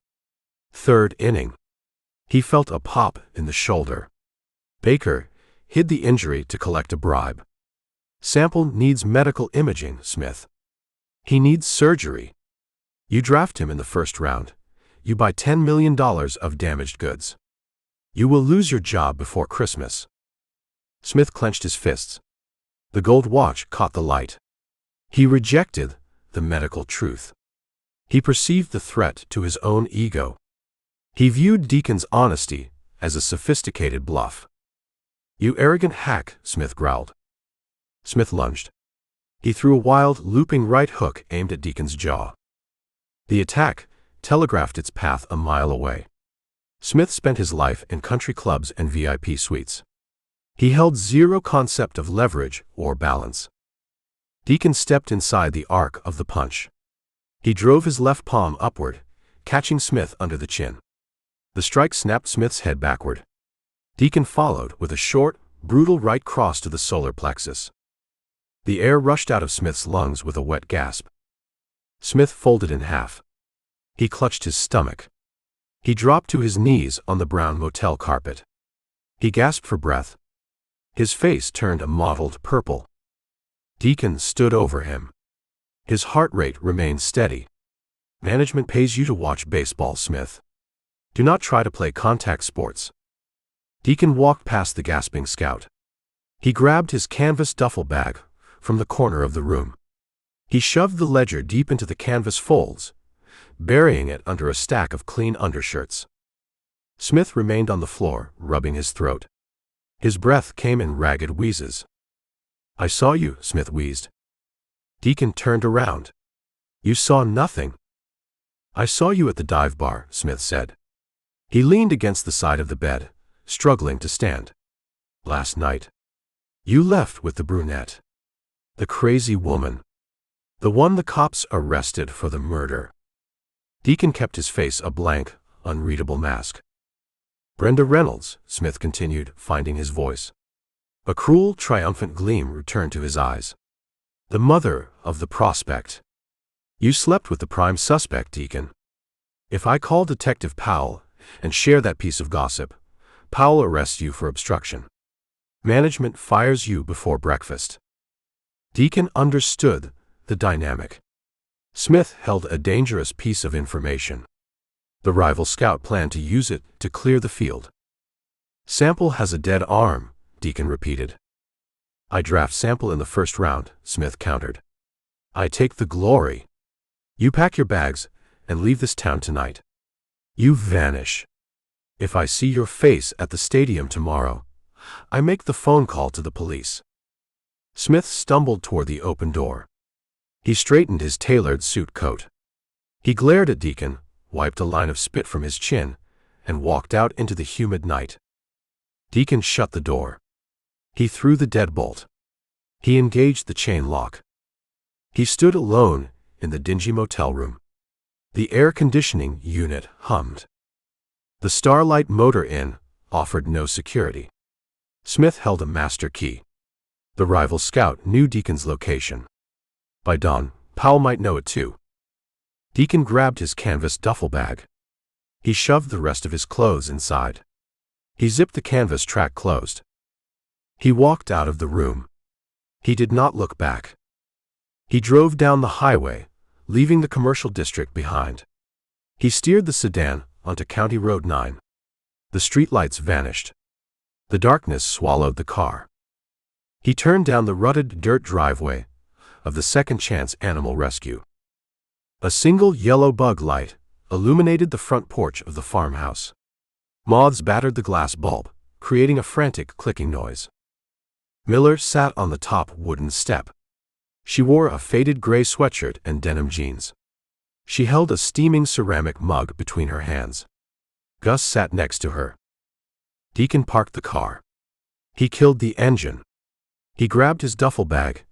Third inning. He felt a pop in the shoulder. Baker hid the injury to collect a bribe. Sample needs medical imaging, Smith. He needs surgery. You draft him in the first round. You buy $10 million of damaged goods. You will lose your job before Christmas. Smith clenched his fists. The gold watch caught the light. He rejected the medical truth. He perceived the threat to his own ego. He viewed Deacon's honesty as a sophisticated bluff. You arrogant hack, Smith growled. Smith lunged. He threw a wild, looping right hook aimed at Deacon's jaw. The attack telegraphed its path a mile away. Smith spent his life in country clubs and VIP suites. He held zero concept of leverage or balance. Deacon stepped inside the arc of the punch. He drove his left palm upward, catching Smith under the chin. The strike snapped Smith's head backward. Deacon followed with a short, brutal right cross to the solar plexus. The air rushed out of Smith's lungs with a wet gasp. Smith folded in half. He clutched his stomach. He dropped to his knees on the brown motel carpet. He gasped for breath. His face turned a mottled purple. Deacon stood over him. His heart rate remained steady. Management pays you to watch baseball, Smith. Do not try to play contact sports. Deacon walked past the gasping scout. He grabbed his canvas duffel bag from the corner of the room. He shoved the ledger deep into the canvas folds, burying it under a stack of clean undershirts. Smith remained on the floor, rubbing his throat. His breath came in ragged wheezes. I saw you, Smith wheezed. Deacon turned around. You saw nothing. I saw you at the dive bar, Smith said. He leaned against the side of the bed, struggling to stand. Last night. You left with the brunette. The crazy woman. The one the cops arrested for the murder. Deacon kept his face a blank, unreadable mask. Brenda Reynolds, Smith continued, finding his voice. A cruel, triumphant gleam returned to his eyes. The mother of the prospect. You slept with the prime suspect, Deacon. If I call Detective Powell and share that piece of gossip, Powell arrests you for obstruction. Management fires you before breakfast. Deacon understood the dynamic. Smith held a dangerous piece of information. The rival scout planned to use it to clear the field. Sample has a dead arm, Deacon repeated. I draft Sample in the first round, Smith countered. I take the glory. You pack your bags and leave this town tonight. You vanish. If I see your face at the stadium tomorrow, I make the phone call to the police. Smith stumbled toward the open door. He straightened his tailored suit coat. He glared at Deacon, wiped a line of spit from his chin, and walked out into the humid night. Deacon shut the door. He threw the deadbolt. He engaged the chain lock. He stood alone in the dingy motel room. The air conditioning unit hummed. The Starlight Motor Inn offered no security. Smith held a master key. The rival scout knew Deacon's location. By dawn, Powell might know it too. Deacon grabbed his canvas duffel bag. He shoved the rest of his clothes inside. He zipped the canvas track closed. He walked out of the room. He did not look back. He drove down the highway, leaving the commercial district behind. He steered the sedan onto County Road 9. The streetlights vanished. The darkness swallowed the car. He turned down the rutted dirt driveway of the Second Chance Animal Rescue. A single yellow bug light illuminated the front porch of the farmhouse. Moths battered the glass bulb, creating a frantic clicking noise. Miller sat on the top wooden step. She wore a faded gray sweatshirt and denim jeans. She held a steaming ceramic mug between her hands. Gus sat next to her. Deacon parked the car. He killed the engine. He grabbed his duffel bag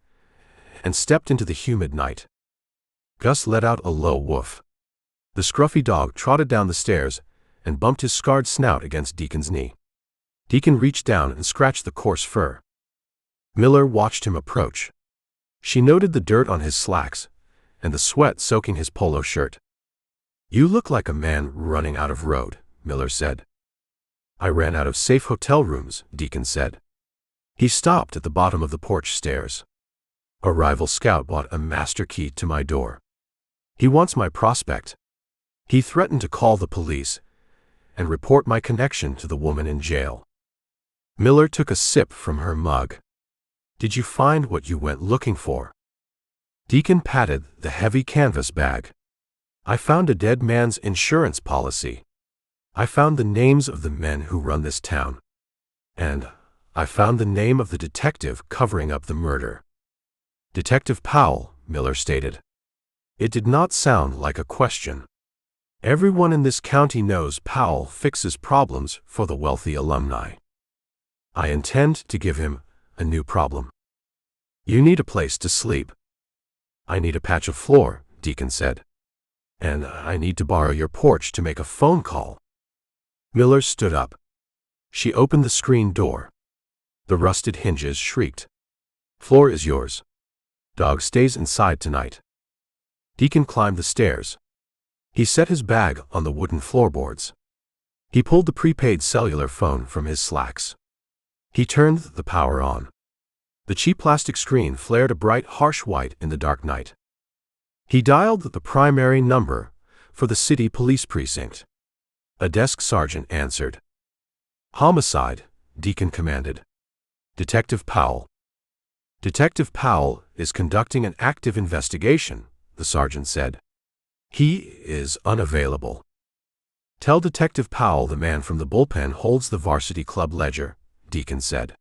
and stepped into the humid night. Gus let out a low woof. The scruffy dog trotted down the stairs and bumped his scarred snout against Deacon's knee. Deacon reached down and scratched the coarse fur. Miller watched him approach. She noted the dirt on his slacks and the sweat soaking his polo shirt. You look like a man running out of road, Miller said. I ran out of safe hotel rooms, Deacon said. He stopped at the bottom of the porch stairs. A rival scout bought a master key to my door. He wants my prospect. He threatened to call the police and report my connection to the woman in jail. Miller took a sip from her mug. Did you find what you went looking for? Deacon patted the heavy canvas bag. I found a dead man's insurance policy. I found the names of the men who run this town. And I found the name of the detective covering up the murder. Detective Powell, Miller stated. It did not sound like a question. Everyone in this county knows Powell fixes problems for the wealthy alumni. I intend to give him a new problem. You need a place to sleep. I need a patch of floor, Deacon said. And I need to borrow your porch to make a phone call. Miller stood up. She opened the screen door. The rusted hinges shrieked. Floor is yours. Dog stays inside tonight. Deacon climbed the stairs. He set his bag on the wooden floorboards. He pulled the prepaid cellular phone from his slacks. He turned the power on. The cheap plastic screen flared a bright, harsh white in the dark night. He dialed the primary number for the city police precinct. A desk sergeant answered. Homicide, Deacon commanded. Detective Powell. Detective Powell is conducting an active investigation, the sergeant said. He is unavailable. Tell Detective Powell the man from the bullpen holds the varsity club ledger, Deacon said.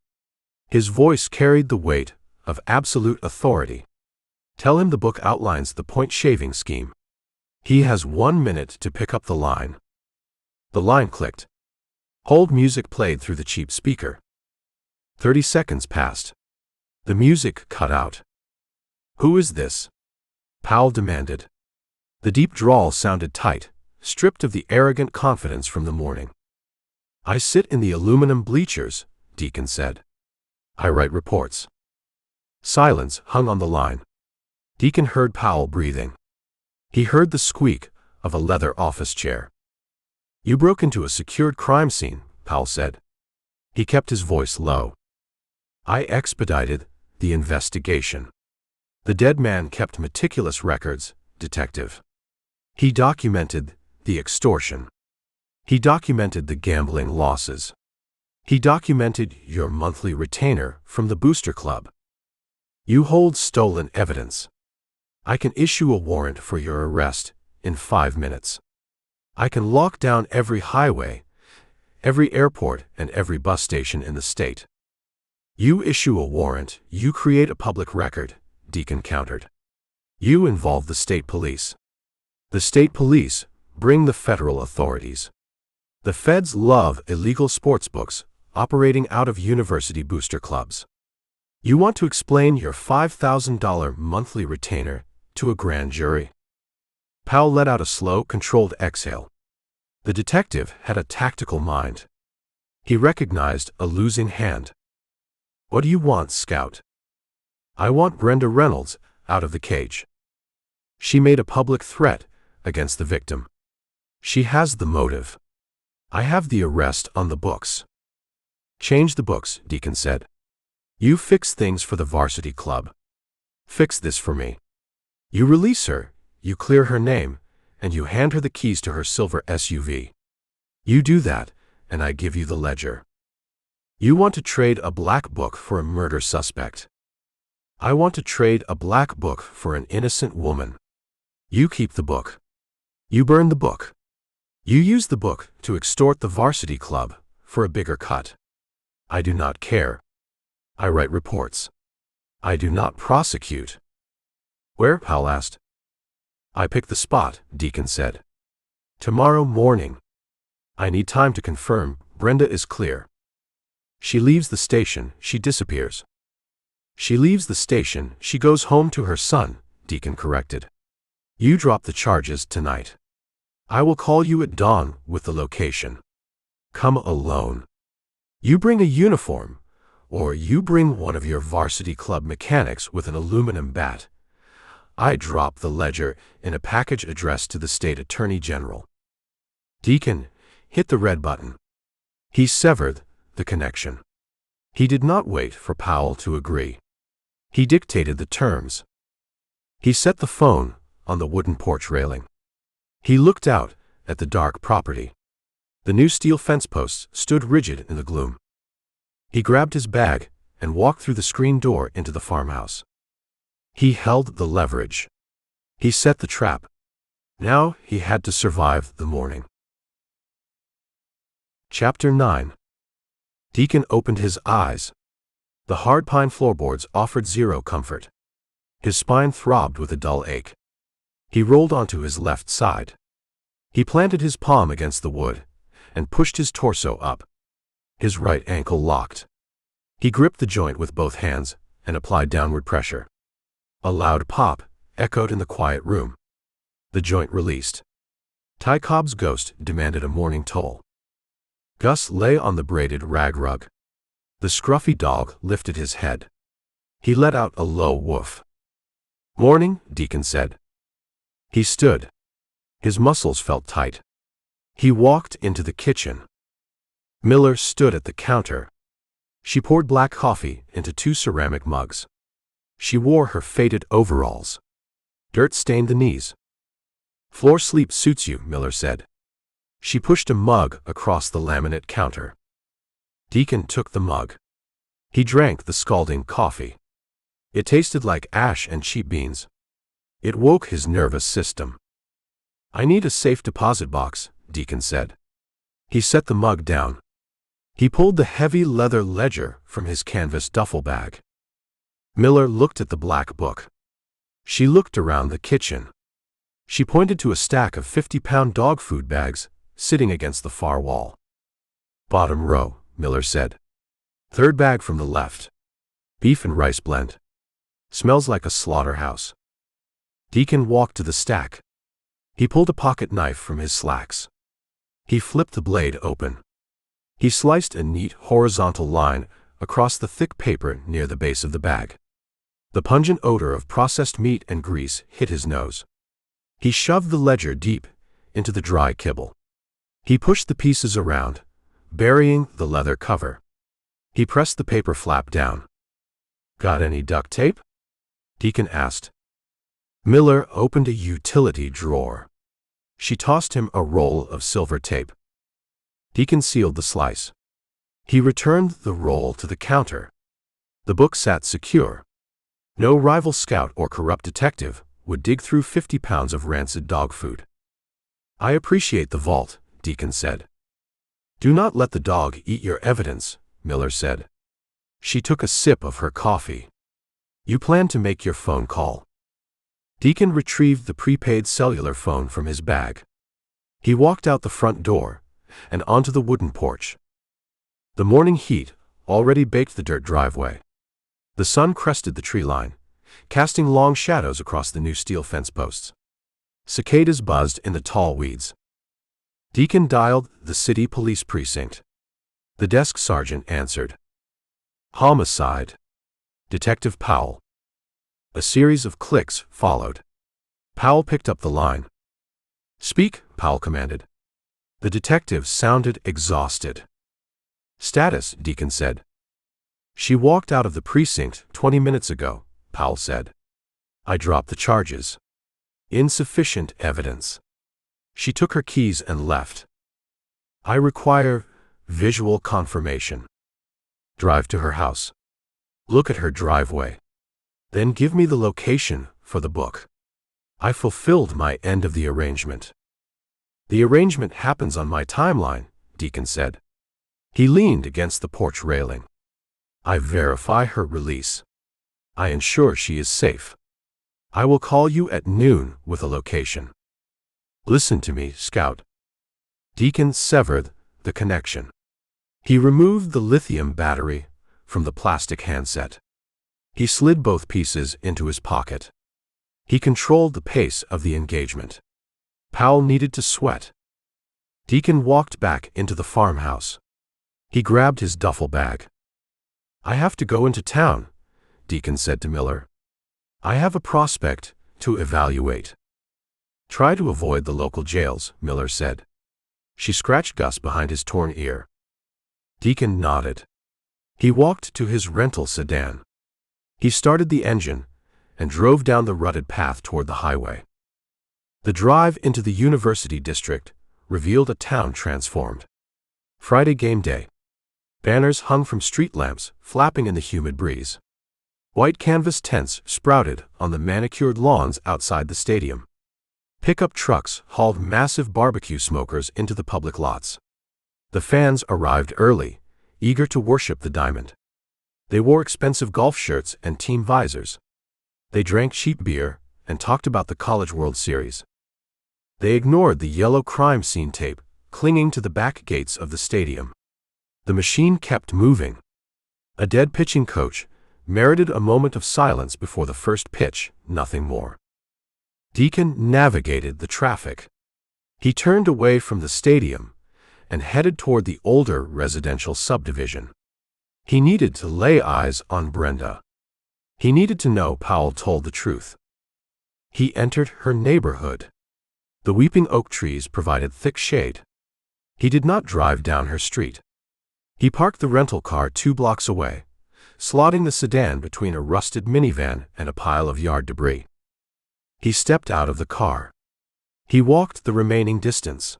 His voice carried the weight of absolute authority. Tell him the book outlines the point-shaving scheme. He has 1 minute to pick up the line. The line clicked. Hold music played through the cheap speaker. 30 seconds passed. The music cut out. Who is this? Powell demanded. The deep drawl sounded tight, stripped of the arrogant confidence from the morning. I sit in the aluminum bleachers, Deacon said. I write reports. Silence hung on the line. Deacon heard Powell breathing. He heard the squeak of a leather office chair. You broke into a secured crime scene, Powell said. He kept his voice low. I expedited the investigation. The dead man kept meticulous records, Detective. He documented the extortion. He documented the gambling losses. He documented your monthly retainer from the Booster Club. You hold stolen evidence. I can issue a warrant for your arrest in 5 minutes. I can lock down every highway, every airport, and every bus station in the state. You issue a warrant, you create a public record, Deacon countered. You involve the state police. The state police bring the federal authorities. The feds love illegal sportsbooks operating out of university booster clubs. You want to explain your $5,000 monthly retainer to a grand jury. Powell let out a slow, controlled exhale. The detective had a tactical mind. He recognized a losing hand. What do you want, Scout? I want Brenda Reynolds out of the cage. She made a public threat against the victim. She has the motive. I have the arrest on the books. Change the books, Deacon said. You fix things for the varsity club. Fix this for me. You release her, you clear her name, and you hand her the keys to her silver SUV. You do that, and I give you the ledger. You want to trade a black book for a murder suspect. I want to trade a black book for an innocent woman. You keep the book. You burn the book. You use the book to extort the varsity club for a bigger cut. I do not care. I write reports. I do not prosecute. Where? Powell asked. I pick the spot, Deacon said. Tomorrow morning. I need time to confirm. Brenda is clear. She leaves the station, she disappears. She leaves the station, she goes home to her son, Deacon corrected. You drop the charges tonight. I will call you at dawn with the location. Come alone. You bring a uniform, or you bring one of your varsity club mechanics with an aluminum bat. I drop the ledger in a package addressed to the state attorney general. Deacon hit the red button. He severed the connection. He did not wait for Powell to agree. He dictated the terms. He set the phone on the wooden porch railing. He looked out at the dark property. The new steel fence posts stood rigid in the gloom. He grabbed his bag and walked through the screen door into the farmhouse. He held the leverage. He set the trap. Now he had to survive the morning. Chapter 9. Deacon opened his eyes. The hard pine floorboards offered zero comfort. His spine throbbed with a dull ache. He rolled onto his left side. He planted his palm against the wood and pushed his torso up. His right ankle locked. He gripped the joint with both hands and applied downward pressure. A loud pop echoed in the quiet room. The joint released. Ty Cobb's ghost demanded a morning toll. Gus lay on the braided rag rug. The scruffy dog lifted his head. He let out a low woof. Morning, Deacon said. He stood. His muscles felt tight. He walked into the kitchen. Miller stood at the counter. She poured black coffee into 2 ceramic mugs. She wore her faded overalls. Dirt stained the knees. Floor sleep suits you, Miller said. She pushed a mug across the laminate counter. Deacon took the mug. He drank the scalding coffee. It tasted like ash and cheap beans. It woke his nervous system. I need a safe deposit box, Deacon said. He set the mug down. He pulled the heavy leather ledger from his canvas duffel bag. Miller looked at the black book. She looked around the kitchen. She pointed to a stack of 50-pound dog food bags sitting against the far wall. Bottom row, Miller said. 3rd bag from the left. Beef and rice blend. Smells like a slaughterhouse. Deacon walked to the stack. He pulled a pocket knife from his slacks. He flipped the blade open. He sliced a neat horizontal line across the thick paper near the base of the bag. The pungent odor of processed meat and grease hit his nose. He shoved the ledger deep into the dry kibble. He pushed the pieces around, burying the leather cover. He pressed the paper flap down. Got any duct tape? Deacon asked. Miller opened a utility drawer. She tossed him a roll of silver tape. Deacon sealed the slice. He returned the roll to the counter. The book sat secure. No rival scout or corrupt detective would dig through 50 pounds of rancid dog food. I appreciate the vault, Deacon said. Do not let the dog eat your evidence, Miller said. She took a sip of her coffee. You plan to make your phone call. Deacon retrieved the prepaid cellular phone from his bag. He walked out the front door and onto the wooden porch. The morning heat already baked the dirt driveway. The sun crested the tree line, casting long shadows across the new steel fence posts. Cicadas buzzed in the tall weeds. Deacon dialed the city police precinct. The desk sergeant answered. Homicide. Detective Powell. A series of clicks followed. Powell picked up the line. Speak, Powell commanded. The detective sounded exhausted. Status, Deacon said. She walked out of the precinct 20 minutes ago, Powell said. I dropped the charges. Insufficient evidence. She took her keys and left. I require visual confirmation. Drive to her house. Look at her driveway. Then give me the location for the book. I fulfilled my end of the arrangement. The arrangement happens on my timeline, Deacon said. He leaned against the porch railing. I verify her release. I ensure she is safe. I will call you at noon with a location. Listen to me, Scout. Deacon severed the connection. He removed the lithium battery from the plastic handset. He slid both pieces into his pocket. He controlled the pace of the engagement. Powell needed to sweat. Deacon walked back into the farmhouse. He grabbed his duffel bag. I have to go into town, Deacon said to Miller. I have a prospect to evaluate. Try to avoid the local jails, Miller said. She scratched Gus behind his torn ear. Deacon nodded. He walked to his rental sedan. He started the engine and drove down the rutted path toward the highway. The drive into the University District revealed a town transformed. Friday game day. Banners hung from street lamps, flapping in the humid breeze. White canvas tents sprouted on the manicured lawns outside the stadium. Pickup trucks hauled massive barbecue smokers into the public lots. The fans arrived early, eager to worship the diamond. They wore expensive golf shirts and team visors. They drank cheap beer and talked about the College World Series. They ignored the yellow crime scene tape clinging to the back gates of the stadium. The machine kept moving. A dead pitching coach merited a moment of silence before the first pitch, nothing more. Deacon navigated the traffic. He turned away from the stadium and headed toward the older residential subdivision. He needed to lay eyes on Brenda. He needed to know Powell told the truth. He entered her neighborhood. The weeping oak trees provided thick shade. He did not drive down her street. He parked the rental car 2 blocks away, slotting the sedan between a rusted minivan and a pile of yard debris. He stepped out of the car. He walked the remaining distance.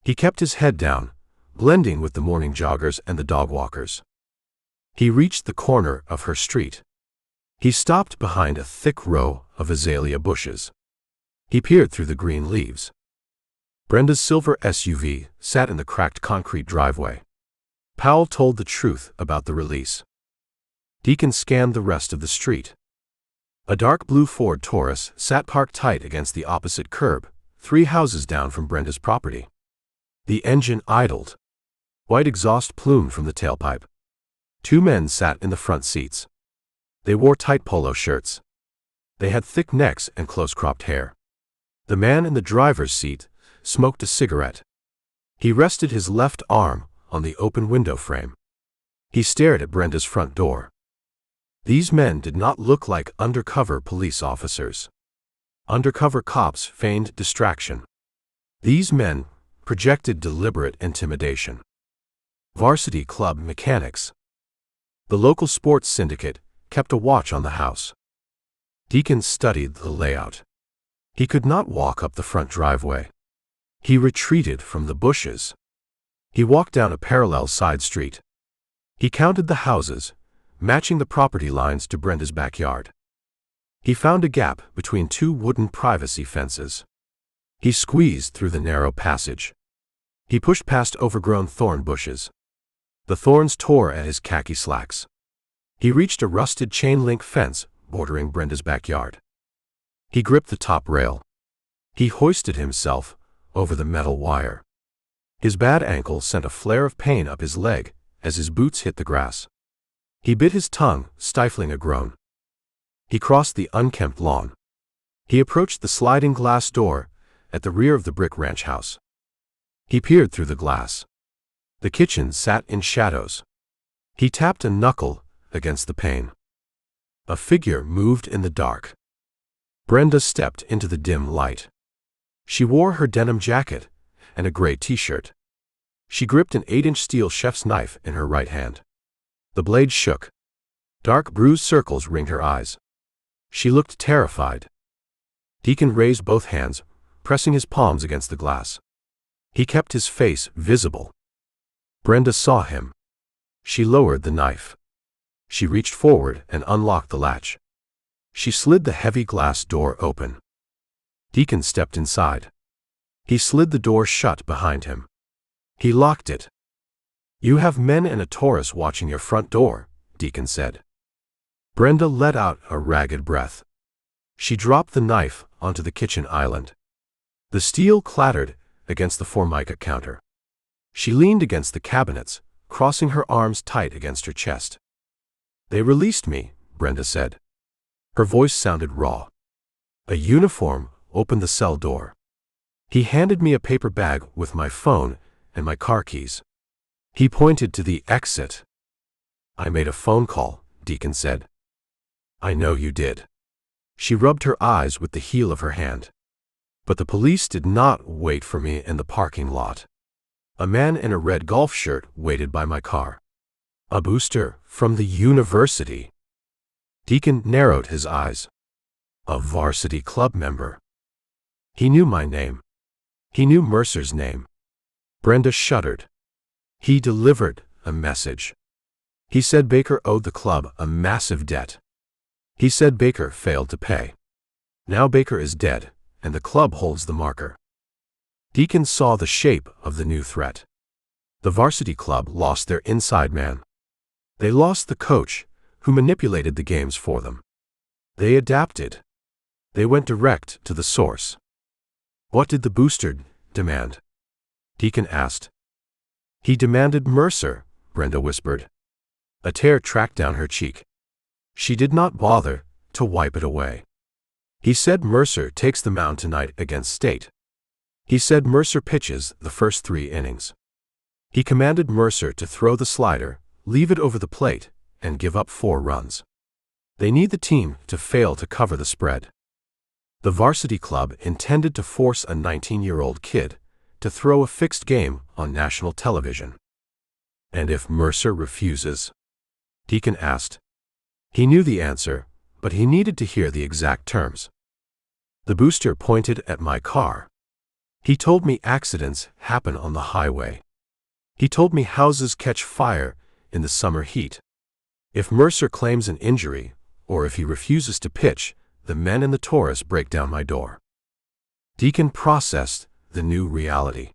He kept his head down, blending with the morning joggers and the dog walkers. He reached the corner of her street. He stopped behind a thick row of azalea bushes. He peered through the green leaves. Brenda's silver SUV sat in the cracked concrete driveway. Powell told the truth about the release. Deacon scanned the rest of the street. A dark blue Ford Taurus sat parked tight against the opposite curb, 3 houses down from Brenda's property. The engine idled. White exhaust plumed from the tailpipe. 2 men sat in the front seats. They wore tight polo shirts. They had thick necks and close-cropped hair. The man in the driver's seat smoked a cigarette. He rested his left arm on the open window frame. He stared at Brenda's front door. These men did not look like undercover police officers. Undercover cops feigned distraction. These men projected deliberate intimidation. Varsity club mechanics. The local sports syndicate kept a watch on the house. Deacon studied the layout. He could not walk up the front driveway. He retreated from the bushes. He walked down a parallel side street. He counted the houses, matching the property lines to Brenda's backyard. He found a gap between two wooden privacy fences. He squeezed through the narrow passage. He pushed past overgrown thorn bushes. The thorns tore at his khaki slacks. He reached a rusted chain-link fence bordering Brenda's backyard. He gripped the top rail. He hoisted himself over the metal wire. His bad ankle sent a flare of pain up his leg as his boots hit the grass. He bit his tongue, stifling a groan. He crossed the unkempt lawn. He approached the sliding glass door at the rear of the brick ranch house. He peered through the glass. The kitchen sat in shadows. He tapped a knuckle against the pane. A figure moved in the dark. Brenda stepped into the dim light. She wore her denim jacket and a gray t-shirt. She gripped an 8-inch steel chef's knife in her right hand. The blade shook. Dark bruised circles ringed her eyes. She looked terrified. Deacon raised both hands, pressing his palms against the glass. He kept his face visible. Brenda saw him. She lowered the knife. She reached forward and unlocked the latch. She slid the heavy glass door open. Deacon stepped inside. He slid the door shut behind him. He locked it. "You have men and a Taurus watching your front door," Deacon said. Brenda let out a ragged breath. She dropped the knife onto the kitchen island. The steel clattered against the Formica counter. She leaned against the cabinets, crossing her arms tight against her chest. "They released me," Brenda said. Her voice sounded raw. A uniform opened the cell door. He handed me a paper bag with my phone and my car keys. He pointed to the exit. "I made a phone call," Deacon said. "I know you did." She rubbed her eyes with the heel of her hand. "But the police did not wait for me in the parking lot. A man in a red golf shirt waited by my car. A booster from the university." Deacon narrowed his eyes. "A varsity club member." He knew my name. He knew Mercer's name. Brenda shuddered. He delivered a message. He said Baker owed the club a massive debt. He said Baker failed to pay. Now Baker is dead, and the club holds the marker. Deacon saw the shape of the new threat. The varsity club lost their inside man. They lost the coach, who manipulated the games for them. They adapted. They went direct to the source. "What did the booster demand?" Deacon asked. "He demanded Mercer," Brenda whispered. A tear tracked down her cheek. She did not bother to wipe it away. "He said Mercer takes the mound tonight against State. He said Mercer pitches the first 3 innings. He commanded Mercer to throw the slider, leave it over the plate, and give up 4 runs. They need the team to fail to cover the spread." The varsity club intended to force a 19-year-old kid to throw a fixed game on national television. "And if Mercer refuses?" Deacon asked. He knew the answer, but he needed to hear the exact terms. The booster pointed at my car. He told me accidents happen on the highway. He told me houses catch fire in the summer heat. If Mercer claims an injury, or if he refuses to pitch, the men in the Taurus break down my door. Deacon processed the new reality.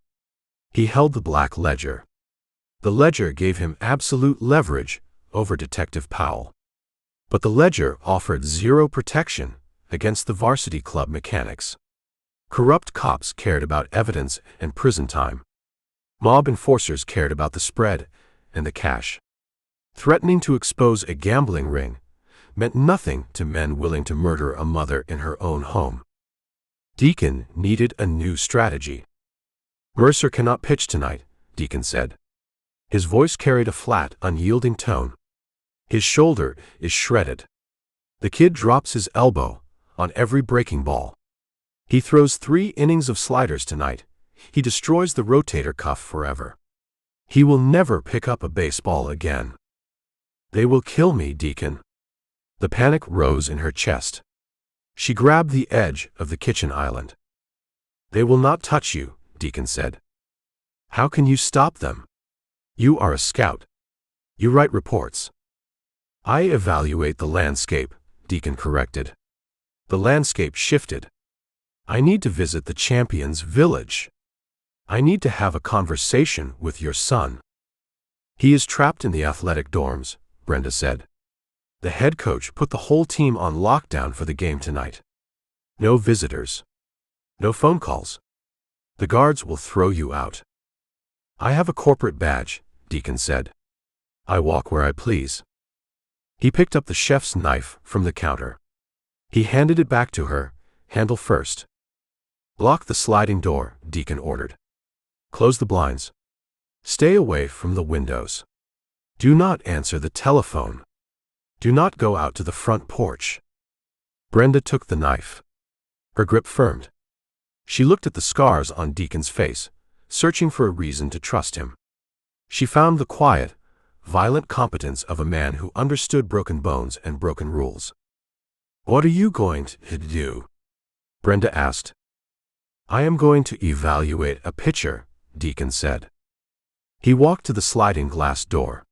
He held the black ledger. The ledger gave him absolute leverage over Detective Powell. But the ledger offered zero protection against the varsity club mechanics. Corrupt cops cared about evidence and prison time. Mob enforcers cared about the spread and the cash. Threatening to expose a gambling ring meant nothing to men willing to murder a mother in her own home. Deacon needed a new strategy. "Mercer cannot pitch tonight," Deacon said. His voice carried a flat, unyielding tone. "His shoulder is shredded. The kid drops his elbow on every breaking ball. He throws 3 innings of sliders tonight. He destroys the rotator cuff forever. He will never pick up a baseball again." "They will kill me, Deacon." The panic rose in her chest. She grabbed the edge of the kitchen island. "They will not touch you," Deacon said. "How can you stop them? You are a scout. You write reports." "I evaluate the landscape," Deacon corrected. "The landscape shifted. I need to visit the champion's village. I need to have a conversation with your son." "He is trapped in the athletic dorms," Brenda said. "The head coach put the whole team on lockdown for the game tonight. No visitors. No phone calls. The guards will throw you out." "I have a corporate badge," Deacon said. "I walk where I please." He picked up the chef's knife from the counter. He handed it back to her, handle first. "Lock the sliding door," Deacon ordered. "Close the blinds. Stay away from the windows. Do not answer the telephone. Do not go out to the front porch." Brenda took the knife. Her grip firmed. She looked at the scars on Deacon's face, searching for a reason to trust him. She found the quiet, violent competence of a man who understood broken bones and broken rules. "What are you going to do?" Brenda asked. "I am going to evaluate a pitcher," Deacon said. He walked to the sliding glass door.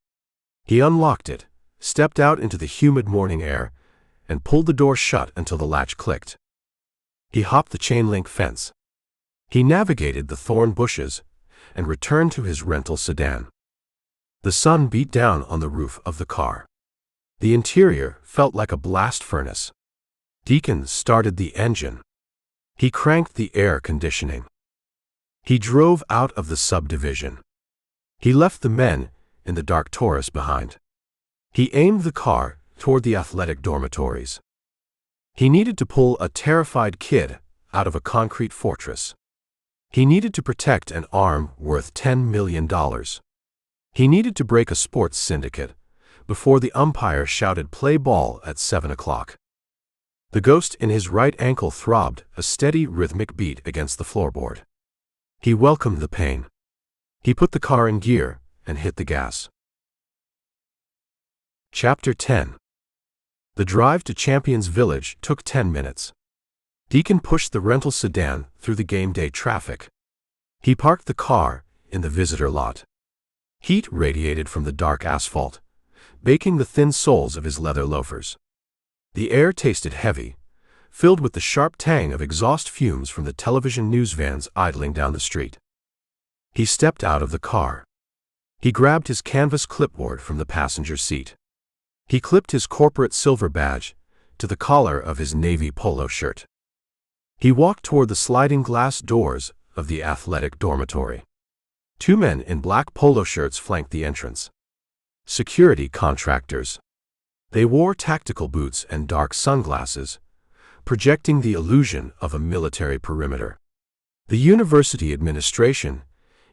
He unlocked it, stepped out into the humid morning air, and pulled the door shut until the latch clicked. He hopped the chain-link fence. He navigated the thorn bushes and returned to his rental sedan. The sun beat down on the roof of the car. The interior felt like a blast furnace. Deacon started the engine. He cranked the air conditioning. He drove out of the subdivision. He left the men in the dark Taurus behind. He aimed the car toward the athletic dormitories. He needed to pull a terrified kid out of a concrete fortress. He needed to protect an arm worth $10 million. He needed to break a sports syndicate before the umpire shouted "play ball" at 7 o'clock. The ghost in his right ankle throbbed, a steady rhythmic beat against the floorboard. He welcomed the pain. He put the car in gear and hit the gas. Chapter 10. The drive to Champions Village took 10 minutes. Deacon pushed the rental sedan through the game day traffic. He parked the car in the visitor lot. Heat radiated from the dark asphalt, baking the thin soles of his leather loafers. The air tasted heavy, filled with the sharp tang of exhaust fumes from the television news vans idling down the street. He stepped out of the car. He grabbed his canvas clipboard from the passenger seat. He clipped his corporate silver badge to the collar of his navy polo shirt. He walked toward the sliding glass doors of the athletic dormitory. Two men in black polo shirts flanked the entrance. Security contractors. They wore tactical boots and dark sunglasses, projecting the illusion of a military perimeter. The university administration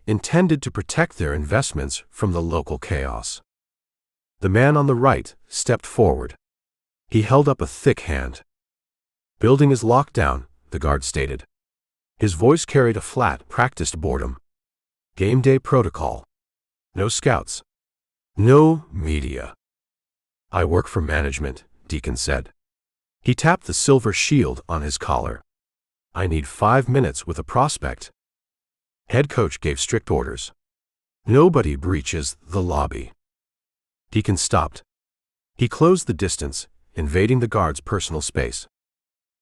intended to protect their investments from the local chaos. The man on the right stepped forward. He held up a thick hand. "Building is locked down," the guard stated. His voice carried a flat, practiced boredom. "Game day protocol. No scouts. No media." "I work for management," Deacon said. He tapped the silver shield on his collar. "I need 5 minutes with a prospect." Head coach gave strict orders. "Nobody breaches the lobby." Deacon stopped. He closed the distance, invading the guard's personal space.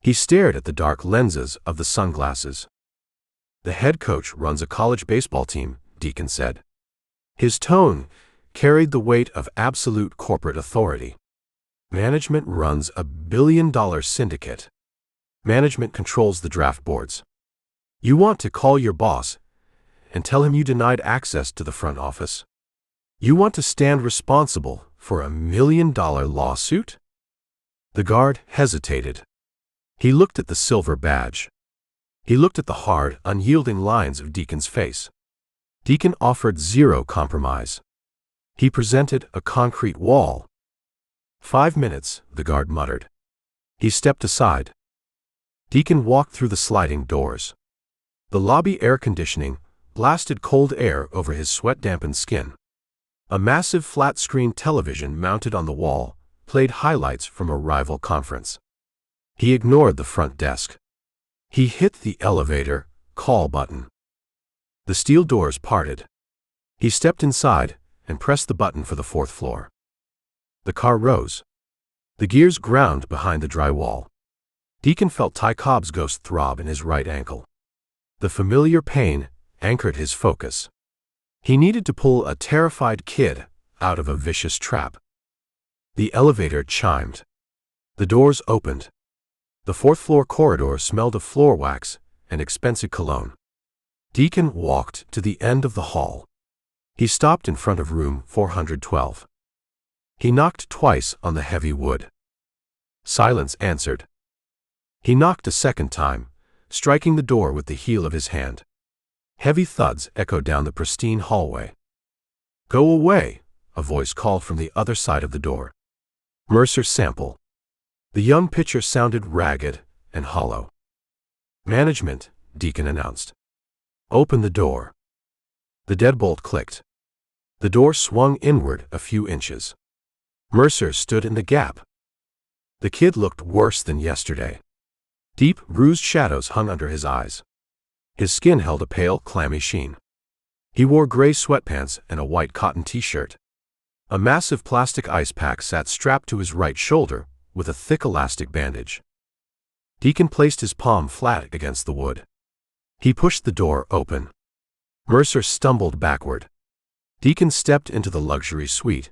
He stared at the dark lenses of the sunglasses. "The head coach runs a college baseball team," Deacon said. His tone carried the weight of absolute corporate authority. "Management runs a billion-dollar syndicate. Management controls the draft boards. You want to call your boss and tell him you denied access to the front office? You want to stand responsible for a $1 million lawsuit?" The guard hesitated. He looked at the silver badge. He looked at the hard, unyielding lines of Deacon's face. Deacon offered zero compromise. He presented a concrete wall. 5 minutes, the guard muttered. He stepped aside. Deacon walked through the sliding doors. The lobby air conditioning blasted cold air over his sweat-dampened skin. A massive flat-screen television mounted on the wall played highlights from a rival conference. He ignored the front desk. He hit the elevator call button. The steel doors parted. He stepped inside and pressed the button for the 4th floor. The car rose. The gears ground behind the drywall. Deacon felt Ty Cobb's ghost throb in his right ankle. The familiar pain anchored his focus. He needed to pull a terrified kid out of a vicious trap. The elevator chimed. The doors opened. The 4th floor corridor smelled of floor wax and expensive cologne. Deacon walked to the end of the hall. He stopped in front of room 412. He knocked twice on the heavy wood. Silence answered. He knocked a second time, striking the door with the heel of his hand. Heavy thuds echoed down the pristine hallway. "Go away," a voice called from the other side of the door. Mercer Sample. The young pitcher sounded ragged and hollow. "Management," Deacon announced. "Open the door." The deadbolt clicked. The door swung inward a few inches. Mercer stood in the gap. The kid looked worse than yesterday. Deep, bruised shadows hung under his eyes. His skin held a pale, clammy sheen. He wore gray sweatpants and a white cotton t-shirt. A massive plastic ice pack sat strapped to his right shoulder with a thick elastic bandage. Deacon placed his palm flat against the wood. He pushed the door open. Mercer stumbled backward. Deacon stepped into the luxury suite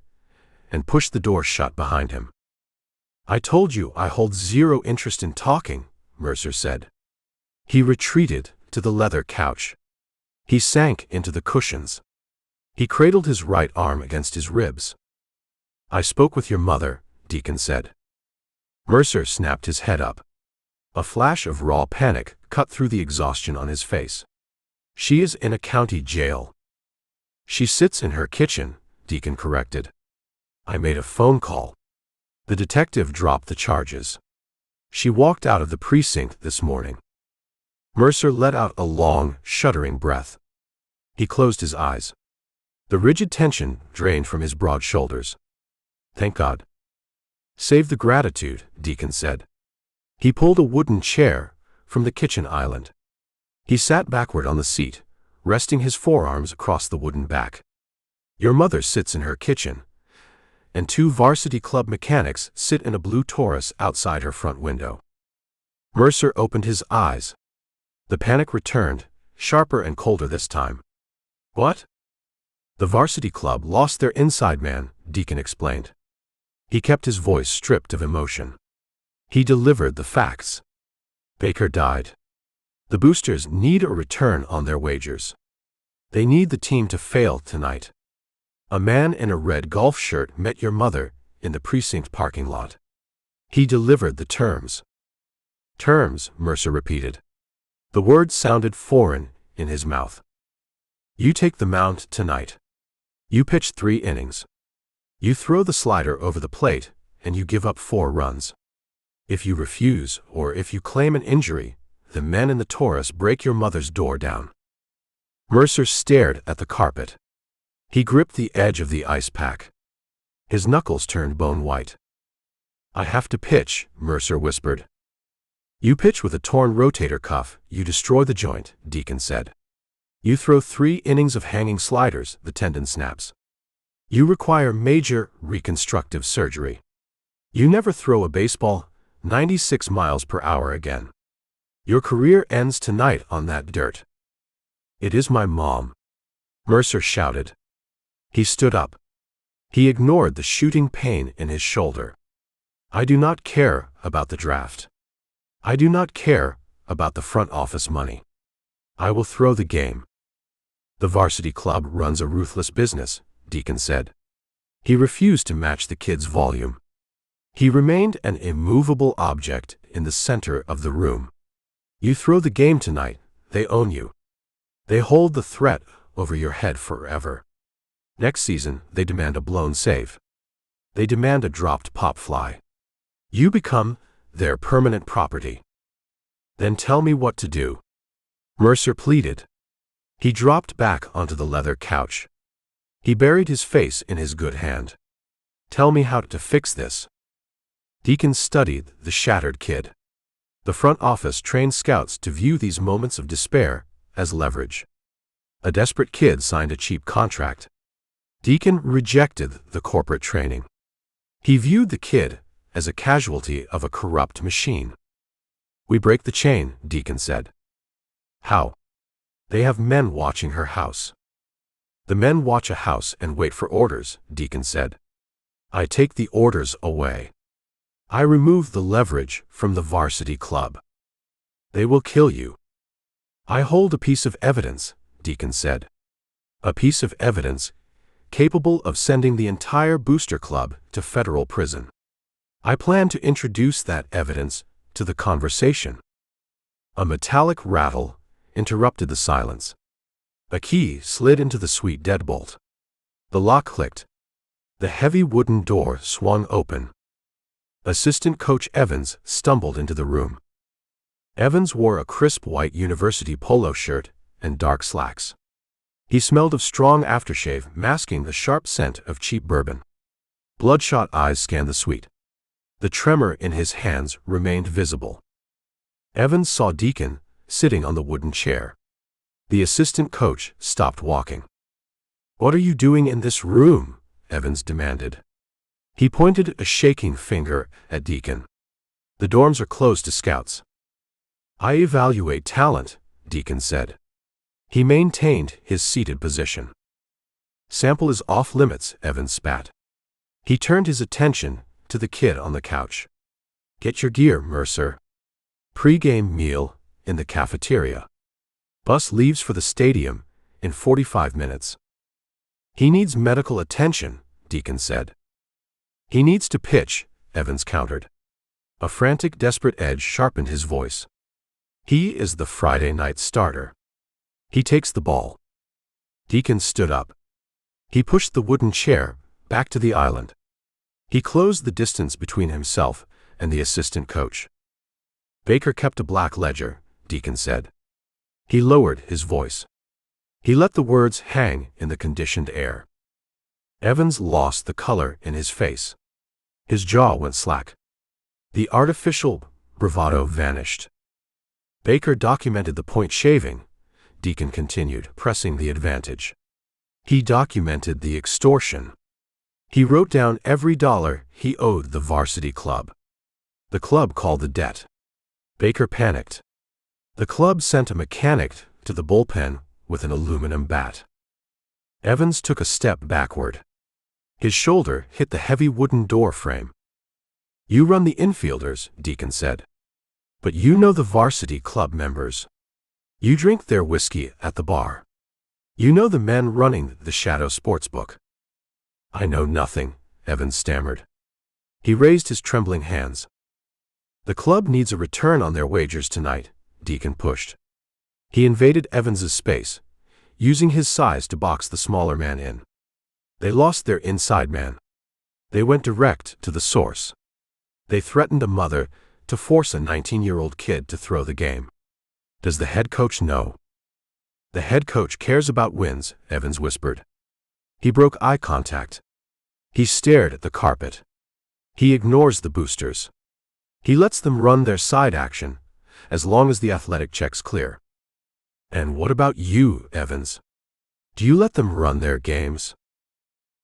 and pushed the door shut behind him. "I told you I hold zero interest in talking," Mercer said. He retreated to the leather couch. He sank into the cushions. He cradled his right arm against his ribs. "I spoke with your mother," Deacon said. Mercer snapped his head up. A flash of raw panic cut through the exhaustion on his face. "She is in a county jail." "She sits in her kitchen," Deacon corrected. "I made a phone call." The detective dropped the charges. "She walked out of the precinct this morning." Mercer let out a long, shuddering breath. He closed his eyes. The rigid tension drained from his broad shoulders. "Thank God." "Save the gratitude," Deacon said. He pulled a wooden chair from the kitchen island. He sat backward on the seat, resting his forearms across the wooden back. "Your mother sits in her kitchen, and 2 varsity club mechanics sit in a blue Taurus outside her front window." Mercer opened his eyes. The panic returned, sharper and colder this time. "What?" "The varsity club lost their inside man," Deacon explained. He kept his voice stripped of emotion. He delivered the facts. "Baker died. The boosters need a return on their wagers. They need the team to fail tonight. A man in a red golf shirt met your mother in the precinct parking lot." He delivered the terms. "Terms," Mercer repeated. The word sounded foreign in his mouth. "You take the mound tonight. You pitch 3 innings. You throw the slider over the plate, and you give up 4 runs. If you refuse, or if you claim an injury, the men in the Taurus break your mother's door down." Mercer stared at the carpet. He gripped the edge of the ice pack. His knuckles turned bone white. "I have to pitch," Mercer whispered. "You pitch with a torn rotator cuff, you destroy the joint," Deacon said. "You throw 3 innings of hanging sliders, the tendon snaps. You require major reconstructive surgery. You never throw a baseball 96 miles per hour again. Your career ends tonight on that dirt." "It is my mom," Mercer shouted. He stood up. He ignored the shooting pain in his shoulder. "I do not care about the draft. I do not care about the front office money. I will throw the game." "The varsity club runs a ruthless business," Deacon said. He refused to match the kid's volume. He remained an immovable object in the center of the room. "You throw the game tonight, they own you. They hold the threat over your head forever. Next season, they demand a blown save. They demand a dropped pop fly. You become their permanent property. Then tell me what to do." Mercer pleaded. He dropped back onto the leather couch. He buried his face in his good hand. "Tell me how to fix this." Deacon studied the shattered kid. The front office trained scouts to view these moments of despair as leverage. A desperate kid signed a cheap contract. Deacon rejected the corporate training. He viewed the kid as a casualty of a corrupt machine. "We break the chain," Deacon said. "How?" "They have men watching her house." "The men watch a house and wait for orders," Deacon said. "I take the orders away. I remove the leverage from the varsity club. They will kill you." "I hold a piece of evidence," Deacon said. "A piece of evidence capable of sending the entire booster club to federal prison. I plan to introduce that evidence to the conversation." A metallic rattle interrupted the silence. A key slid into the sweet deadbolt. The lock clicked. The heavy wooden door swung open. Assistant Coach Evans stumbled into the room. Evans wore a crisp white university polo shirt and dark slacks. He smelled of strong aftershave, masking the sharp scent of cheap bourbon. Bloodshot eyes scanned the suite. The tremor in his hands remained visible. Evans saw Deacon sitting on the wooden chair. The assistant coach stopped walking. "What are you doing in this room?" Evans demanded. He pointed a shaking finger at Deacon. "The dorms are closed to scouts." "I evaluate talent," Deacon said. He maintained his seated position. "Sample is off limits," Evans spat. He turned his attention to the kid on the couch. "Get your gear, Mercer. Pre-game meal in the cafeteria. Bus leaves for the stadium in 45 minutes. He needs medical attention," Deacon said. "He needs to pitch," Evans countered. A frantic, desperate edge sharpened his voice. "He is the Friday night starter. He takes the ball." Deacon stood up. He pushed the wooden chair back to the island. He closed the distance between himself and the assistant coach. "Baker kept a black ledger," Deacon said. He lowered his voice. He let the words hang in the conditioned air. Evans lost the color in his face. His jaw went slack. The artificial bravado vanished. "Baker documented the point shaving," Deacon continued, pressing the advantage. "He documented the extortion. He wrote down every dollar he owed the varsity club. The club called the debt. Baker panicked. The club sent a mechanic to the bullpen with an aluminum bat." Evans took a step backward. His shoulder hit the heavy wooden door frame. "You run the infielders," Deacon said. "But you know the varsity club members. You drink their whiskey at the bar. You know the men running the shadow sportsbook." "I know nothing," Evans stammered. He raised his trembling hands. "The club needs a return on their wagers tonight," Deacon pushed. He invaded Evans's space, using his size to box the smaller man in. They lost their inside man. They went direct to the source. They threatened a mother to force a 19-year-old kid to throw the game. "Does the head coach know?" "The head coach cares about wins," Evans whispered. He broke eye contact. He stared at the carpet. He ignores the boosters. He lets them run their side action, as long as the athletic check's clear. "And what about you, Evans? Do you let them run their games?"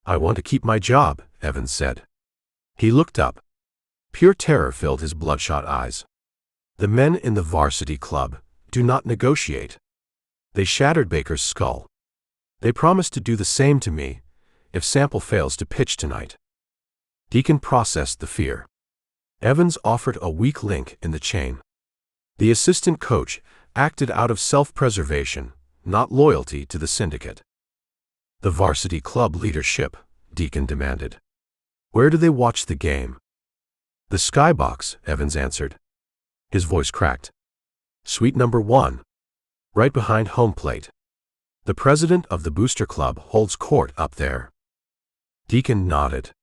"I want to keep my job," Evans said. He looked up. Pure terror filled his bloodshot eyes. "The men in the varsity club do not negotiate. They shattered Baker's skull. They promised to do the same to me if Sample fails to pitch tonight." Deacon processed the fear. Evans offered a weak link in the chain. The assistant coach acted out of self-preservation, not loyalty to the syndicate. "The varsity club leadership," Deacon demanded. "Where do they watch the game?" "The skybox," Evans answered. His voice cracked. "Suite number 1. Right behind home plate. The president of the booster club holds court up there." Deacon nodded.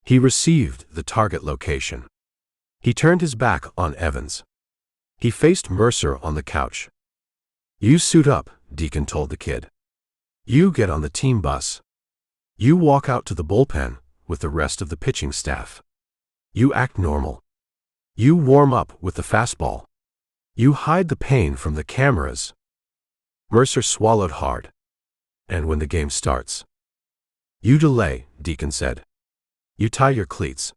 He received the target location. He turned his back on Evans. He faced Mercer on the couch. "You suit up," Deacon told the kid. "You get on the team bus. You walk out to the bullpen with the rest of the pitching staff. You act normal. You warm up with the fastball. You hide the pain from the cameras. Mercer swallowed hard. And when the game starts? You delay, Deacon said. You tie your cleats.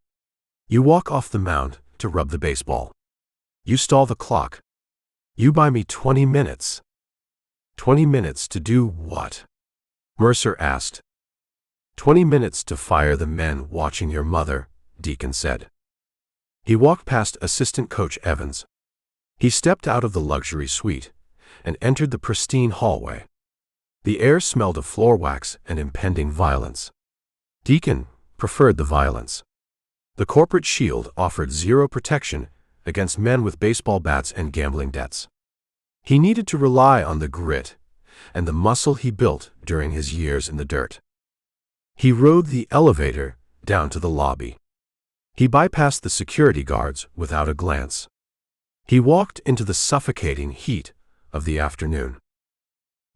You walk off the mound to rub the baseball. You stall the clock. You buy me 20 minutes. 20 minutes to do what? Mercer asked. 20 minutes to fire the men watching your mother, Deacon said. He walked past assistant coach Evans. He stepped out of the luxury suite and entered the pristine hallway. The air smelled of floor wax and impending violence. Deacon preferred the violence. The corporate shield offered zero protection against men with baseball bats and gambling debts. He needed to rely on the grit and the muscle he built during his years in the dirt. He rode the elevator down to the lobby. He bypassed the security guards without a glance. He walked into the suffocating heat of the afternoon.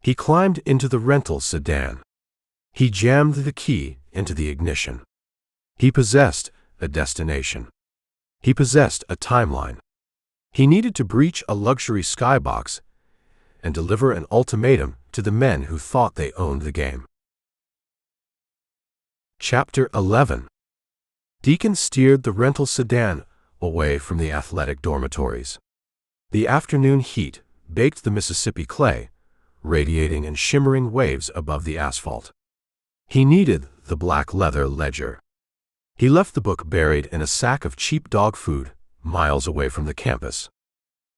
He climbed into the rental sedan. He jammed the key into the ignition. He possessed a destination. He possessed a timeline. He needed to breach a luxury skybox and deliver an ultimatum to the men who thought they owned the game. Chapter 11. Deacon steered the rental sedan away from the athletic dormitories. The afternoon heat baked the Mississippi clay, radiating in shimmering waves above the asphalt. He needed the black leather ledger. He left the book buried in a sack of cheap dog food miles away from the campus.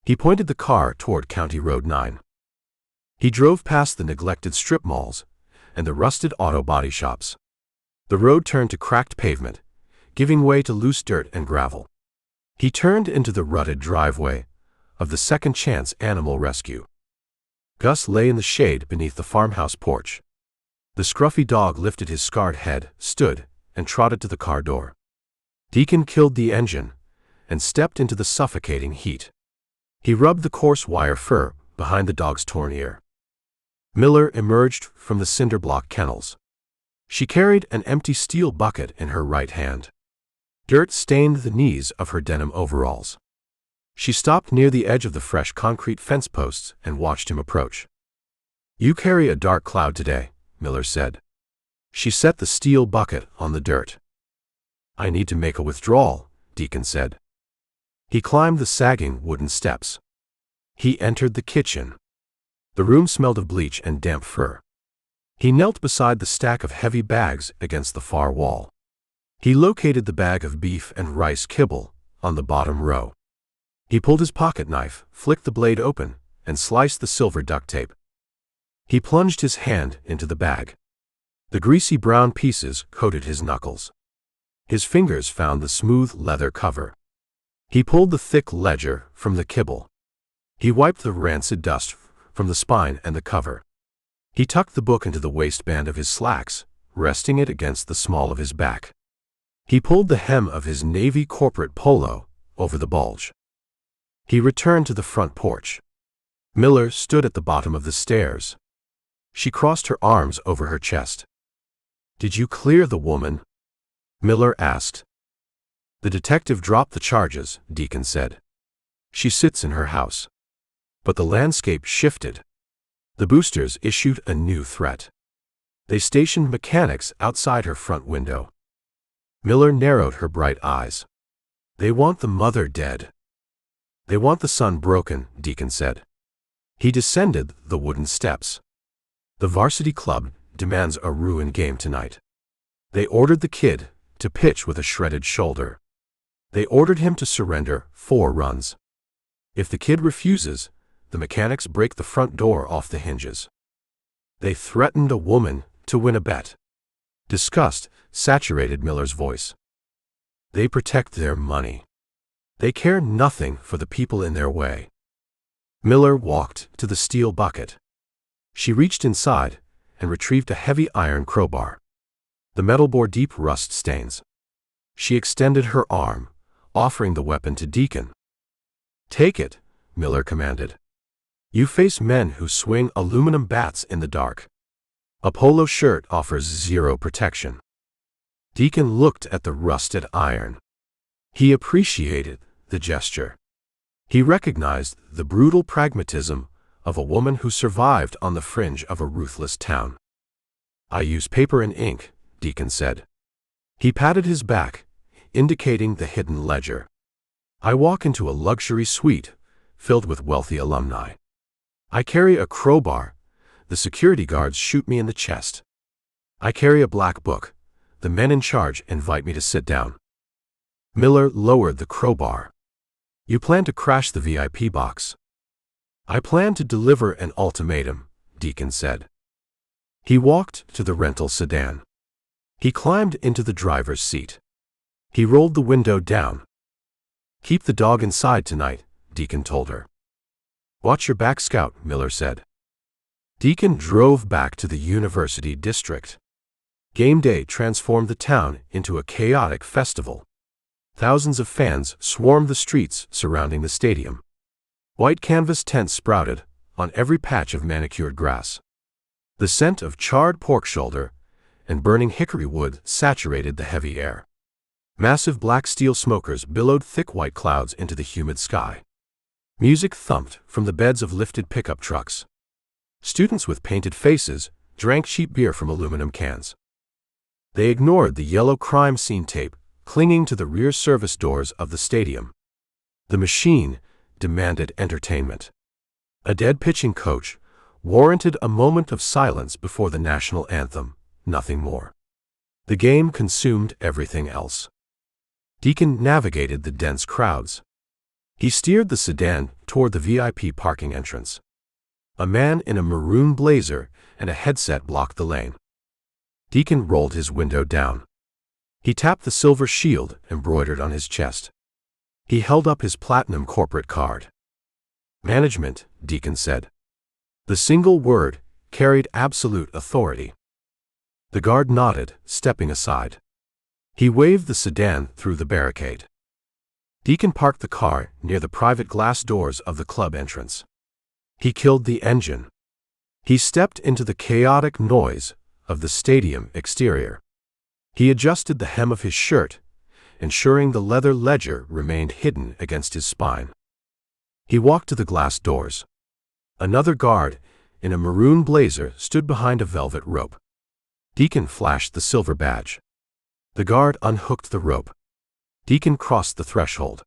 He pointed the car toward County Road 9. He drove past the neglected strip malls and the rusted auto body shops. The road turned to cracked pavement, giving way to loose dirt and gravel. He turned into the rutted driveway of the Second Chance Animal Rescue. Gus lay in the shade beneath the farmhouse porch. The scruffy dog lifted his scarred head, stood, and trotted to the car door. Deacon killed the engine and stepped into the suffocating heat. He rubbed the coarse wire fur behind the dog's torn ear. Miller emerged from the cinder block kennels. She carried an empty steel bucket in her right hand. Dirt stained the knees of her denim overalls. She stopped near the edge of the fresh concrete fence posts and watched him approach. "You carry a dark cloud today," Miller said. She set the steel bucket on the dirt. "I need to make a withdrawal," Deacon said. He climbed the sagging wooden steps. He entered the kitchen. The room smelled of bleach and damp fur. He knelt beside the stack of heavy bags against the far wall. He located the bag of beef and rice kibble on the bottom row. He pulled his pocket knife, flicked the blade open, and sliced the silver duct tape. He plunged his hand into the bag. The greasy brown pieces coated his knuckles. His fingers found the smooth leather cover. He pulled the thick ledger from the kibble. He wiped the rancid dust from the spine and the cover. He tucked the book into the waistband of his slacks, resting it against the small of his back. He pulled the hem of his navy corporate polo over the bulge. He returned to the front porch. Miller stood at the bottom of the stairs. She crossed her arms over her chest. "Did you clear the woman?" Miller asked. "The detective dropped the charges," Deacon said. "She sits in her house." But the landscape shifted. The boosters issued a new threat. They stationed mechanics outside her front window. Miller narrowed her bright eyes. "They want the mother dead. They want the son broken," Deacon said. He descended the wooden steps. "The varsity club demands a ruin game tonight." They ordered the kid to pitch with a shredded shoulder. They ordered him to surrender 4 runs. If the kid refuses, the mechanics break the front door off the hinges. They threatened a woman to win a bet. Disgust saturated Miller's voice. They protect their money. They care nothing for the people in their way. Miller walked to the steel bucket. She reached inside and retrieved a heavy iron crowbar. The metal bore deep rust stains. She extended her arm, offering the weapon to Deacon. "Take it," Miller commanded. "You face men who swing aluminum bats in the dark. A polo shirt offers zero protection." Deacon looked at the rusted iron. He appreciated the gesture. He recognized the brutal pragmatism of a woman who survived on the fringe of a ruthless town. "I use paper and ink," Deacon said. He patted his back, indicating the hidden ledger. "I walk into a luxury suite filled with wealthy alumni. I carry a crowbar. The security guards shoot me in the chest. I carry a black book. The men in charge invite me to sit down." Miller lowered the crowbar. "You plan to crash the VIP box." "I plan to deliver an ultimatum," Deacon said. He walked to the rental sedan. He climbed into the driver's seat. He rolled the window down. "Keep the dog inside tonight," Deacon told her. "Watch your back, Scout," Miller said. Deacon drove back to the University District. Game day transformed the town into a chaotic festival. Thousands of fans swarmed the streets surrounding the stadium. White canvas tents sprouted on every patch of manicured grass. The scent of charred pork shoulder and burning hickory wood saturated the heavy air. Massive black steel smokers billowed thick white clouds into the humid sky. Music thumped from the beds of lifted pickup trucks. Students with painted faces drank cheap beer from aluminum cans. They ignored the yellow crime scene tape clinging to the rear service doors of the stadium. The machine demanded entertainment. A dead pitching coach warranted a moment of silence before the national anthem, nothing more. The game consumed everything else. Deacon navigated the dense crowds. He steered the sedan toward the VIP parking entrance. A man in a maroon blazer and a headset blocked the lane. Deacon rolled his window down. He tapped the silver shield embroidered on his chest. He held up his platinum corporate card. "Management," Deacon said. The single word carried absolute authority. The guard nodded, stepping aside. He waved the sedan through the barricade. Deacon parked the car near the private glass doors of the club entrance. He killed the engine. He stepped into the chaotic noise of the stadium exterior. He adjusted the hem of his shirt, ensuring the leather ledger remained hidden against his spine. He walked to the glass doors. Another guard, in a maroon blazer, stood behind a velvet rope. Deacon flashed the silver badge. The guard unhooked the rope. Deacon crossed the threshold.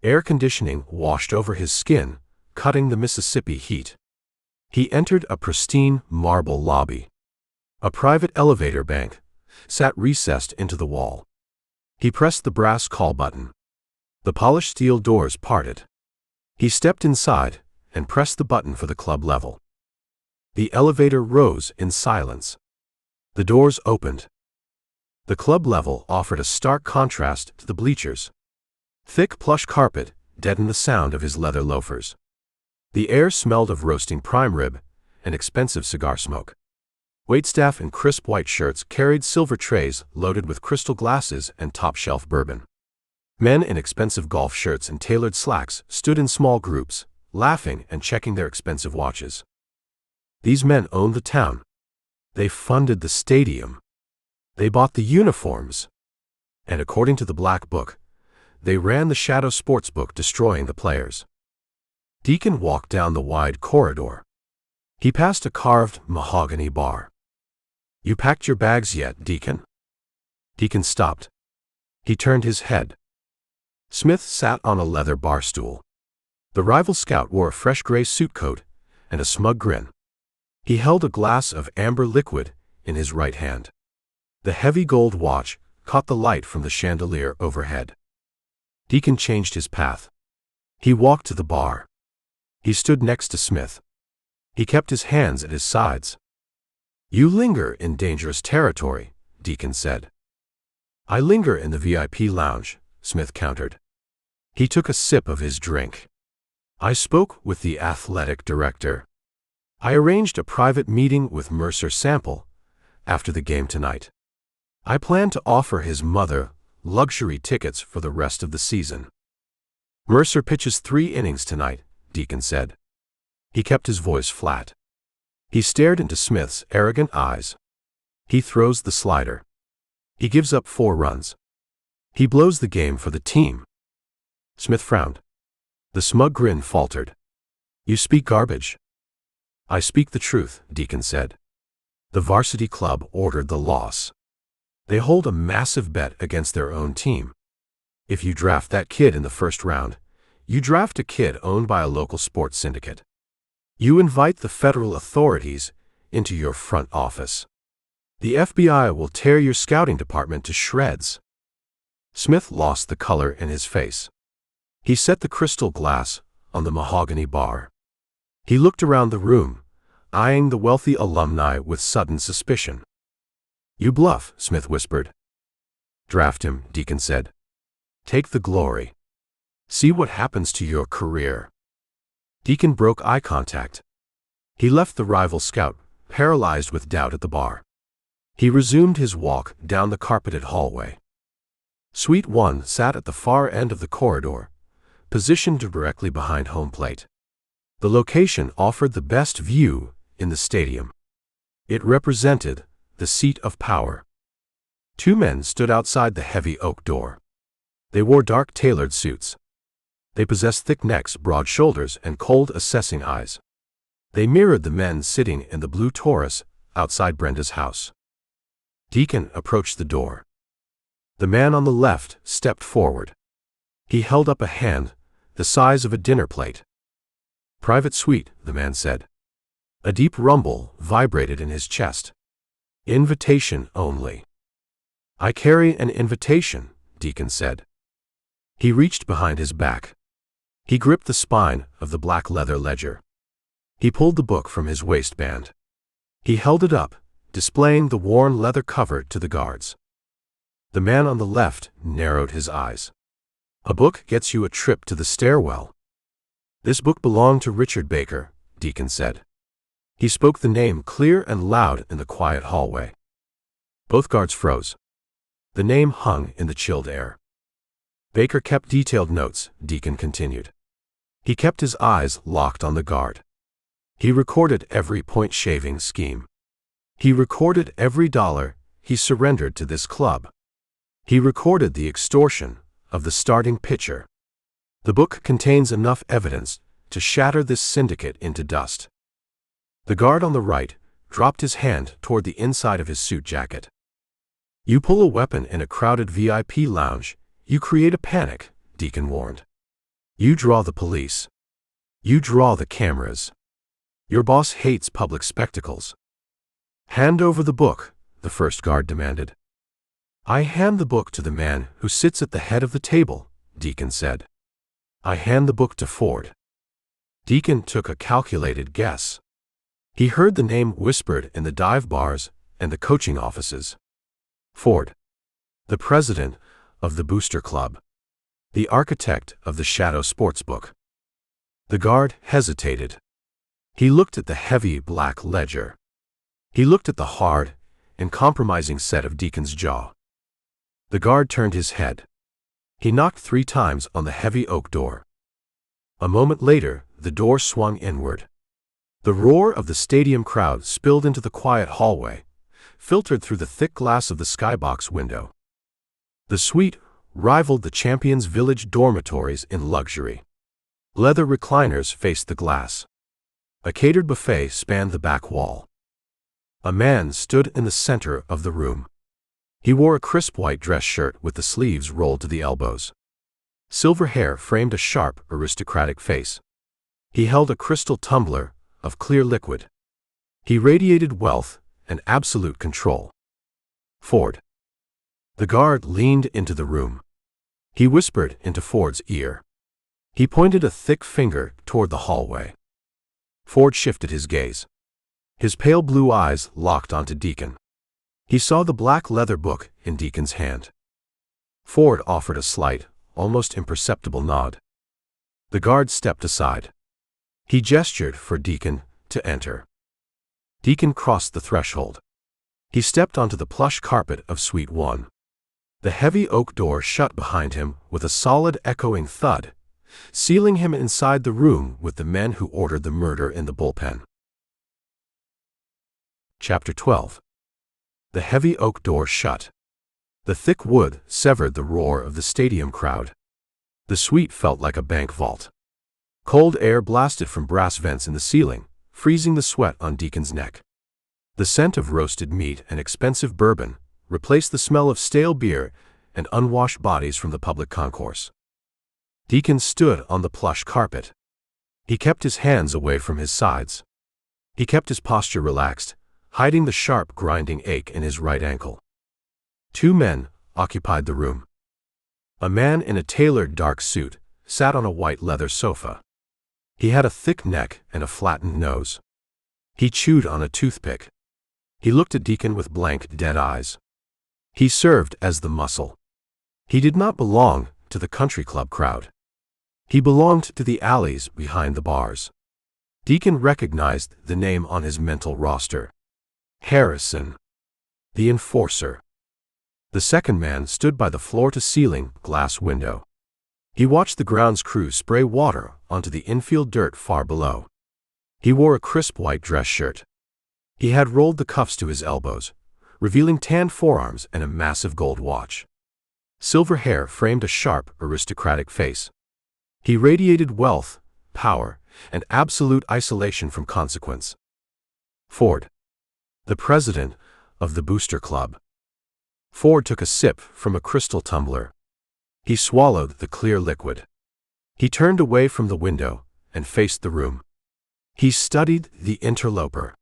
Air conditioning washed over his skin, cutting the Mississippi heat. He entered a pristine marble lobby. A private elevator bank sat recessed into the wall. He pressed the brass call button. The polished steel doors parted. He stepped inside and pressed the button for the club level. The elevator rose in silence. The doors opened. The club level offered a stark contrast to the bleachers. Thick plush carpet deadened the sound of his leather loafers. The air smelled of roasting prime rib and expensive cigar smoke. Waitstaff in crisp white shirts carried silver trays loaded with crystal glasses and top-shelf bourbon. Men in expensive golf shirts and tailored slacks stood in small groups, laughing and checking their expensive watches. These men owned the town. They funded the stadium. They bought the uniforms. And according to the Black Book, they ran the shadow sports book, destroying the players. Deacon walked down the wide corridor. He passed a carved mahogany bar. "You packed your bags yet, Deacon?" Deacon stopped. He turned his head. Smith sat on a leather bar stool. The rival scout wore a fresh gray suit coat and a smug grin. He held a glass of amber liquid in his right hand. The heavy gold watch caught the light from the chandelier overhead. Deacon changed his path. He walked to the bar. He stood next to Smith. He kept his hands at his sides. "You linger in dangerous territory," Deacon said. "I linger in the VIP lounge," Smith countered. He took a sip of his drink. "I spoke with the athletic director. I arranged a private meeting with Mercer Sample after the game tonight. I plan to offer his mother luxury tickets for the rest of the season." "Mercer pitches 3 innings tonight," Deacon said. He kept his voice flat. He stared into Smith's arrogant eyes. "He throws the slider. He gives up 4 runs. He blows the game for the team. Smith frowned. The smug grin faltered. You speak garbage. I speak the truth, Deacon said. The varsity club ordered the loss. They hold a massive bet against their own team. If you draft that kid in the first round, you draft a kid owned by a local sports syndicate. You invite the federal authorities into your front office. The FBI will tear your scouting department to shreds. Smith lost the color in his face. He set the crystal glass on the mahogany bar. He looked around the room, eyeing the wealthy alumni with sudden suspicion. You bluff, Smith whispered. Draft him, Deacon said. Take the glory. See what happens to your career. Deacon broke eye contact. He left the rival scout, paralyzed with doubt at the bar. He resumed his walk down the carpeted hallway. Suite 1 sat at the far end of the corridor, positioned directly behind home plate. The location offered the best view in the stadium. It represented the seat of power. Two men stood outside the heavy oak door. They wore dark tailored suits. They possessed thick necks, broad shoulders, and cold, assessing eyes. They mirrored the men sitting in the blue Taurus outside Brenda's house. Deacon approached the door. The man on the left stepped forward. He held up a hand, the size of a dinner plate. Private suite, the man said. A deep rumble vibrated in his chest. Invitation only. I carry an invitation, Deacon said. He reached behind his back. He gripped the spine of the black leather ledger. He pulled the book from his waistband. He held it up, displaying the worn leather cover to the guards. The man on the left narrowed his eyes. A book gets you a trip to the stairwell. This book belonged to Richard Baker, Deacon said. He spoke the name clear and loud in the quiet hallway. Both guards froze. The name hung in the chilled air. Baker kept detailed notes, Deacon continued. He kept his eyes locked on the guard. He recorded every point-shaving scheme. He recorded every dollar he surrendered to this club. He recorded the extortion of the starting pitcher. The book contains enough evidence to shatter this syndicate into dust. The guard on the right dropped his hand toward the inside of his suit jacket. You pull a weapon in a crowded VIP lounge, you create a panic, Deacon warned. You draw the police. You draw the cameras. Your boss hates public spectacles. Hand over the book, the first guard demanded. I hand the book to the man who sits at the head of the table, Deacon said. I hand the book to Ford. Deacon took a calculated guess. He heard the name whispered in the dive bars and the coaching offices. Ford. The president of the Booster Club. The architect of the Shadow Sportsbook. The guard hesitated. He looked at the heavy black ledger. He looked at the hard and compromising set of Deacon's jaw. The guard turned his head. He knocked 3 times on the heavy oak door. A moment later, the door swung inward. The roar of the stadium crowd spilled into the quiet hallway, filtered through the thick glass of the skybox window. The suite rivaled the Champions Village dormitories in luxury. Leather recliners faced the glass. A catered buffet spanned the back wall. A man stood in the center of the room. He wore a crisp white dress shirt with the sleeves rolled to the elbows. Silver hair framed a sharp, aristocratic face. He held a crystal tumbler of clear liquid. He radiated wealth and absolute control. Ford. The guard leaned into the room. He whispered into Ford's ear. He pointed a thick finger toward the hallway. Ford shifted his gaze. His pale blue eyes locked onto Deacon. He saw the black leather book in Deacon's hand. Ford offered a slight, almost imperceptible nod. The guard stepped aside. He gestured for Deacon to enter. Deacon crossed the threshold. He stepped onto the plush carpet of Suite 1. The heavy oak door shut behind him with a solid echoing thud, sealing him inside the room with the men who ordered the murder in the bullpen. Chapter 12. The heavy oak door shut. The thick wood severed the roar of the stadium crowd. The suite felt like a bank vault. Cold air blasted from brass vents in the ceiling, freezing the sweat on Deacon's neck. The scent of roasted meat and expensive bourbon replaced the smell of stale beer and unwashed bodies from the public concourse. Deacon stood on the plush carpet. He kept his hands away from his sides. He kept his posture relaxed, hiding the sharp, grinding ache in his right ankle. 2 men occupied the room. A man in a tailored dark suit sat on a white leather sofa. He had a thick neck and a flattened nose. He chewed on a toothpick. He looked at Deacon with blank, dead eyes. He served as the muscle. He did not belong to the country club crowd. He belonged to the alleys behind the bars. Deacon recognized the name on his mental roster. Harrison. The enforcer. The second man stood by the floor-to-ceiling glass window. He watched the grounds crew spray water onto the infield dirt far below. He wore a crisp white dress shirt. He had rolled the cuffs to his elbows, revealing tanned forearms and a massive gold watch. Silver hair framed a sharp, aristocratic face. He radiated wealth, power, and absolute isolation from consequence. Ford. The president of the Booster Club. Ford took a sip from a crystal tumbler. He swallowed the clear liquid. He turned away from the window and faced the room. He studied the interloper.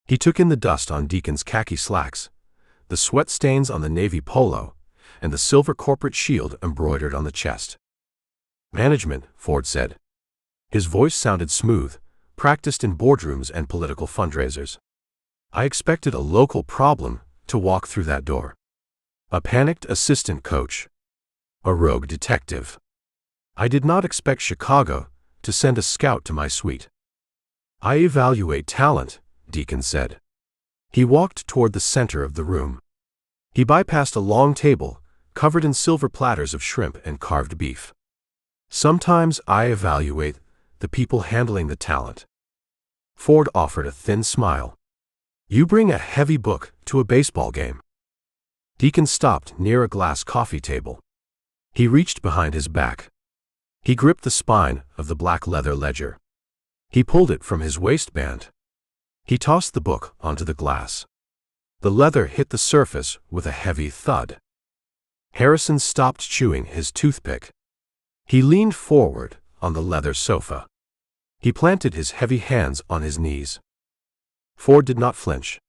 He took in the dust on Deacon's khaki slacks, the sweat stains on the navy polo, and the silver corporate shield embroidered on the chest. Management, Ford said. His voice sounded smooth, practiced in boardrooms and political fundraisers. I expected a local problem to walk through that door. A panicked assistant coach. A rogue detective. I did not expect Chicago to send a scout to my suite. I evaluate talent, Deacon said. He walked toward the center of the room. He bypassed a long table covered in silver platters of shrimp and carved beef. Sometimes I evaluate the people handling the talent. Ford offered a thin smile. You bring a heavy book to a baseball game. Deacon stopped near a glass coffee table. He reached behind his back. He gripped the spine of the black leather ledger. He pulled it from his waistband. He tossed the book onto the glass. The leather hit the surface with a heavy thud. Harrison stopped chewing his toothpick. He leaned forward on the leather sofa. He planted his heavy hands on his knees. Ford did not flinch.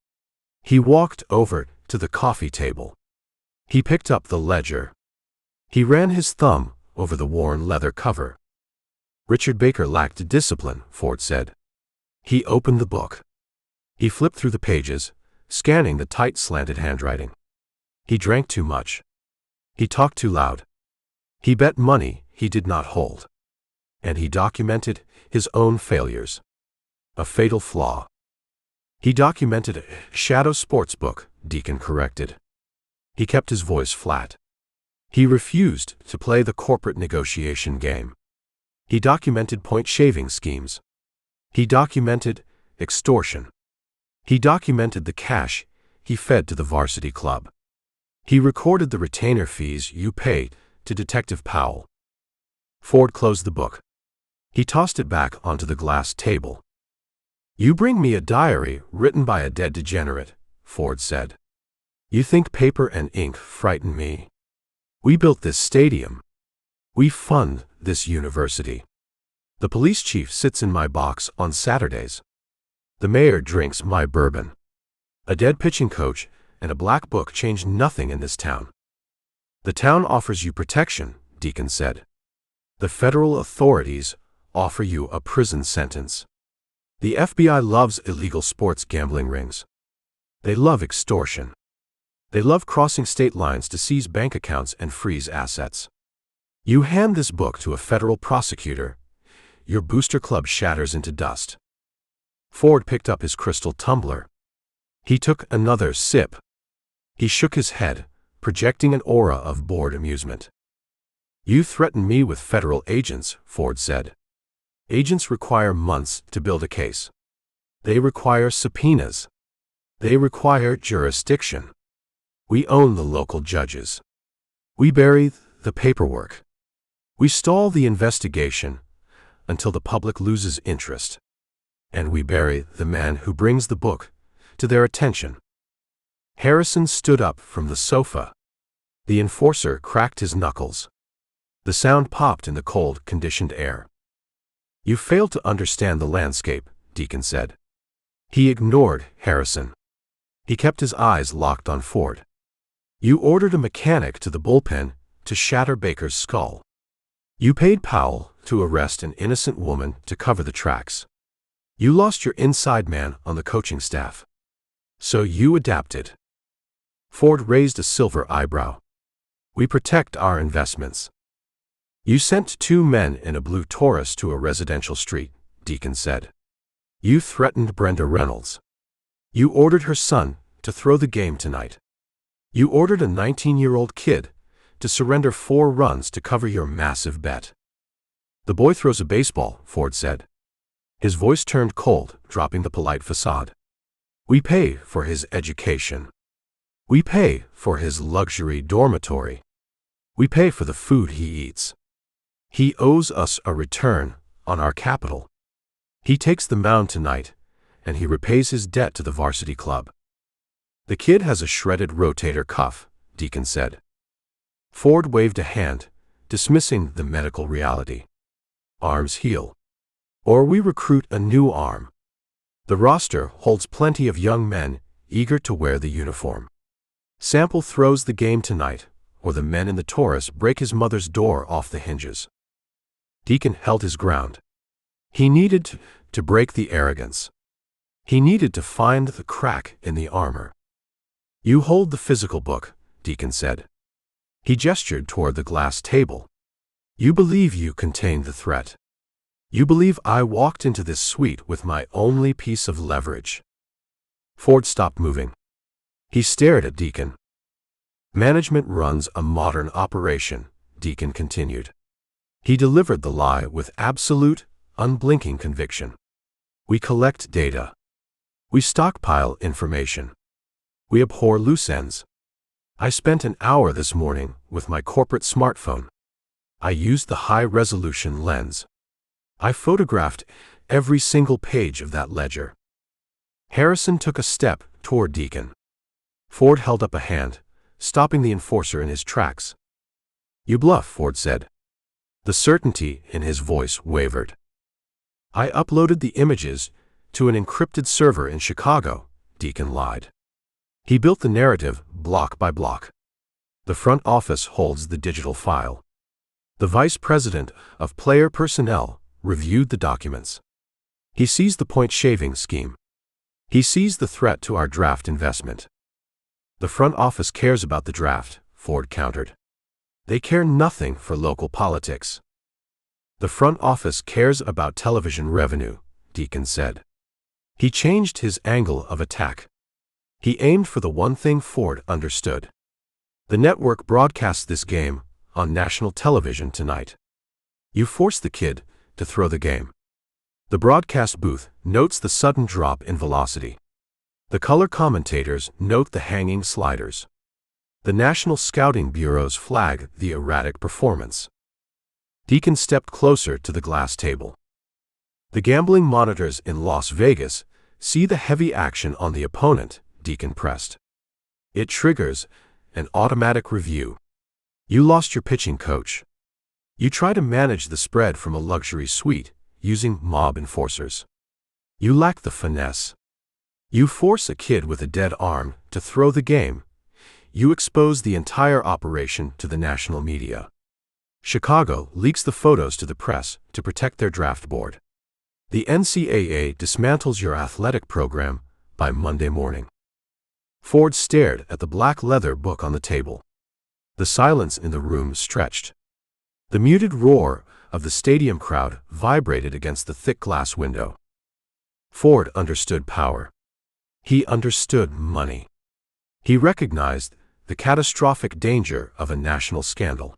He walked over to the coffee table. He picked up the ledger. He ran his thumb over the worn leather cover. Richard Baker lacked discipline, Ford said. He opened the book. He flipped through the pages, scanning the tight slanted handwriting. He drank too much. He talked too loud. He bet money he did not hold. And he documented his own failures. A fatal flaw. He documented a shadow sports book, Deacon corrected. He kept his voice flat. He refused to play the corporate negotiation game. He documented point-shaving schemes. He documented extortion. He documented the cash he fed to the varsity club. He recorded the retainer fees you paid to Detective Powell. Ford closed the book. He tossed it back onto the glass table. You bring me a diary written by a dead degenerate, Ford said. You think paper and ink frighten me? We built this stadium. We fund this university. The police chief sits in my box on Saturdays. The mayor drinks my bourbon. A dead pitching coach and a black book change nothing in this town. The town offers you protection, Deacon said. The federal authorities offer you a prison sentence. The FBI loves illegal sports gambling rings. They love extortion. They love crossing state lines to seize bank accounts and freeze assets. You hand this book to a federal prosecutor, your booster club shatters into dust. Ford picked up his crystal tumbler. He took another sip. He shook his head, projecting an aura of bored amusement. You threaten me with federal agents, Ford said. Agents require months to build a case. They require subpoenas. They require jurisdiction. We own the local judges. We bury the paperwork. We stall the investigation until the public loses interest. And we bury the man who brings the book to their attention. Harrison stood up from the sofa. The enforcer cracked his knuckles. The sound popped in the cold, conditioned air. You failed to understand the landscape, Deacon said. He ignored Harrison. He kept his eyes locked on Ford. You ordered a mechanic to the bullpen to shatter Baker's skull. You paid Powell to arrest an innocent woman to cover the tracks. You lost your inside man on the coaching staff. So you adapted. Ford raised a silver eyebrow. We protect our investments. You sent 2 men in a blue Taurus to a residential street, Deacon said. You threatened Brenda Reynolds. You ordered her son to throw the game tonight. You ordered a 19-year-old kid to surrender 4 runs to cover your massive bet. The boy throws a baseball, Ford said. His voice turned cold, dropping the polite facade. We pay for his education. We pay for his luxury dormitory. We pay for the food he eats. He owes us a return on our capital. He takes the mound tonight, and he repays his debt to the varsity club. The kid has a shredded rotator cuff, Deacon said. Ford waved a hand, dismissing the medical reality. Arms heal. Or we recruit a new arm. The roster holds plenty of young men eager to wear the uniform. Sample throws the game tonight, or the men in the Taurus break his mother's door off the hinges. Deacon held his ground. He needed to break the arrogance. He needed to find the crack in the armor. You hold the physical book, Deacon said. He gestured toward the glass table. You believe you contained the threat. You believe I walked into this suite with my only piece of leverage. Ford stopped moving. He stared at Deacon. Management runs a modern operation, Deacon continued. He delivered the lie with absolute, unblinking conviction. We collect data. We stockpile information. We abhor loose ends. I spent an hour this morning with my corporate smartphone. I used the high-resolution lens. I photographed every single page of that ledger. Harrison took a step toward Deacon. Ford held up a hand, stopping the enforcer in his tracks. You bluff, Ford said. The certainty in his voice wavered. I uploaded the images to an encrypted server in Chicago, Deacon lied. He built the narrative block by block. The front office holds the digital file. The vice president of player personnel reviewed the documents. He sees the point-shaving scheme. He sees the threat to our draft investment. The front office cares about the draft, Ford countered. They care nothing for local politics. The front office cares about television revenue, Deacon said. He changed his angle of attack. He aimed for the one thing Ford understood. The network broadcasts this game on national television tonight. You force the kid to throw the game. The broadcast booth notes the sudden drop in velocity. The color commentators note the hanging sliders. The National Scouting Bureaus flag the erratic performance. Deacon stepped closer to the glass table. The gambling monitors in Las Vegas see the heavy action on the opponent, Deacon pressed. It triggers an automatic review. You lost your pitching coach. You try to manage the spread from a luxury suite using mob enforcers. You lack the finesse. You force a kid with a dead arm to throw the game. You expose the entire operation to the national media. Chicago leaks the photos to the press to protect their draft board. The NCAA dismantles your athletic program by Monday morning. Ford stared at the black leather book on the table. The silence in the room stretched. The muted roar of the stadium crowd vibrated against the thick glass window. Ford understood power. He understood money. He recognized the catastrophic danger of a national scandal.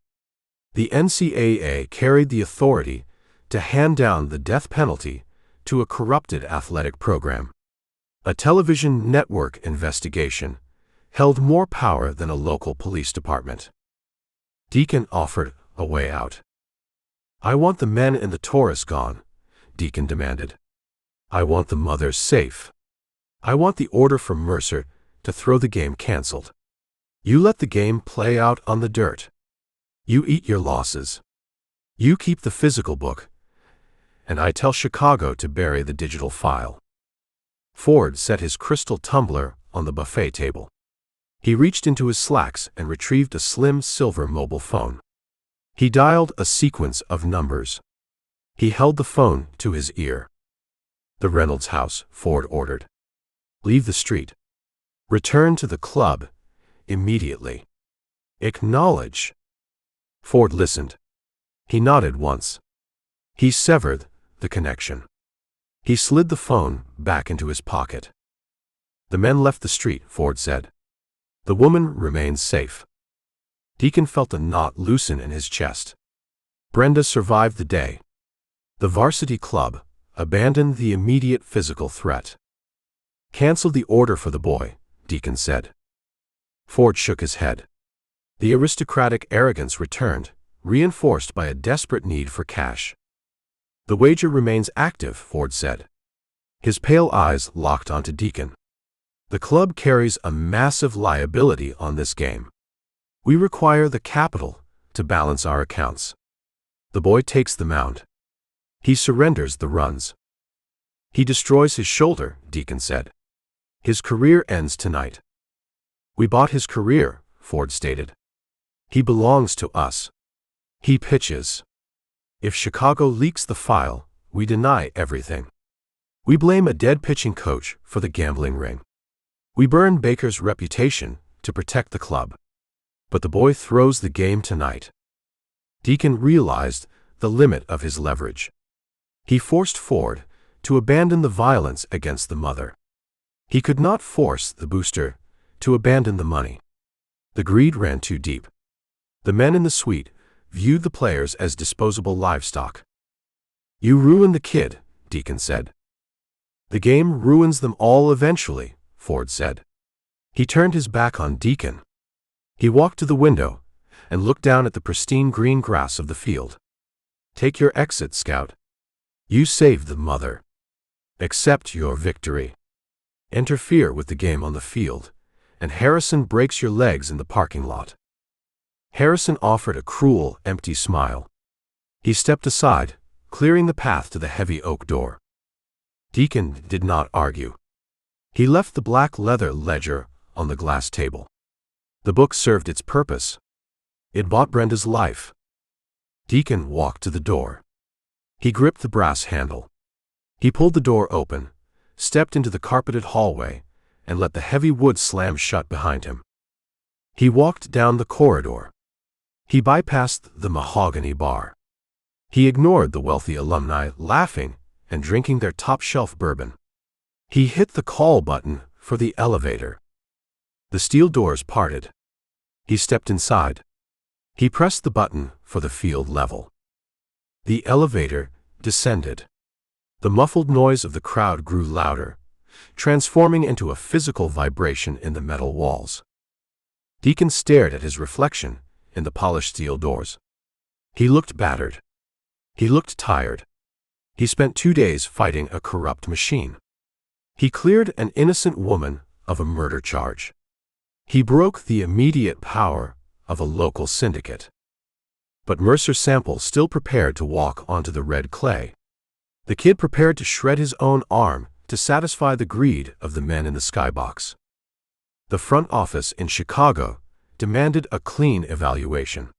The NCAA carried the authority to hand down the death penalty to a corrupted athletic program. A television network investigation held more power than a local police department. Deacon offered a way out. "I want the men and the tourists gone," Deacon demanded. "I want the mothers safe. I want the order from Mercer to throw the game canceled. You let the game play out on the dirt. You eat your losses. You keep the physical book, and I tell Chicago to bury the digital file." Ford set his crystal tumbler on the buffet table. He reached into his slacks and retrieved a slim silver mobile phone. He dialed a sequence of numbers. He held the phone to his ear. "The Reynolds house," Ford ordered. "Leave the street. Return to the club immediately. Acknowledge." Ford listened. He nodded once. He severed the connection. He slid the phone back into his pocket. "The men left the street," Ford said. "The woman remains safe." Deacon felt a knot loosen in his chest. Brenda survived the day. The varsity club abandoned the immediate physical threat. "Cancel the order for the boy," Deacon said. Ford shook his head. The aristocratic arrogance returned, reinforced by a desperate need for cash. "The wager remains active," Ford said. His pale eyes locked onto Deacon. "The club carries a massive liability on this game. We require the capital to balance our accounts. The boy takes the mound. He surrenders the runs. He destroys his shoulder," Deacon said. "His career ends tonight." "We bought his career," Ford stated. "He belongs to us. He pitches. If Chicago leaks the file, we deny everything. We blame a dead pitching coach for the gambling ring. We burn Baker's reputation to protect the club. But the boy throws the game tonight." Deacon realized the limit of his leverage. He forced Ford to abandon the violence against the mother. He could not force the booster to abandon the money. The greed ran too deep. The men in the suite viewed the players as disposable livestock. "You ruined the kid," Deacon said. "The game ruins them all eventually," Ford said. He turned his back on Deacon. He walked to the window and looked down at the pristine green grass of the field. "Take your exit, Scout. You saved the mother. Accept your victory. Interfere with the game on the field, and Harrison breaks your legs in the parking lot." Harrison offered a cruel, empty smile. He stepped aside, clearing the path to the heavy oak door. Deacon did not argue. He left the black leather ledger on the glass table. The book served its purpose. It bought Brenda's life. Deacon walked to the door. He gripped the brass handle. He pulled the door open, stepped into the carpeted hallway, and let the heavy wood slam shut behind him. He walked down the corridor. He bypassed the mahogany bar. He ignored the wealthy alumni laughing and drinking their top-shelf bourbon. He hit the call button for the elevator. The steel doors parted. He stepped inside. He pressed the button for the field level. The elevator descended. The muffled noise of the crowd grew louder, transforming into a physical vibration in the metal walls. Deacon stared at his reflection in the polished steel doors. He looked battered. He looked tired. He spent 2 days fighting a corrupt machine. He cleared an innocent woman of a murder charge. He broke the immediate power of a local syndicate. But Mercer Sample still prepared to walk onto the red clay. The kid prepared to shred his own arm to satisfy the greed of the men in the skybox. The front office in Chicago demanded a clean evaluation.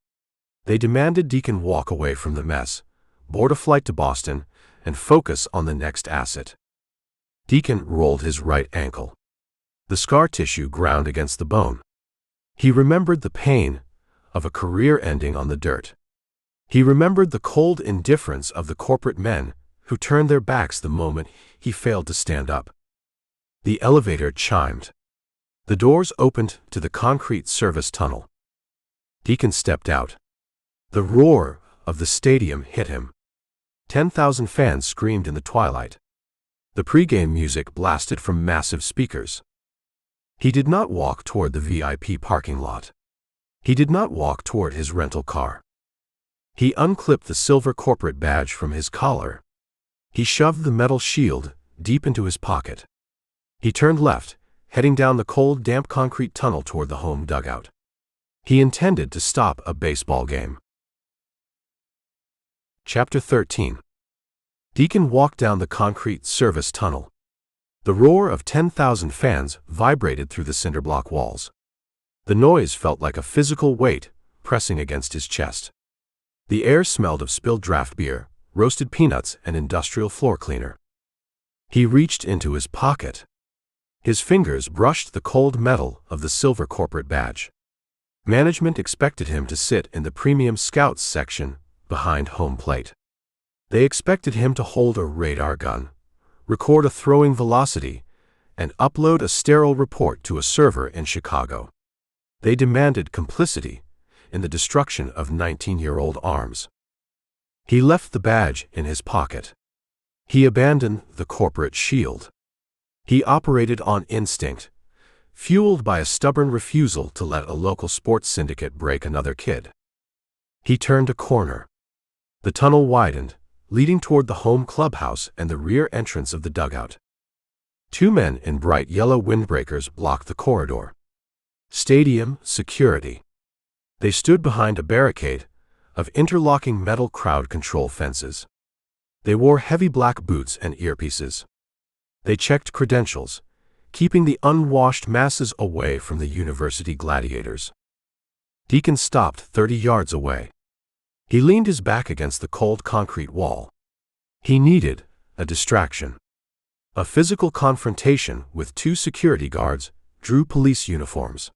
They demanded Deacon walk away from the mess, board a flight to Boston, and focus on the next asset. Deacon rolled his right ankle. The scar tissue ground against the bone. He remembered the pain of a career ending on the dirt. He remembered the cold indifference of the corporate men who turned their backs the moment he failed to stand up. The elevator chimed. The doors opened to the concrete service tunnel. Deacon stepped out. The roar of the stadium hit him. 10,000 fans screamed in the twilight. The pregame music blasted from massive speakers. He did not walk toward the VIP parking lot. He did not walk toward his rental car. He unclipped the silver corporate badge from his collar. He shoved the metal shield deep into his pocket. He turned left, heading down the cold, damp concrete tunnel toward the home dugout. He intended to stop a baseball game. Chapter 13. Deacon walked down the concrete service tunnel. The roar of 10,000 fans vibrated through the cinder block walls. The noise felt like a physical weight pressing against his chest. The air smelled of spilled draft beer, roasted peanuts, and industrial floor cleaner. He reached into his pocket. His fingers brushed the cold metal of the silver corporate badge. Management expected him to sit in the premium scouts section behind home plate. They expected him to hold a radar gun, record a throwing velocity, and upload a sterile report to a server in Chicago. They demanded complicity in the destruction of 19-year-old arms. He left the badge in his pocket. He abandoned the corporate shield. He operated on instinct, fueled by a stubborn refusal to let a local sports syndicate break another kid. He turned a corner. The tunnel widened, leading toward the home clubhouse and the rear entrance of the dugout. Two men in bright yellow windbreakers blocked the corridor. Stadium security. They stood behind a barricade of interlocking metal crowd control fences. They wore heavy black boots and earpieces. They checked credentials, keeping the unwashed masses away from the university gladiators. Deacon stopped 30 yards away. He leaned his back against the cold concrete wall. He needed a distraction. A physical confrontation with two security guards drew police uniforms.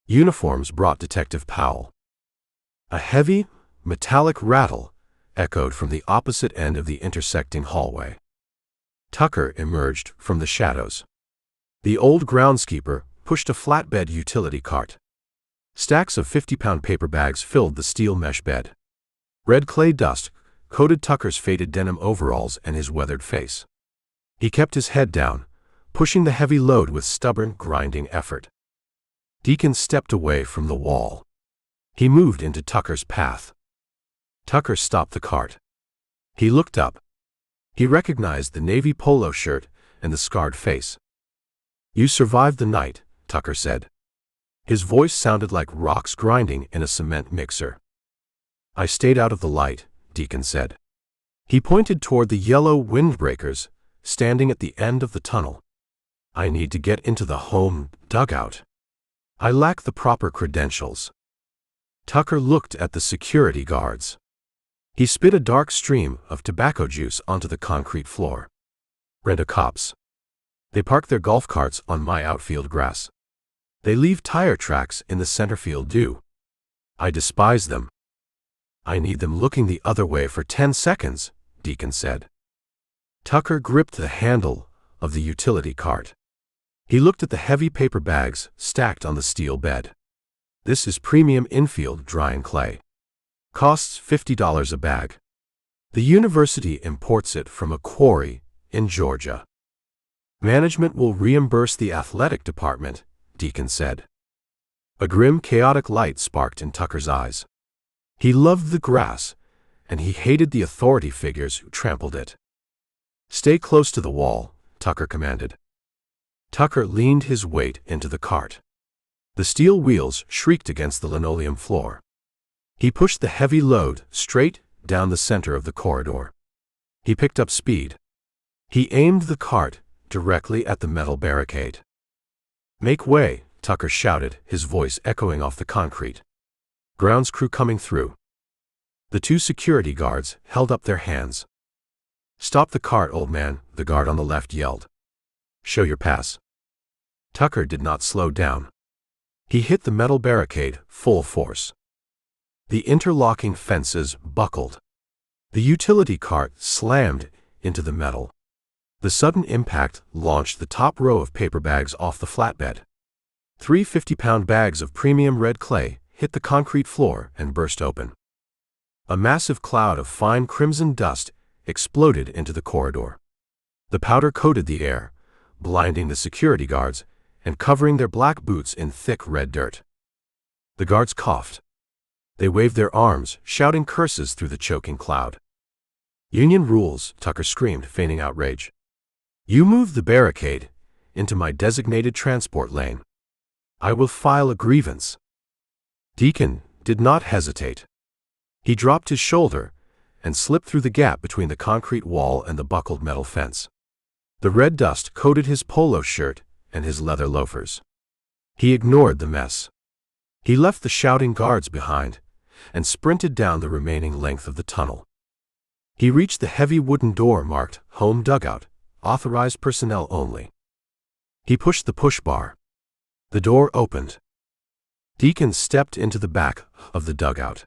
Uniforms brought Detective Powell. A heavy, metallic rattle echoed from the opposite end of the intersecting hallway. Tucker emerged from the shadows. The old groundskeeper pushed a flatbed utility cart. Stacks of 50-pound paper bags filled the steel mesh bed. Red clay dust coated Tucker's faded denim overalls and his weathered face. He kept his head down, pushing the heavy load with stubborn, grinding effort. Deacon stepped away from the wall. He moved into Tucker's path. Tucker stopped the cart. He looked up. He recognized the navy polo shirt and the scarred face. "You survived the night," Tucker said. His voice sounded like rocks grinding in a cement mixer. "I stayed out of the light," Deacon said. He pointed toward the yellow windbreakers standing at the end of the tunnel. "I need to get into the home dugout. I lack the proper credentials." Tucker looked at the security guards. He spit a dark stream of tobacco juice onto the concrete floor. "Rent-a-cops. They park their golf carts on my outfield grass. They leave tire tracks in the center field dew. I despise them." "I need them looking the other way for 10 seconds, Deacon said. Tucker gripped the handle of the utility cart. He looked at the heavy paper bags stacked on the steel bed. "This is premium infield drying clay. Costs $50 a bag. The university imports it from a quarry in Georgia. Management will reimburse the athletic department," Deacon said. A grim, chaotic light sparked in Tucker's eyes. He loved the grass, and he hated the authority figures who trampled it. "Stay close to the wall," Tucker commanded. Tucker leaned his weight into the cart. The steel wheels shrieked against the linoleum floor. He pushed the heavy load straight down the center of the corridor. He picked up speed. He aimed the cart directly at the metal barricade. "Make way," Tucker shouted, his voice echoing off the concrete. "Grounds crew coming through." The two security guards held up their hands. "Stop the cart, old man," the guard on the left yelled. "Show your pass." Tucker did not slow down. He hit the metal barricade full force. The interlocking fences buckled. The utility cart slammed into the metal. The sudden impact launched the top row of paper bags off the flatbed. 3 50-pound bags of premium red clay hit the concrete floor and burst open. A massive cloud of fine crimson dust exploded into the corridor. The powder coated the air, blinding the security guards and covering their black boots in thick red dirt. The guards coughed. They waved their arms, shouting curses through the choking cloud. "Union rules," Tucker screamed, feigning outrage. "You move the barricade into my designated transport lane. I will file a grievance." Deacon did not hesitate. He dropped his shoulder and slipped through the gap between the concrete wall and the buckled metal fence. The red dust coated his polo shirt and his leather loafers. He ignored the mess. He left the shouting guards behind and sprinted down the remaining length of the tunnel. He reached the heavy wooden door marked "Home Dugout, Authorized Personnel Only." He pushed the push bar. The door opened. Deacon stepped into the back of the dugout.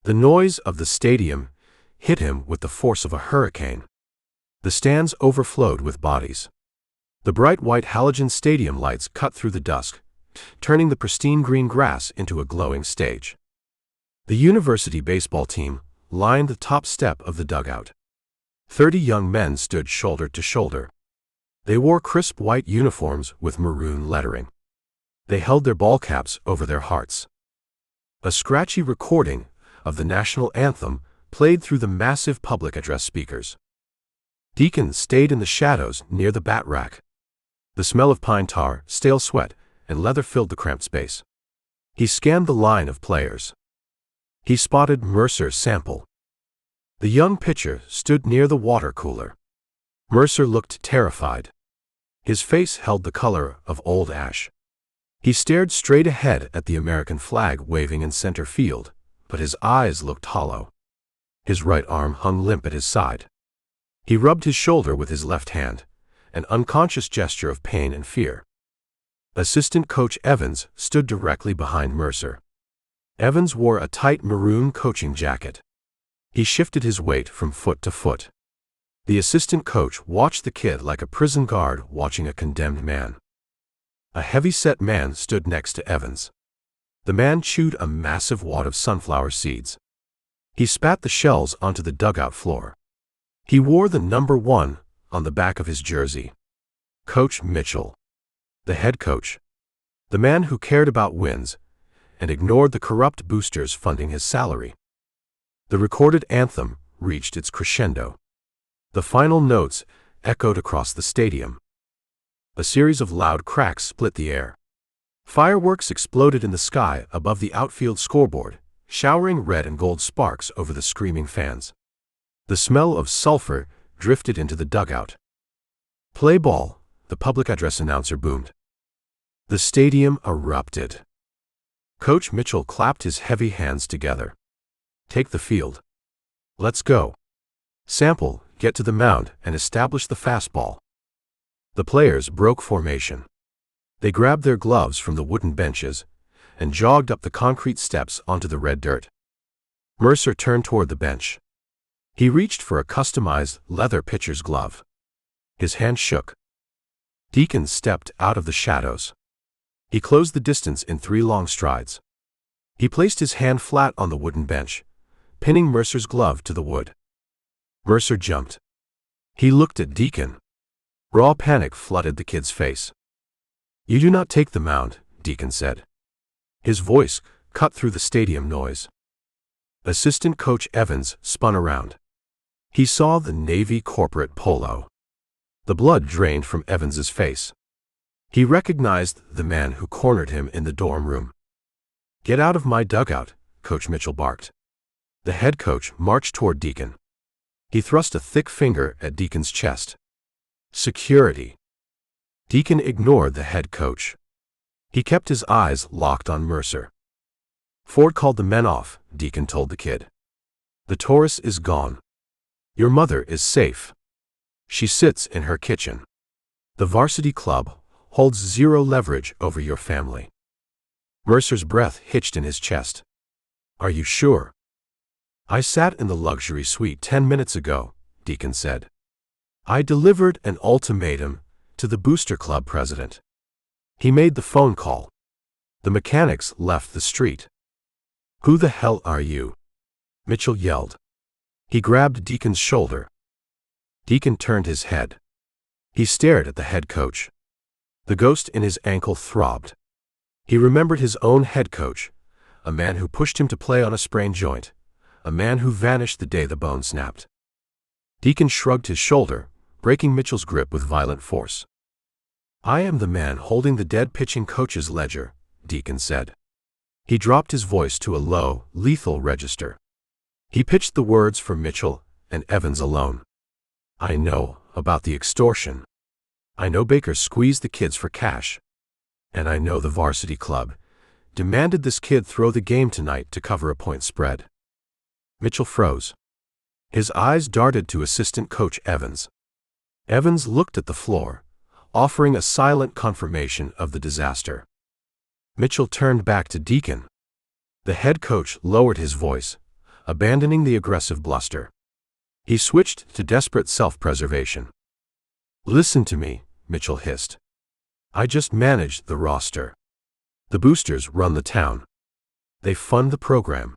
The noise of the stadium hit him with the force of a hurricane. The stands overflowed with bodies. The bright white halogen stadium lights cut through the dusk, turning the pristine green grass into a glowing stage. The university baseball team lined the top step of the dugout. 30 young men stood shoulder to shoulder. They wore crisp white uniforms with maroon lettering. They held their ball caps over their hearts. A scratchy recording of the national anthem played through the massive public address speakers. Deacon stayed in the shadows near the bat rack. The smell of pine tar, stale sweat, and leather filled the cramped space. He scanned the line of players. He spotted Mercer Sample. The young pitcher stood near the water cooler. Mercer looked terrified. His face held the color of old ash. He stared straight ahead at the American flag waving in center field, but his eyes looked hollow. His right arm hung limp at his side. He rubbed his shoulder with his left hand, an unconscious gesture of pain and fear. Assistant coach Evans stood directly behind Mercer. Evans wore a tight maroon coaching jacket. He shifted his weight from foot to foot. The assistant coach watched the kid like a prison guard watching a condemned man. A heavy-set man stood next to Evans. The man chewed a massive wad of sunflower seeds. He spat the shells onto the dugout floor. He wore the number 1 on the back of his jersey. Coach Mitchell. The head coach. The man who cared about wins and ignored the corrupt boosters funding his salary. The recorded anthem reached its crescendo. The final notes echoed across the stadium. A series of loud cracks split the air. Fireworks exploded in the sky above the outfield scoreboard, showering red and gold sparks over the screaming fans. The smell of sulfur drifted into the dugout. "Play ball," the public address announcer boomed. The stadium erupted. Coach Mitchell clapped his heavy hands together. "Take the field. Let's go. Sample, get to the mound and establish the fastball." The players broke formation. They grabbed their gloves from the wooden benches and jogged up the concrete steps onto the red dirt. Mercer turned toward the bench. He reached for a customized leather pitcher's glove. His hand shook. Deacon stepped out of the shadows. He closed the distance in 3 long strides. He placed his hand flat on the wooden bench, pinning Mercer's glove to the wood. Mercer jumped. He looked at Deacon. Raw panic flooded the kid's face. "You do not take the mound," Deacon said. His voice cut through the stadium noise. Assistant coach Evans spun around. He saw the Navy corporate polo. The blood drained from Evans's face. He recognized the man who cornered him in the dorm room. "Get out of my dugout," Coach Mitchell barked. The head coach marched toward Deacon. He thrust a thick finger at Deacon's chest. "Security." Deacon ignored the head coach. He kept his eyes locked on Mercer. "Ford called the men off," Deacon told the kid. "The Taurus is gone. Your mother is safe. She sits in her kitchen. The varsity club holds 0 leverage over your family." Mercer's breath hitched in his chest. "Are you sure?" "I sat in the luxury suite 10 minutes ago," Deacon said. "I delivered an ultimatum to the booster club president. He made the phone call. The mechanics left the street." "Who the hell are you?" Mitchell yelled. He grabbed Deacon's shoulder. Deacon turned his head. He stared at the head coach. The ghost in his ankle throbbed. He remembered his own head coach, a man who pushed him to play on a sprained joint, a man who vanished the day the bone snapped. Deacon shrugged his shoulder, breaking Mitchell's grip with violent force. "I am the man holding the dead pitching coach's ledger," Deacon said. He dropped his voice to a low, lethal register. He pitched the words for Mitchell and Evans alone. "I know about the extortion. I know Baker squeezed the kids for cash. And I know the varsity club demanded this kid throw the game tonight to cover a point spread." Mitchell froze. His eyes darted to assistant coach Evans. Evans looked at the floor, offering a silent confirmation of the disaster. Mitchell turned back to Deacon. The head coach lowered his voice, abandoning the aggressive bluster. He switched to desperate self-preservation. "Listen to me," Mitchell hissed. "I just managed the roster. The boosters run the town. They fund the program.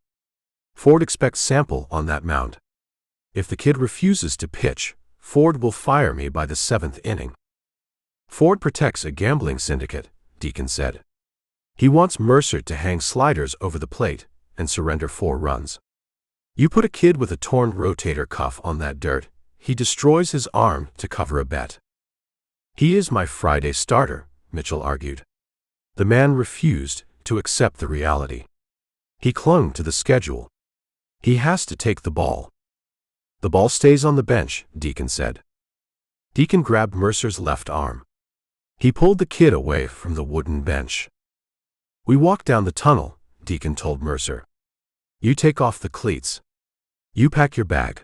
Ford expects Sample on that mound. If the kid refuses to pitch, Ford will fire me by the 7th inning." "Ford protects a gambling syndicate," Deacon said. "He wants Mercer to hang sliders over the plate and surrender 4 runs. You put a kid with a torn rotator cuff on that dirt, he destroys his arm to cover a bet." "He is my Friday starter," Mitchell argued. The man refused to accept the reality. He clung to the schedule. He has to take the ball. "The ball stays on the bench," Deacon said. Deacon grabbed Mercer's left arm. He pulled the kid away from the wooden bench. "We walk down the tunnel," Deacon told Mercer. "You take off the cleats. You pack your bag.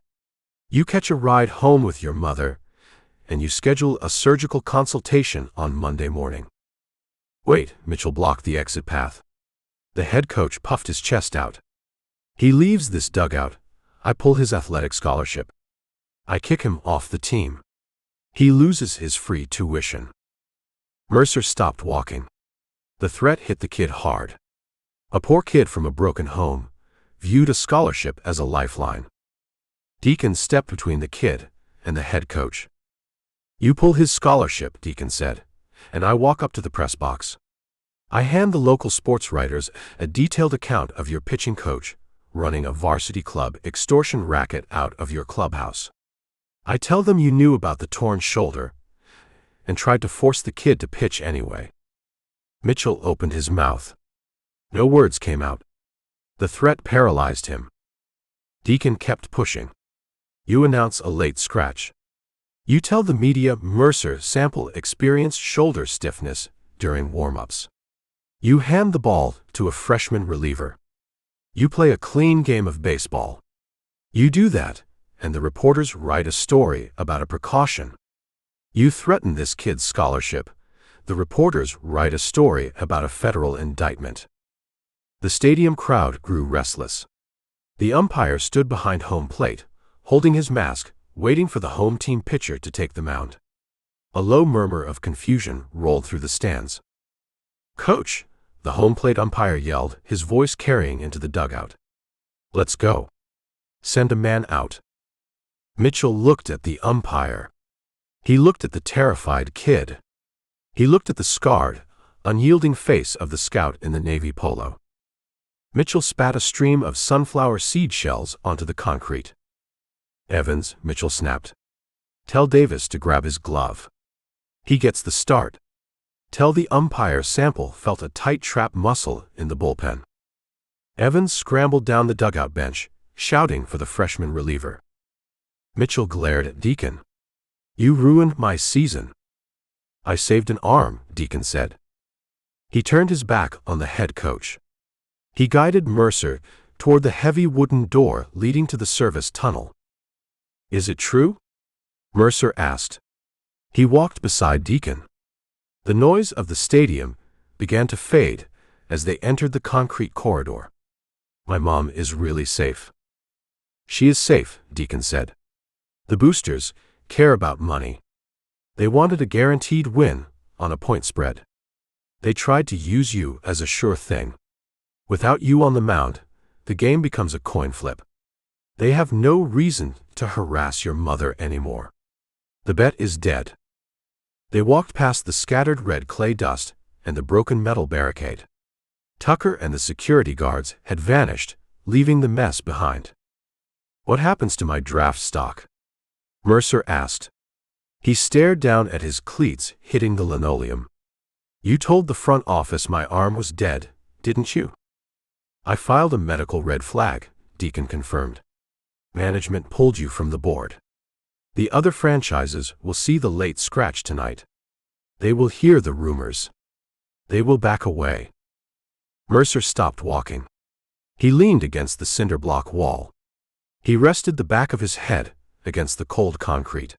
You catch a ride home with your mother, and you schedule a surgical consultation on Monday morning." "Wait," Mitchell blocked the exit path. The head coach puffed his chest out. "He leaves this dugout, I pull his athletic scholarship. I kick him off the team. He loses his free tuition." Mercer stopped walking. The threat hit the kid hard. A poor kid from a broken home viewed a scholarship as a lifeline. Deacon stepped between the kid and the head coach. "You pull his scholarship," Deacon said, "and I walk up to the press box. I hand the local sports writers a detailed account of your pitching coach running a varsity club extortion racket out of your clubhouse. I tell them you knew about the torn shoulder and tried to force the kid to pitch anyway." Mitchell opened his mouth. No words came out. The threat paralyzed him. Deacon kept pushing. "You announce a late scratch. You tell the media Mercer Sample experienced shoulder stiffness during warm-ups. You hand the ball to a freshman reliever. You play a clean game of baseball. You do that, and the reporters write a story about a precaution. You threaten this kid's scholarship. The reporters write a story about a federal indictment." The stadium crowd grew restless. The umpire stood behind home plate, holding his mask, waiting for the home team pitcher to take the mound. A low murmur of confusion rolled through the stands. "Coach!" the home plate umpire yelled, his voice carrying into the dugout. "Let's go. Send a man out." Mitchell looked at the umpire. He looked at the terrified kid. He looked at the scarred, unyielding face of the scout in the navy polo. Mitchell spat a stream of sunflower seed shells onto the concrete. "Evans," Mitchell snapped. "Tell Davis to grab his glove. He gets the start. Tell the umpire Sample felt a tight trap muscle in the bullpen." Evans scrambled down the dugout bench, shouting for the freshman reliever. Mitchell glared at Deacon. "You ruined my season." "I saved an arm," Deacon said. He turned his back on the head coach. He guided Mercer toward the heavy wooden door leading to the service tunnel. "Is it true?" Mercer asked. He walked beside Deacon. The noise of the stadium began to fade as they entered the concrete corridor. "My mom is really safe." "She is safe," Deacon said. "The boosters care about money. They wanted a guaranteed win on a point spread. They tried to use you as a sure thing. Without you on the mound, the game becomes a coin flip. They have no reason to harass your mother anymore. The bet is dead." They walked past the scattered red clay dust and the broken metal barricade. Tucker and the security guards had vanished, leaving the mess behind. "What happens to my draft stock?" Mercer asked. He stared down at his cleats hitting the linoleum. "You told the front office my arm was dead, didn't you?" "I filed a medical red flag," Deacon confirmed. "Management pulled you from the board. The other franchises will see the late scratch tonight. They will hear the rumors. They will back away." Mercer stopped walking. He leaned against the cinder block wall. He rested the back of his head against the cold concrete.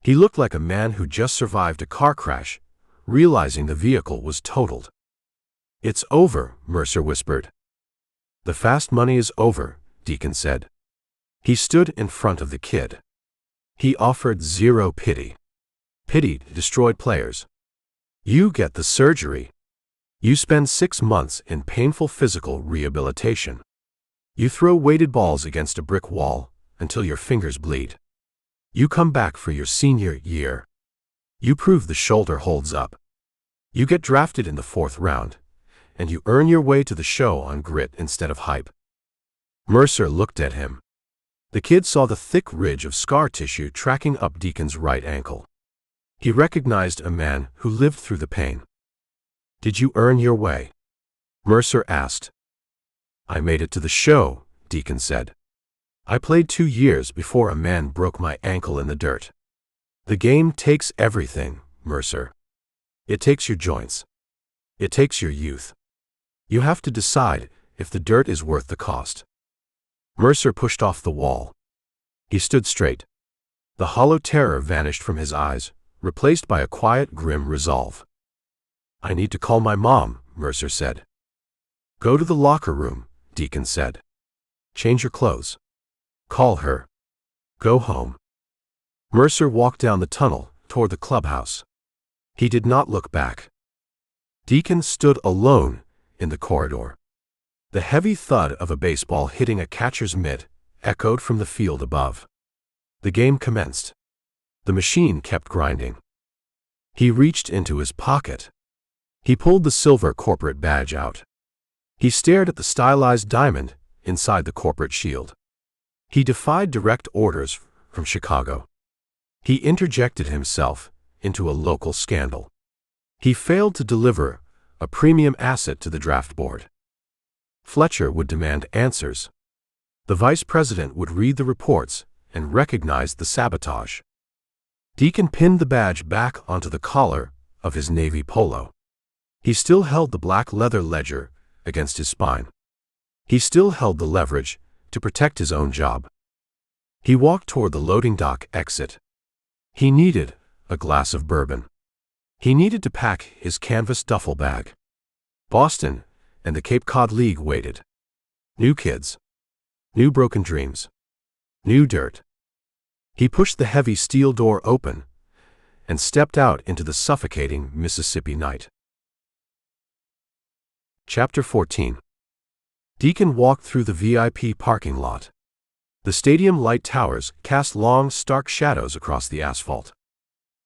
He looked like a man who just survived a car crash, realizing the vehicle was totaled. "It's over," Mercer whispered. "The fast money is over," Deacon said. He stood in front of the kid. He offered zero pity. Pity destroyed players. "You get the surgery. You spend 6 months in painful physical rehabilitation. You throw weighted balls against a brick wall until your fingers bleed. You come back for your senior year. You prove the shoulder holds up. You get drafted in the 4th round, and you earn your way to the show on grit instead of hype." Mercer looked at him. The kid saw the thick ridge of scar tissue tracking up Deacon's right ankle. He recognized a man who lived through the pain. "Did you earn your way?" Mercer asked. "I made it to the show," Deacon said. "I played 2 years before a man broke my ankle in the dirt." "The game takes everything, Mercer. It takes your joints. It takes your youth. You have to decide if the dirt is worth the cost." Mercer pushed off the wall. He stood straight. The hollow terror vanished from his eyes, replaced by a quiet, grim resolve. "I need to call my mom," Mercer said. "Go to the locker room," Deacon said. "Change your clothes. Call her. Go home." Mercer walked down the tunnel toward the clubhouse. He did not look back. Deacon stood alone in the corridor. The heavy thud of a baseball hitting a catcher's mitt echoed from the field above. The game commenced. The machine kept grinding. He reached into his pocket. He pulled the silver corporate badge out. He stared at the stylized diamond inside the corporate shield. He defied direct orders from Chicago. He interjected himself into a local scandal. He failed to deliver a premium asset to the draft board. Fletcher would demand answers. The vice president would read the reports and recognize the sabotage. Deacon pinned the badge back onto the collar of his navy polo. He still held the black leather ledger against his spine. He still held the leverage to protect his own job. He walked toward the loading dock exit. He needed a glass of bourbon. He needed to pack his canvas duffel bag. Boston and the Cape Cod League waited. New kids. New broken dreams. New dirt. He pushed the heavy steel door open and stepped out into the suffocating Mississippi night. Chapter 14. Deacon walked through the VIP parking lot. The stadium light towers cast long, stark shadows across the asphalt.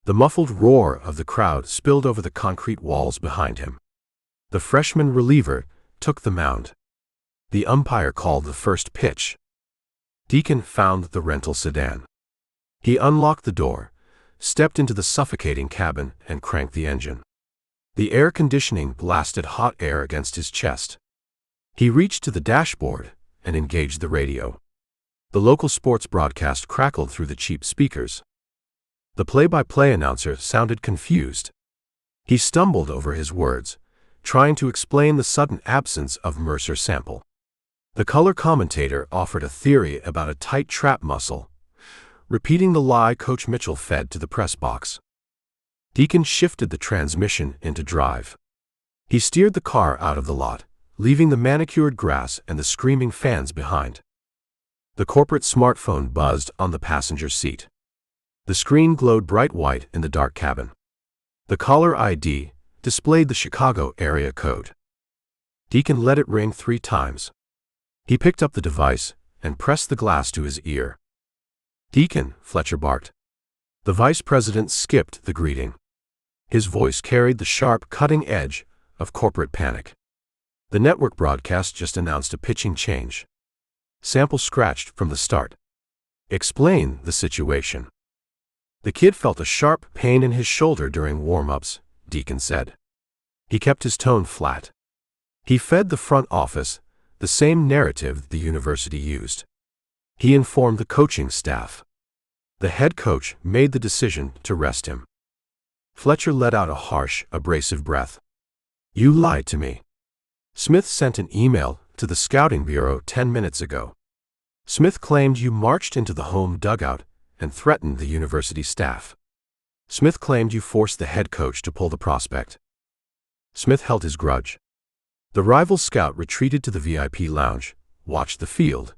The muffled roar of the crowd spilled over the concrete walls behind him. The freshman reliever took the mound. The umpire called the first pitch. Deacon found the rental sedan. He unlocked the door, stepped into the suffocating cabin, and cranked the engine. The air conditioning blasted hot air against his chest. He reached to the dashboard and engaged the radio. The local sports broadcast crackled through the cheap speakers. The play-by-play announcer sounded confused. He stumbled over his words, trying to explain the sudden absence of Mercer Sample. The color commentator offered a theory about a tight trap muscle, repeating the lie Coach Mitchell fed to the press box. Deacon shifted the transmission into drive. He steered the car out of the lot, leaving the manicured grass and the screaming fans behind. The corporate smartphone buzzed on the passenger seat. The screen glowed bright white in the dark cabin. The caller ID displayed the Chicago area code. Deacon let it ring 3 times. He picked up the device and pressed the glass to his ear. "Deacon," Fletcher barked. The vice president skipped the greeting. His voice carried the sharp, cutting edge of corporate panic. The network broadcast just announced a pitching change. Sample scratched from the start. Explain the situation. The kid felt a sharp pain in his shoulder during warm-ups, Deacon said. He kept his tone flat. He fed the front office the same narrative the university used. He informed the coaching staff. The head coach made the decision to rest him. Fletcher let out a harsh, abrasive breath. You lied to me. Smith sent an email to the scouting bureau 10 minutes ago. Smith claimed you marched into the home dugout and threatened the university staff. Smith claimed you forced the head coach to pull the prospect. Smith held his grudge. The rival scout retreated to the VIP lounge, watched the field,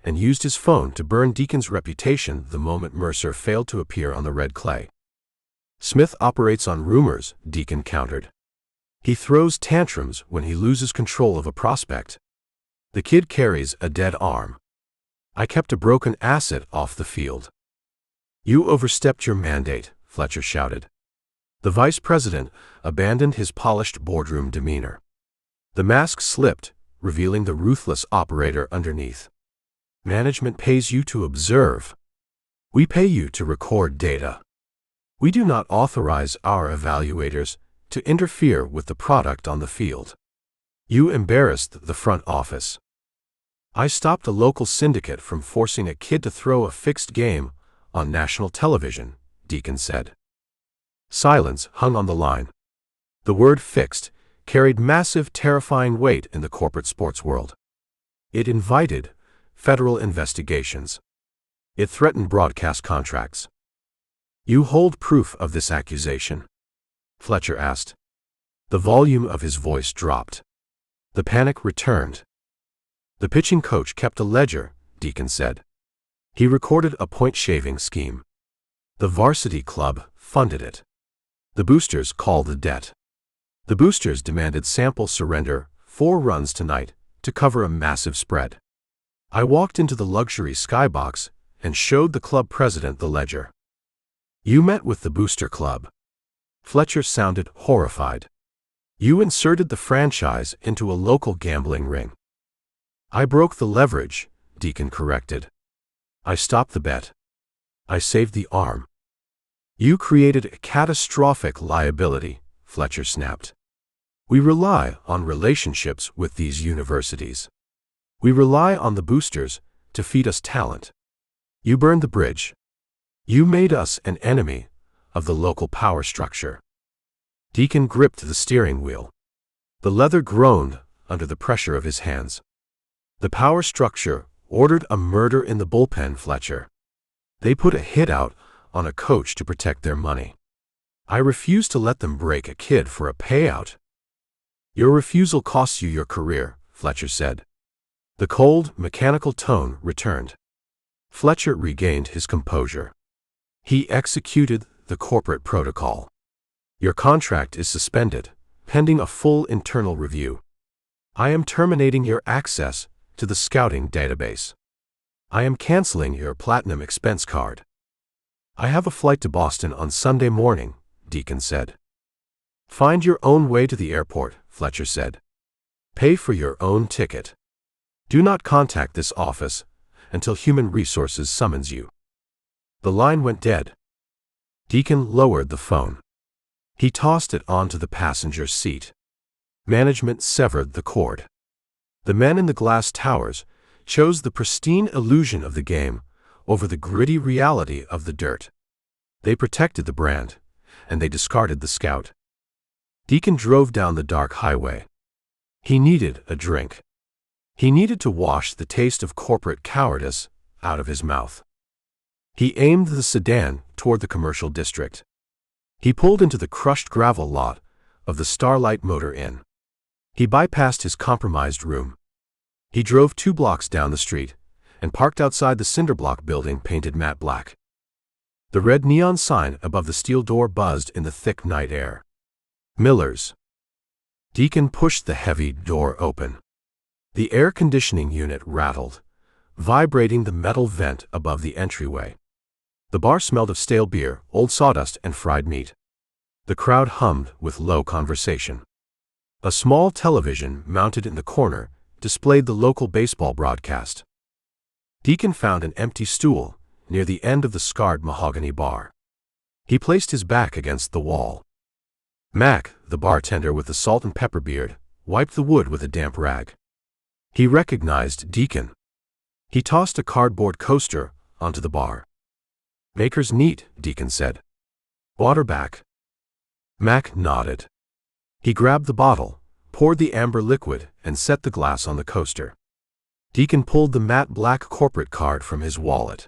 and used his phone to burn Deacon's reputation the moment Mercer failed to appear on the red clay. Smith operates on rumors, Deacon countered. He throws tantrums when he loses control of a prospect. The kid carries a dead arm. I kept a broken asset off the field. You overstepped your mandate, Fletcher shouted. The vice president abandoned his polished boardroom demeanor. The mask slipped, revealing the ruthless operator underneath. Management pays you to observe. We pay you to record data. We do not authorize our evaluators to interfere with the product on the field. You embarrassed the front office. I stopped a local syndicate from forcing a kid to throw a fixed game on national television, Deacon said. Silence hung on the line. The word fixed carried massive, terrifying weight in the corporate sports world. It invited federal investigations. It threatened broadcast contracts. You hold proof of this accusation? Fletcher asked. The volume of his voice dropped. The panic returned. The pitching coach kept a ledger, Deacon said. He recorded a point-shaving scheme. The varsity club funded it. The boosters called the debt. The boosters demanded Sample surrender 4 runs tonight to cover a massive spread. I walked into the luxury skybox and showed the club president the ledger. You met with the booster club. Fletcher sounded horrified. You inserted the franchise into a local gambling ring. I broke the leverage, Deacon corrected. I stopped the bet. I saved the arm. You created a catastrophic liability, Fletcher snapped. We rely on relationships with these universities. We rely on the boosters to feed us talent. You burned the bridge. You made us an enemy of the local power structure. Deacon gripped the steering wheel. The leather groaned under the pressure of his hands. The power structure ordered a murder in the bullpen, Fletcher. They put a hit out on a coach to protect their money. I refuse to let them break a kid for a payout. Your refusal costs you your career, Fletcher said. The cold, mechanical tone returned. Fletcher regained his composure. He executed the corporate protocol. Your contract is suspended, pending a full internal review. I am terminating your access to the scouting database. I am canceling your platinum expense card. I have a flight to Boston on Sunday morning, Deacon said. Find your own way to the airport, Fletcher said. Pay for your own ticket. Do not contact this office until Human Resources summons you. The line went dead. Deacon lowered the phone. He tossed it onto the passenger seat. Management severed the cord. The men in the glass towers chose the pristine illusion of the game over the gritty reality of the dirt. They protected the brand, and they discarded the scout. Deacon drove down the dark highway. He needed a drink. He needed to wash the taste of corporate cowardice out of his mouth. He aimed the sedan toward the commercial district. He pulled into the crushed gravel lot of the Starlight Motor Inn. He bypassed his compromised room. He drove 2 blocks down the street and parked outside the cinderblock building painted matte black. The red neon sign above the steel door buzzed in the thick night air. Miller's. Deacon pushed the heavy door open. The air conditioning unit rattled, vibrating the metal vent above the entryway. The bar smelled of stale beer, old sawdust, and fried meat. The crowd hummed with low conversation. A small television mounted in the corner displayed the local baseball broadcast. Deacon found an empty stool near the end of the scarred mahogany bar. He placed his back against the wall. Mac, the bartender with the salt and pepper beard, wiped the wood with a damp rag. He recognized Deacon. He tossed a cardboard coaster onto the bar. "Maker's neat," Deacon said. "Water back?" Mac nodded. He grabbed the bottle, poured the amber liquid, and set the glass on the coaster. Deacon pulled the matte black corporate card from his wallet.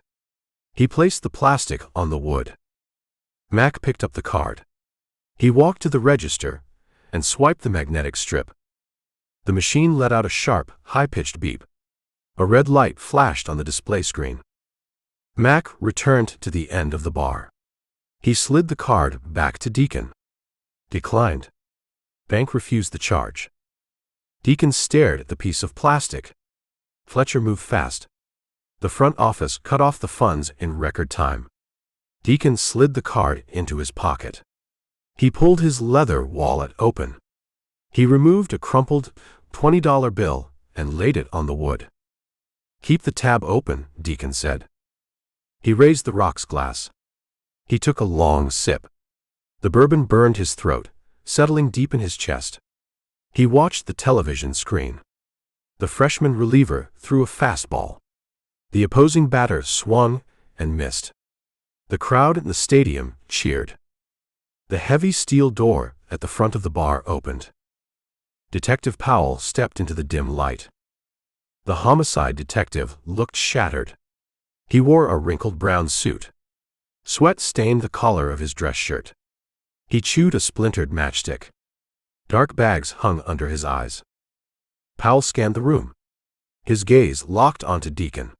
He placed the plastic on the wood. Mac picked up the card. He walked to the register and swiped the magnetic strip. The machine let out a sharp, high-pitched beep. A red light flashed on the display screen. Mac returned to the end of the bar. He slid the card back to Deacon. "Declined. Bank refused the charge." Deacon stared at the piece of plastic. Fletcher moved fast. The front office cut off the funds in record time. Deacon slid the card into his pocket. He pulled his leather wallet open. He removed a crumpled $20 bill and laid it on the wood. "Keep the tab open," Deacon said. He raised the rocks glass. He took a long sip. The bourbon burned his throat, settling deep in his chest. He watched the television screen. The freshman reliever threw a fastball. The opposing batter swung and missed. The crowd in the stadium cheered. The heavy steel door at the front of the bar opened. Detective Powell stepped into the dim light. The homicide detective looked shattered. He wore a wrinkled brown suit. Sweat stained the collar of his dress shirt. He chewed a splintered matchstick. Dark bags hung under his eyes. Powell scanned the room. His gaze locked onto Deacon.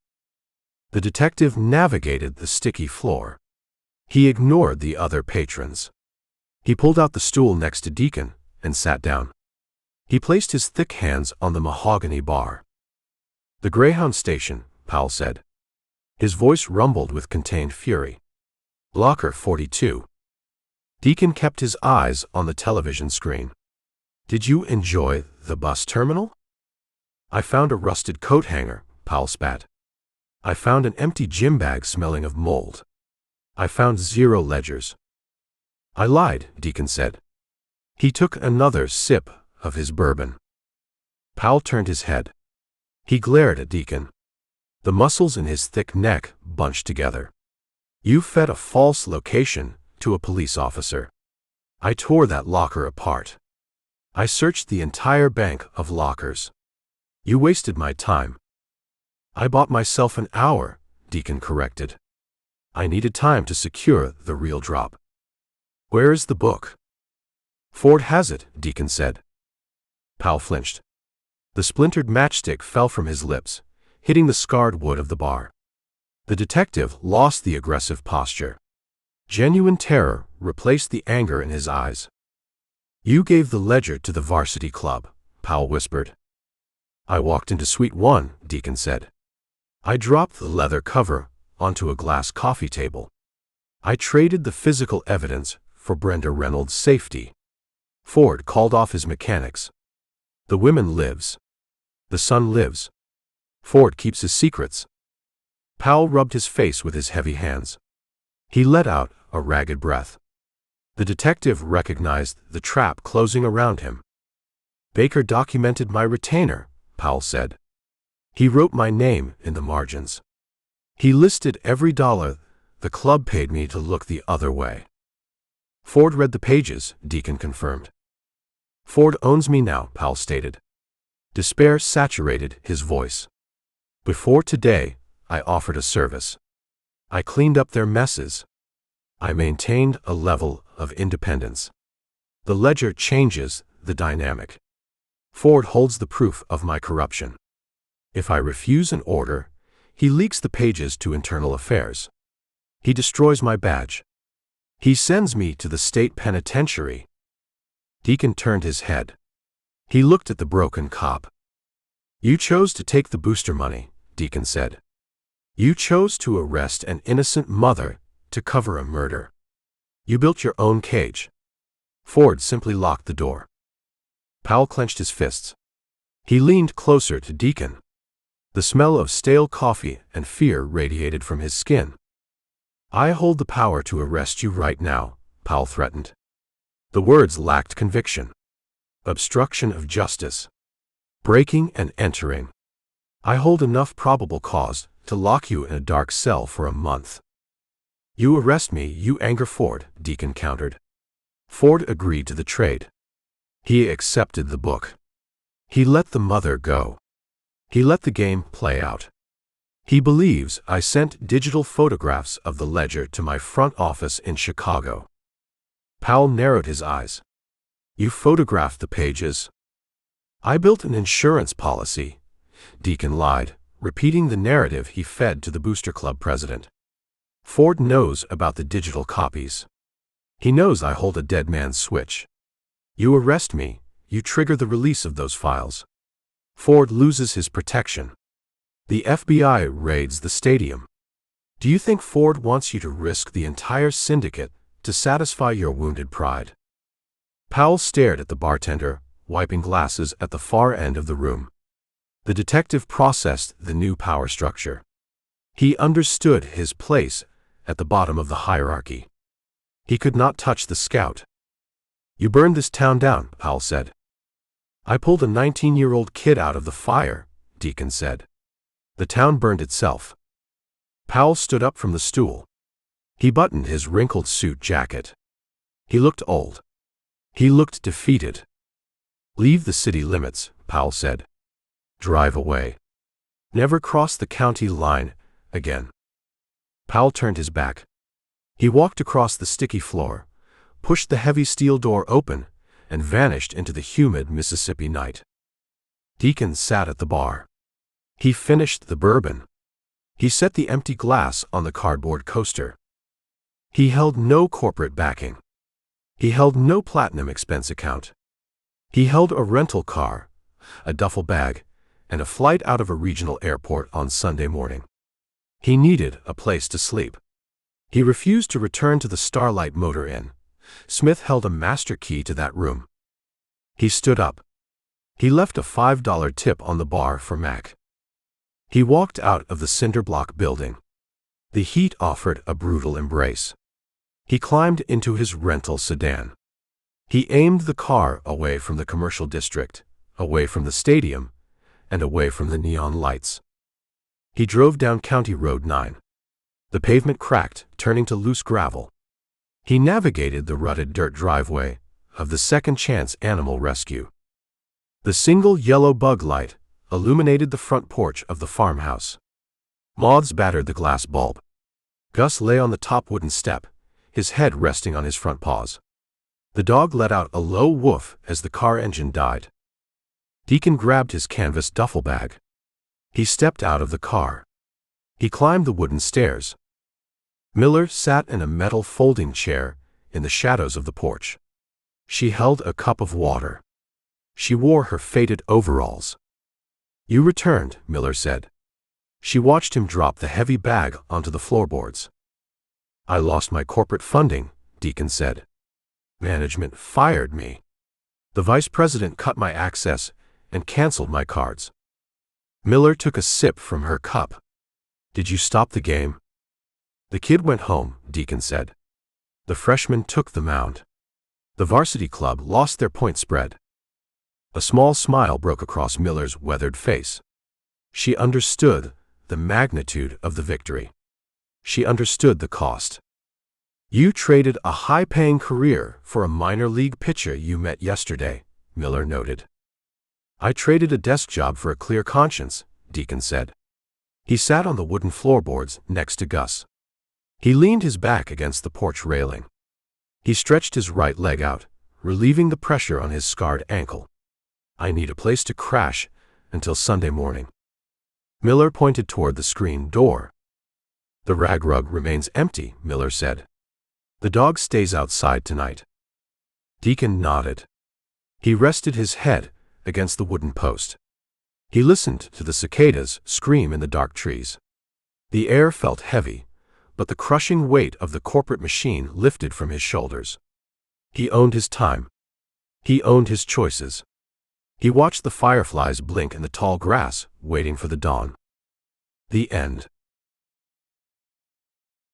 The detective navigated the sticky floor. He ignored the other patrons. He pulled out the stool next to Deacon and sat down. He placed his thick hands on the mahogany bar. "The Greyhound station," Powell said. His voice rumbled with contained fury. "Locker 42. Deacon kept his eyes on the television screen. "Did you enjoy the bus terminal?" "I found a rusted coat hanger," Powell spat. "I found an empty gym bag smelling of mold. I found 0 ledgers." "I lied," Deacon said. He took another sip of his bourbon. Powell turned his head. He glared at Deacon. The muscles in his thick neck bunched together. "You fed a false location to a police officer. I tore that locker apart. I searched the entire bank of lockers. You wasted my time." "I bought myself an hour," Deacon corrected. "I needed time to secure the real drop." "Where is the book?" "Ford has it," Deacon said. Powell flinched. The splintered matchstick fell from his lips, hitting the scarred wood of the bar. The detective lost the aggressive posture. Genuine terror replaced the anger in his eyes. "You gave the ledger to the varsity club," Powell whispered. "I walked into Suite 1, Deacon said. I dropped the leather cover onto a glass coffee table. I traded the physical evidence for Brenda Reynolds' safety. Ford called off his mechanics. The woman lives. The son lives. Ford keeps his secrets." Powell rubbed his face with his heavy hands. He let out a ragged breath. The detective recognized the trap closing around him. "Baker documented my retainer," Powell said. "He wrote my name in the margins. He listed every dollar the club paid me to look the other way." "Ford read the pages," Deacon confirmed. "Ford owns me now," Powell stated. Despair saturated his voice. "Before today, I offered a service. I cleaned up their messes. I maintained a level of independence. The ledger changes the dynamic. Ford holds the proof of my corruption. If I refuse an order, he leaks the pages to internal affairs. He destroys my badge. He sends me to the state penitentiary." Deacon turned his head. He looked at the broken cop. "You chose to take the booster money," Deacon said. "You chose to arrest an innocent mother to cover a murder. You built your own cage. Ford simply locked the door. Powell clenched his fists. He leaned closer to Deacon. The smell of stale coffee and fear radiated from his skin. "I hold the power to arrest you right now," Powell threatened. The words lacked conviction. Obstruction of justice. Breaking and entering. "I hold enough probable cause to lock you in a dark cell for a month." "You arrest me, you anger Ford," Deacon countered. Ford agreed to the trade. He accepted the book. He let the mother go. He let the game play out. "He believes I sent digital photographs of the ledger to my front office in Chicago." Powell narrowed his eyes. "You photographed the pages?" "I built an insurance policy," Deacon lied, repeating the narrative he fed to the Booster Club president. "Ford knows about the digital copies. He knows I hold a dead man's switch. You arrest me, you trigger the release of those files. Ford loses his protection. The FBI raids the stadium. Do you think Ford wants you to risk the entire syndicate to satisfy your wounded pride?" Powell stared at the bartender, wiping glasses at the far end of the room. The detective processed the new power structure. He understood his place at the bottom of the hierarchy. He could not touch the scout. "You burned this town down," Powell said. "I pulled a 19-year-old kid out of the fire," Deacon said. "The town burned itself." Powell stood up from the stool. He buttoned his wrinkled suit jacket. He looked old. He looked defeated. "Leave the city limits," Powell said. "Drive away. Never cross the county line again." Powell turned his back. He walked across the sticky floor, pushed the heavy steel door open, and vanished into the humid Mississippi night. Deacon sat at the bar. He finished the bourbon. He set the empty glass on the cardboard coaster. He held no corporate backing. He held no platinum expense account. He held a rental car, a duffel bag, and a flight out of a regional airport on Sunday morning. He needed a place to sleep. He refused to return to the Starlight Motor Inn. Smith held a master key to that room. He stood up. He left a $5 tip on the bar for Mac. He walked out of the cinder block building. The heat offered a brutal embrace. He climbed into his rental sedan. He aimed the car away from the commercial district, away from the stadium, and away from the neon lights. He drove down County Road 9. The pavement cracked, turning to loose gravel. He navigated the rutted dirt driveway of the Second Chance Animal Rescue. The single yellow bug light illuminated the front porch of the farmhouse. Moths battered the glass bulb. Gus lay on the top wooden step, his head resting on his front paws. The dog let out a low woof as the car engine died. Deacon grabbed his canvas duffel bag. He stepped out of the car. He climbed the wooden stairs. Miller sat in a metal folding chair in the shadows of the porch. She held a cup of water. She wore her faded overalls. "You returned," Miller said. She watched him drop the heavy bag onto the floorboards. "I lost my corporate funding," Deacon said. "Management fired me. The vice president cut my access and canceled my cards." Miller took a sip from her cup. "Did you stop the game?" "The kid went home," Deacon said. "The freshman took the mound. The varsity club lost their point spread." A small smile broke across Miller's weathered face. She understood the magnitude of the victory. She understood the cost. "You traded a high-paying career for a minor league pitcher you met yesterday," Miller noted. "I traded a desk job for a clear conscience," Deacon said. He sat on the wooden floorboards next to Gus. He leaned his back against the porch railing. He stretched his right leg out, relieving the pressure on his scarred ankle. "I need a place to crash until Sunday morning." Miller pointed toward the screen door. "The rag rug remains empty," Miller said. "The dog stays outside tonight." Deacon nodded. He rested his head against the wooden post. He listened to the cicadas scream in the dark trees. The air felt heavy, but the crushing weight of the corporate machine lifted from his shoulders. He owned his time. He owned his choices. He watched the fireflies blink in the tall grass, waiting for the dawn. The end.